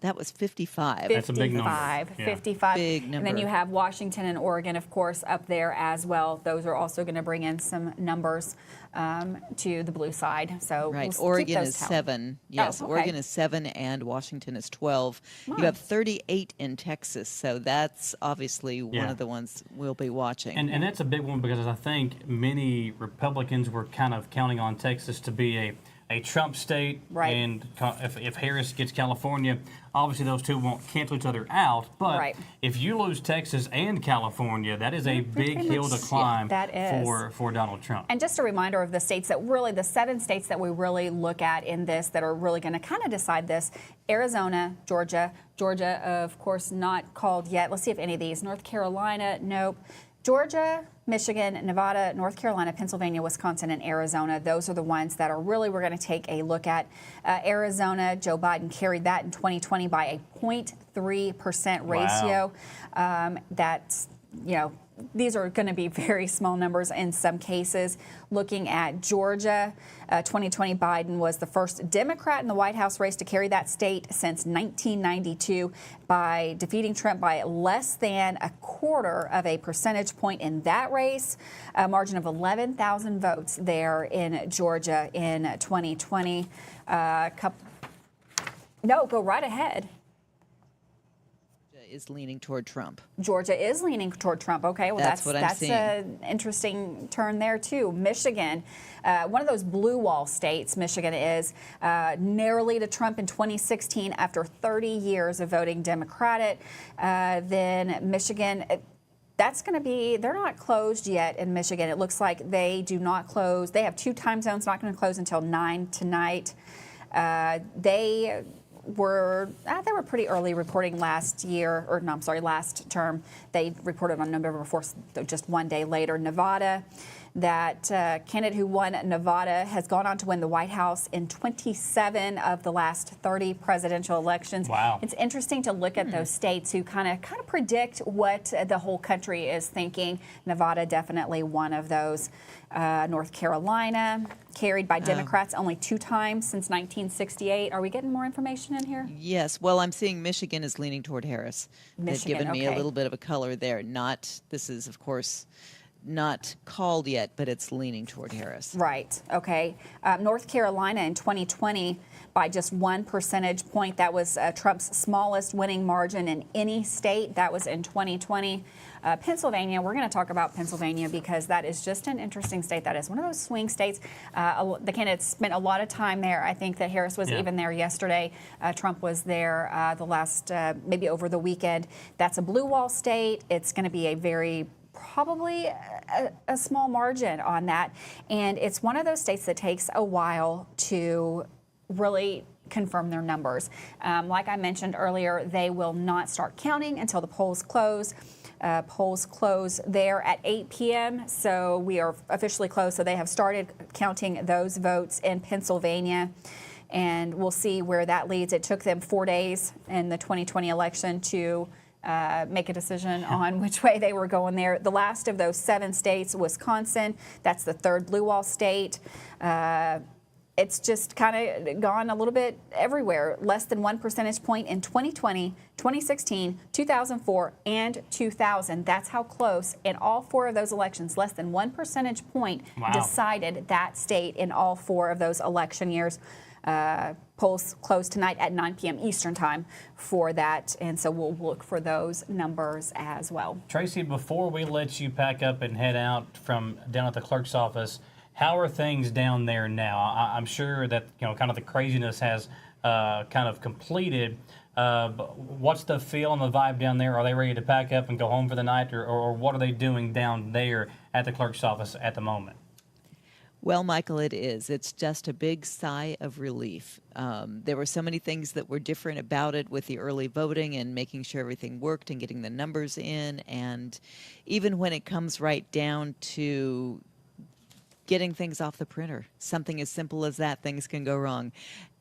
Speaker 10: That was 55.
Speaker 1: That's a big number.
Speaker 2: 55.
Speaker 1: Yeah.
Speaker 2: 55.
Speaker 10: Big
Speaker 2: And then
Speaker 10: number.
Speaker 2: you have Washington and Oregon, of course, up there as well. Those are also going to bring in some numbers to the blue side. So
Speaker 10: Right.
Speaker 2: we'll keep
Speaker 10: Oregon
Speaker 2: those
Speaker 10: is
Speaker 2: tallied.
Speaker 10: 7. Yes,
Speaker 2: okay.
Speaker 10: Oregon is 7 and Washington is 12.
Speaker 2: Wow.
Speaker 10: You have 38 in Texas, so that's obviously one
Speaker 1: Yeah.
Speaker 10: of the ones we'll be watching.
Speaker 1: And that's a big one because I think many Republicans were kind of counting on Texas to be a Trump state.
Speaker 2: Right.
Speaker 1: And if Harris gets California, obviously those two won't cancel each other out. But
Speaker 2: Right.
Speaker 1: if you lose Texas and California, that is a big
Speaker 2: pretty
Speaker 1: hill
Speaker 2: much-
Speaker 1: to climb
Speaker 2: that is.
Speaker 1: for Donald Trump.
Speaker 2: And just a reminder of the states that really, the 7 states that we really look at in this that are really going to kind of decide this: Arizona, Georgia, of course, not called yet. Let's see if any of these. North Carolina, nope. Georgia, Michigan, Nevada, North Carolina, Pennsylvania, Wisconsin, and Arizona. Those are the ones that are really we're going to take a look at. Arizona, Joe Biden carried that in 2020 by a 0.3% ratio. That's, you know, these are going to be very small numbers in some cases. Looking at Georgia, 2020 Biden was the first Democrat in the White House race to carry that state since 1992 by defeating Trump by less than a quarter of a percentage point in that race, a margin of 11,000 votes there in Georgia in 2020. No, go right ahead.
Speaker 10: Is leaning toward Trump.
Speaker 2: Georgia is leaning toward Trump. Okay, well,
Speaker 10: That's what I'm seeing.
Speaker 2: an interesting turn there, too. Michigan, one of those blue wall states, Michigan is, narrowly to Trump in 2016 after 30 years of voting Democratic. Then Michigan, that's going to be, they're not closed yet in Michigan. It looks like they do not close. They have 2 time zones, not going to close until 9 tonight. They were pretty early reporting last term. They reported on November 4th, just one day later. Nevada, that candidate who won Nevada has gone on to win the White House in 27 of the last 30 presidential elections.
Speaker 1: Wow.
Speaker 2: It's interesting to look at those states who kind of predict what the whole country is thinking. Nevada definitely one of those. North Carolina, carried by Democrats only 2 times since 1968. Are we getting more information in here?
Speaker 10: Yes. Well, I'm seeing Michigan is leaning toward Harris.
Speaker 2: Michigan,
Speaker 10: They've given me a
Speaker 2: okay.
Speaker 10: little bit of a color there. This is, of course, not called yet, but it's leaning toward Harris.
Speaker 2: Right. Okay. North Carolina in 2020 by just 1 percentage point. That was Trump's smallest winning margin in any state. That was in 2020. Pennsylvania, we're going to talk about Pennsylvania because that is just an interesting state. That is one of those swing states. The candidates spent a lot of time there. I think that Harris was even there yesterday. Trump was there the last, maybe over the weekend. That's a blue wall state. It's going to be a very probably a small margin on that. And it's one of those states that takes a while to really confirm their numbers. Like I mentioned earlier, they will not start counting until the polls close. Polls close there at 8 p.m., so we are officially closed. So they have started counting those votes in Pennsylvania, and we'll see where that leads. It took them 4 days in the 2020 election to make a decision on which way they were going there. The last of those 7 states, Wisconsin, that's the 3rd blue wall state. It's just kind of gone a little bit everywhere. Less than 1 percentage point in 2020, 2016, 2004, and 2000. That's how close in all 4 of those elections. Less than 1 percentage point decided that state in all 4 of those election years. Polls close tonight at 9 p.m. Eastern time for that, and so we'll look for those numbers as well.
Speaker 1: Tracy, before we let you pack up and head out from down at the clerk's office, how are things down there now? I'm sure that kind of the craziness has kind of completed. But what's the feel and the vibe down there? Are they ready to pack up and go home for the night, or what are they doing down there at the clerk's office at the moment?
Speaker 10: Well, Michael, it is. It's just a big sigh of relief. There were so many things that were different about it with the early voting and making sure everything worked and getting the numbers in. And even when it comes right down to getting things off the printer. Something as simple as that, things can go wrong.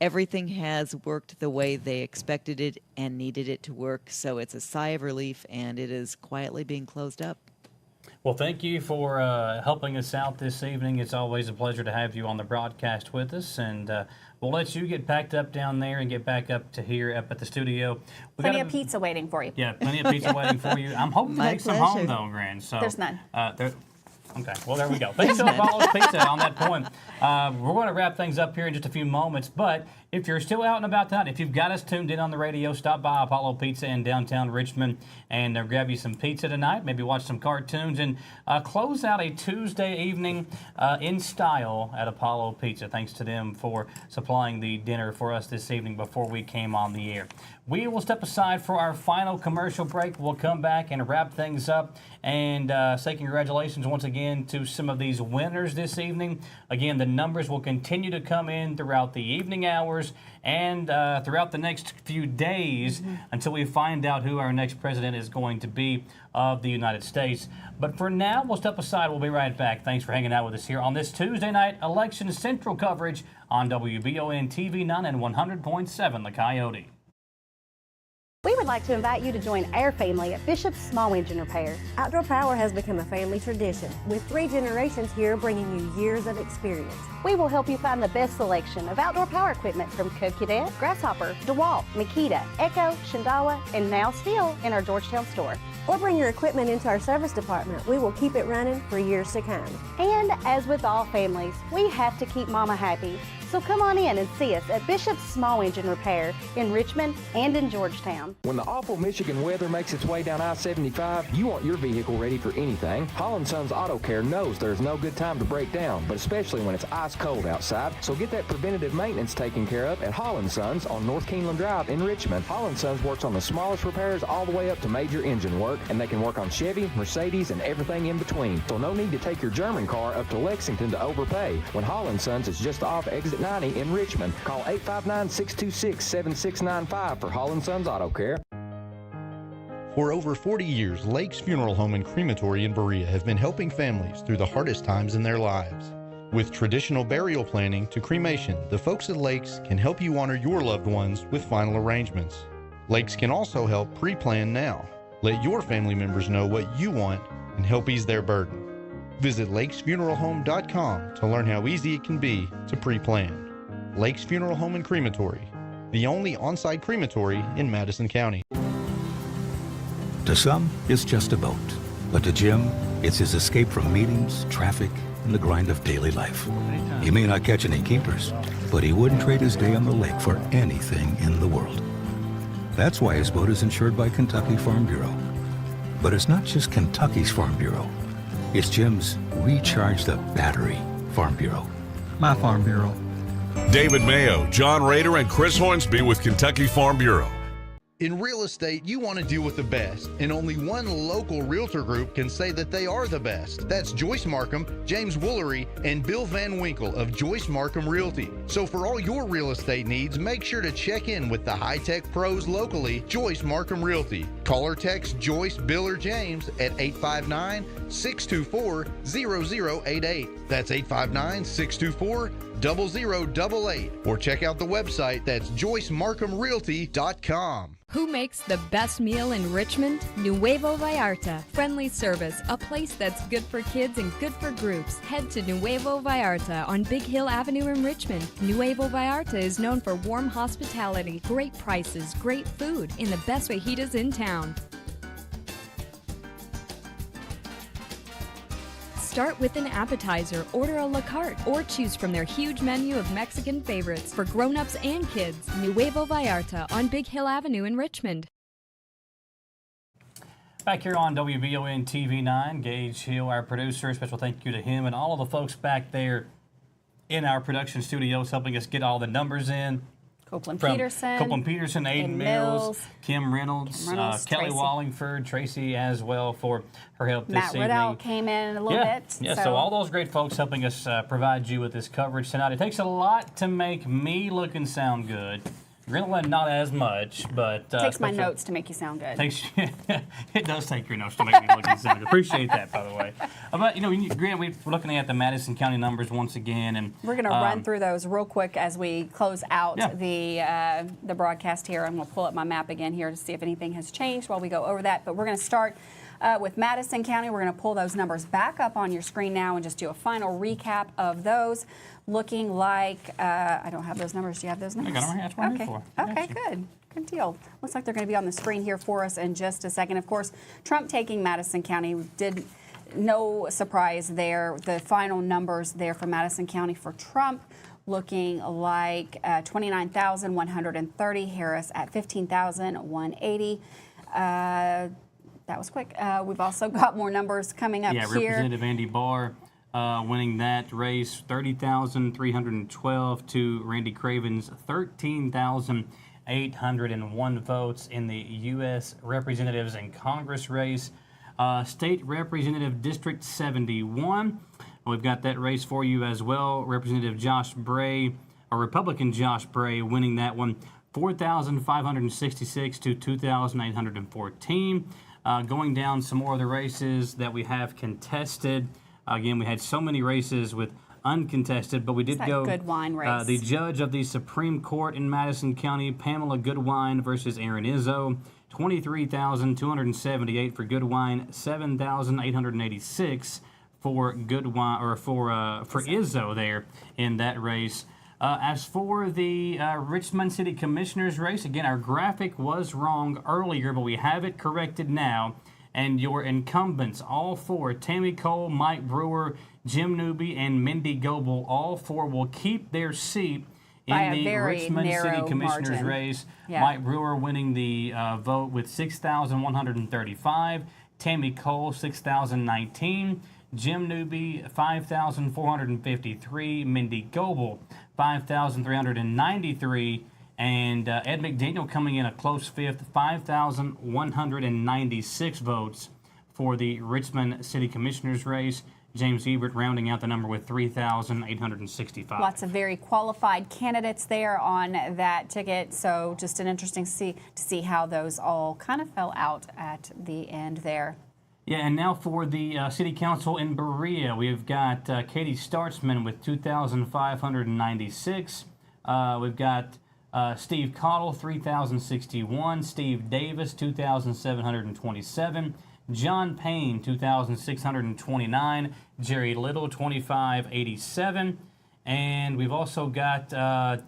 Speaker 10: Everything has worked the way they expected it and needed it to work, so it's a sigh of relief, and it is quietly being closed up.
Speaker 1: Well, thank you for helping us out this evening. It's always a pleasure to have you on the broadcast with us, and we'll let you get packed up down there and get back up to here up at the studio.
Speaker 2: Plenty of pizza waiting for you.
Speaker 1: Yeah, plenty of pizza waiting for you. I'm hoping to take some home, though, Gran. So,
Speaker 2: there's none.
Speaker 1: Okay, well, there we go. Thanks to Apollo's Pizza on that point. We're going to wrap things up here in just a few moments, but if you're still out and about tonight, if you've got us tuned in on the radio, stop by Apollo Pizza in downtown Richmond and grab you some pizza tonight, maybe watch some cartoons, and close out a Tuesday evening in style at Apollo Pizza. Thanks to them for supplying the dinner for us this evening before we came on the air. We will step aside for our final commercial break. We'll come back and wrap things up and say congratulations once again to some of these winners this evening. Again, the numbers will continue to come in throughout the evening hours and throughout the next few days until we find out who our next president is going to be of the United States. But for now, we'll step aside. We'll be right back. Thanks for hanging out with us here on this Tuesday night Election Central coverage on WBON-TV 9 and 100.7 The Coyote.
Speaker 3: We would like to invite you to join our family at Bishop's Small Engine Repair.
Speaker 4: Outdoor Power has become a family tradition, with 3 generations here bringing you years of experience.
Speaker 3: We will help you find the best selection of outdoor power equipment from Cub Cadet, Grasshopper, DeWalt, Makita, Echo, Shindawa, and now Steel in our Georgetown store.
Speaker 4: Or bring your equipment into our service department. We will keep it running for years to come.
Speaker 3: And as with all families, we have to keep Mama happy. So come on in and see us at Bishop's Small Engine Repair in Richmond and in Georgetown.
Speaker 5: When the awful Michigan weather makes its way down I-75, you want your vehicle ready for anything. Holland Sons Auto Care knows there's no good time to break down, but especially when it's ice cold outside. So get that preventative maintenance taken care of at Holland Sons on North Keeneland Drive in Richmond. Holland Sons works on the smallest repairs all the way up to major engine work, and they can work on Chevy, Mercedes, and everything in between. So no need to take your German car up to Lexington to overpay when Holland Sons is just off exit 90 in Richmond. Call 859-626-7695 for Holland Sons Auto Care.
Speaker 6: For over 40 years, Lake's Funeral Home and Crematory in Berea have been helping families through the hardest times in their lives. With traditional burial planning to cremation, the folks at Lake's can help you honor your loved ones with final arrangements. Lake's can also help pre-plan now. Let your family members know what you want and help ease their burden. Visit lakesfuneralhome.com to learn how easy it can be to pre-plan. Lake's Funeral Home and Crematory, the only on-site crematory in Madison County.
Speaker 7: To some, it's just a boat. But to Jim, it's his escape from meetings, traffic, and the grind of daily life. He may not catch any keepers, but he wouldn't trade his day on the lake for anything in the world. That's why his boat is insured by Kentucky Farm Bureau. But it's not just Kentucky's Farm Bureau. It's Jim's Recharge the Battery Farm Bureau.
Speaker 11: My Farm Bureau.
Speaker 8: David Mayo, John Rader, and Chris Hornsby with Kentucky Farm Bureau.
Speaker 6: In real estate, you want to deal with the best, and only one local realtor group can say that they are the best. That's Joyce Markham, James Woolery, and Bill Van Winkle of Joyce Markham Realty. So for all your real estate needs, make sure to check in with the high-tech pros locally, Joyce Markham Realty. Call or text Joyce, Bill, or James at 859-624-0088. That's 859-624-0088. Or check out the website, that's JoyceMarkhamRealty.com.
Speaker 9: Who makes the best meal in Richmond? Nuevo Vallarta. Friendly service, a place that's good for kids and good for groups. Head to Nuevo Vallarta on Big Hill Avenue in Richmond. Nuevo Vallarta is known for warm hospitality, great prices, great food, and the best fajitas in town. Start with an appetizer, order a la carte, or choose from their huge menu of Mexican favorites for grown-ups and kids. Nuevo Vallarta on Big Hill Avenue in Richmond.
Speaker 1: Back here on WBON-TV 9, Gage Hill, our producer, special thank you to him and all of the folks back there in our production studios helping us get all the numbers in.
Speaker 2: Copeland Peterson,
Speaker 1: Aiden Mills, Kim Reynolds, Kelly
Speaker 2: Tracy
Speaker 1: Wallingford, Tracy as well for her help this evening.
Speaker 2: Matt Riddell came in a little bit.
Speaker 1: Yeah, so all those great folks helping us provide you with this coverage tonight. It takes a lot to make me look and sound good. Grendalyn, not as much, but
Speaker 2: takes my notes to make you sound good.
Speaker 1: It does take your notes to make me look and sound good. Appreciate that, by the way. But Grant, we're looking at the Madison County numbers once again, and
Speaker 2: we're going to run through those real quick as we close out the broadcast here. I'm going to pull up my map again here to see if anything has changed while we go over that. But we're going to start with Madison County. We're going to pull those numbers back up on your screen now and just do a final recap of those. Looking like, I don't have those numbers. Do you have those numbers?
Speaker 1: I got them right here. That's what I'm here for.
Speaker 2: Okay, good. Good deal. Looks like they're going to be on the screen here for us in just a second. Of course, Trump taking Madison County. No surprise there. The final numbers there for Madison County for Trump looking like 29,130. Harris at 15,180. That was quick. We've also got more numbers coming up here.
Speaker 1: Representative Andy Barr winning that race, 30,312 to Randy Craven's 13,801 votes in the U.S. Representatives and Congress race. State Representative District 71. We've got that race for you as well. Representative Josh Bray, or Republican Josh Bray, winning that one, 4,566 to 2,814. Going down some more of the races that we have contested. Again, we had so many races with uncontested, but we did go
Speaker 2: Goodwine race.
Speaker 1: The judge of the Supreme Court in Madison County, Pamela Goodwine versus Aaron Izzo, 23,278 for Goodwine, 7,886 for Goodwine or for Izzo there in that race. As for the Richmond City Commissioners race, again, our graphic was wrong earlier, but we have it corrected now. And your incumbents, all four, Tammy Cole, Mike Brewer, Jim Newby, and Mindy Goebel, all four will keep their seat in the Richmond City Commissioners race. Yeah. Mike Brewer winning the vote with 6,135. Tammy Cole, 6,019. Jim Newby, 5,453. Mindy Goebel, 5,393. And Ed McDaniel coming in a close fifth, 5,196 votes for the Richmond City Commissioners race. James Ebert rounding out the number with 3,865.
Speaker 2: Lots of very qualified candidates there on that ticket. So just an interesting to see how those all kind of fell out at the end there.
Speaker 1: Yeah, and now for the City Council in Berea, we've got Katie Startzman with 2,596. We've got Steve Cottle, 3,061. Steve Davis, 2,727. John Payne, 2,629. Jerry Little, 2,587. And we've also got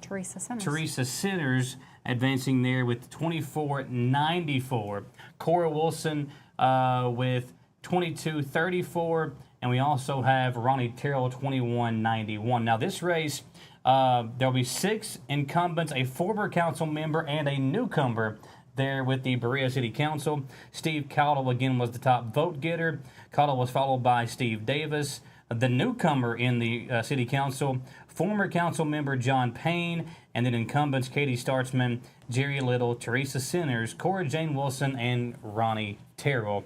Speaker 1: Teresa Sinners advancing there with 2,494. Cora Wilson with 2,234. And we also have Ronnie Terrell, 2,191. Now, this race, there'll be 6 incumbents, a former council member, and a newcomer there with the Berea City Council. Steve Cottle, again, was the top vote getter. Cottle was followed by Steve Davis. The newcomer in the City Council, former council member John Payne, and then incumbents Katie Startzman, Jerry Little, Teresa Sinners, Cora Jane Wilson, and Ronnie Terrell.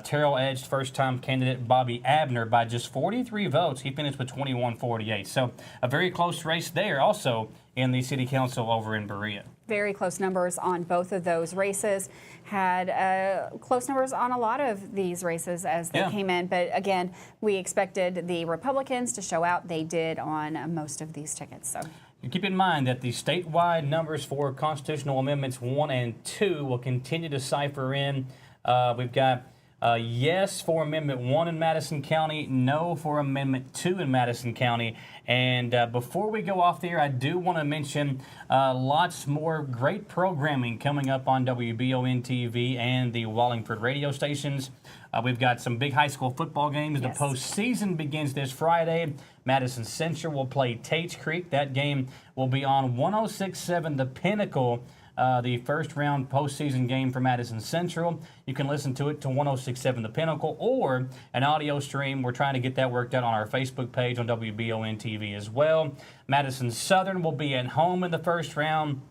Speaker 1: Terrell edged first-time candidate Bobby Abner by just 43 votes. He finished with 2148. So a very close race there also in the City Council over in Berea.
Speaker 2: Very close numbers on both of those races. Had close numbers on a lot of these races as they came in. But again, we expected the Republicans to show out. They did on most of these tickets. So
Speaker 1: keep in mind that the statewide numbers for constitutional amendments 1 and 2 will continue to cipher in. We've got yes for Amendment 1 in Madison County, no for Amendment 2 in Madison County. And before we go off there, I do want to mention lots more great programming coming up on WBON-TV and the Wallingford radio stations. We've got some big high school football games. Yes. The postseason begins this Friday. Madison Central will play Tates Creek. That game will be on 106.7 The Pinnacle. The first round postseason game for Madison Central. You can listen to it to 106.7 The Pinnacle or an audio stream. We're trying to get that worked out on our Facebook page on WBON-TV as well. Madison Southern will be at home in the first round.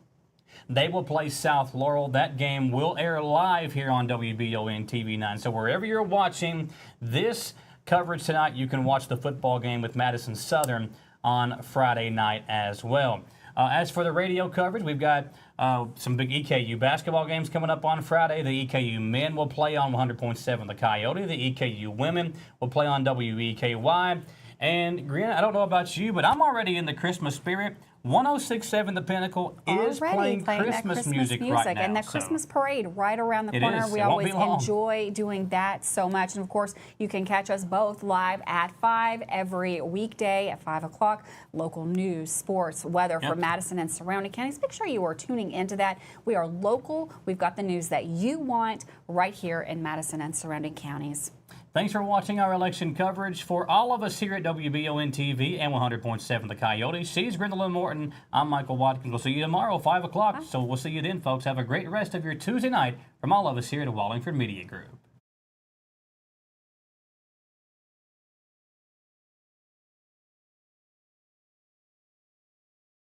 Speaker 1: They will play South Laurel. That game will air live here on WBON-TV 9. So wherever you're watching this coverage tonight, you can watch the football game with Madison Southern on Friday night as well. As for the radio coverage, we've got some big EKU basketball games coming up on Friday. The EKU men will play on 100.7 The Coyote. The EKU women will play on WEKY. And, Gren, I don't know about you, but I'm already in the Christmas spirit. 106.7 The Pinnacle is playing Christmas music right now.
Speaker 2: And that Christmas parade right around the corner. We always enjoy doing that so much. And, of course, you can catch us both live at 5 every weekday at 5 o'clock. Local news, sports, weather for Madison and surrounding counties. Make sure you are tuning into that. We are local. We've got the news that you want right here in Madison and surrounding counties.
Speaker 1: Thanks for watching our election coverage. For all of us here at WBON-TV and 100.7 The Coyote, she's Grendalyn Morton. I'm Michael Watkins. We'll see you tomorrow, 5 o'clock. So we'll see you then, folks. Have a great rest of your Tuesday night from all of us here at the Wallingford Media Group.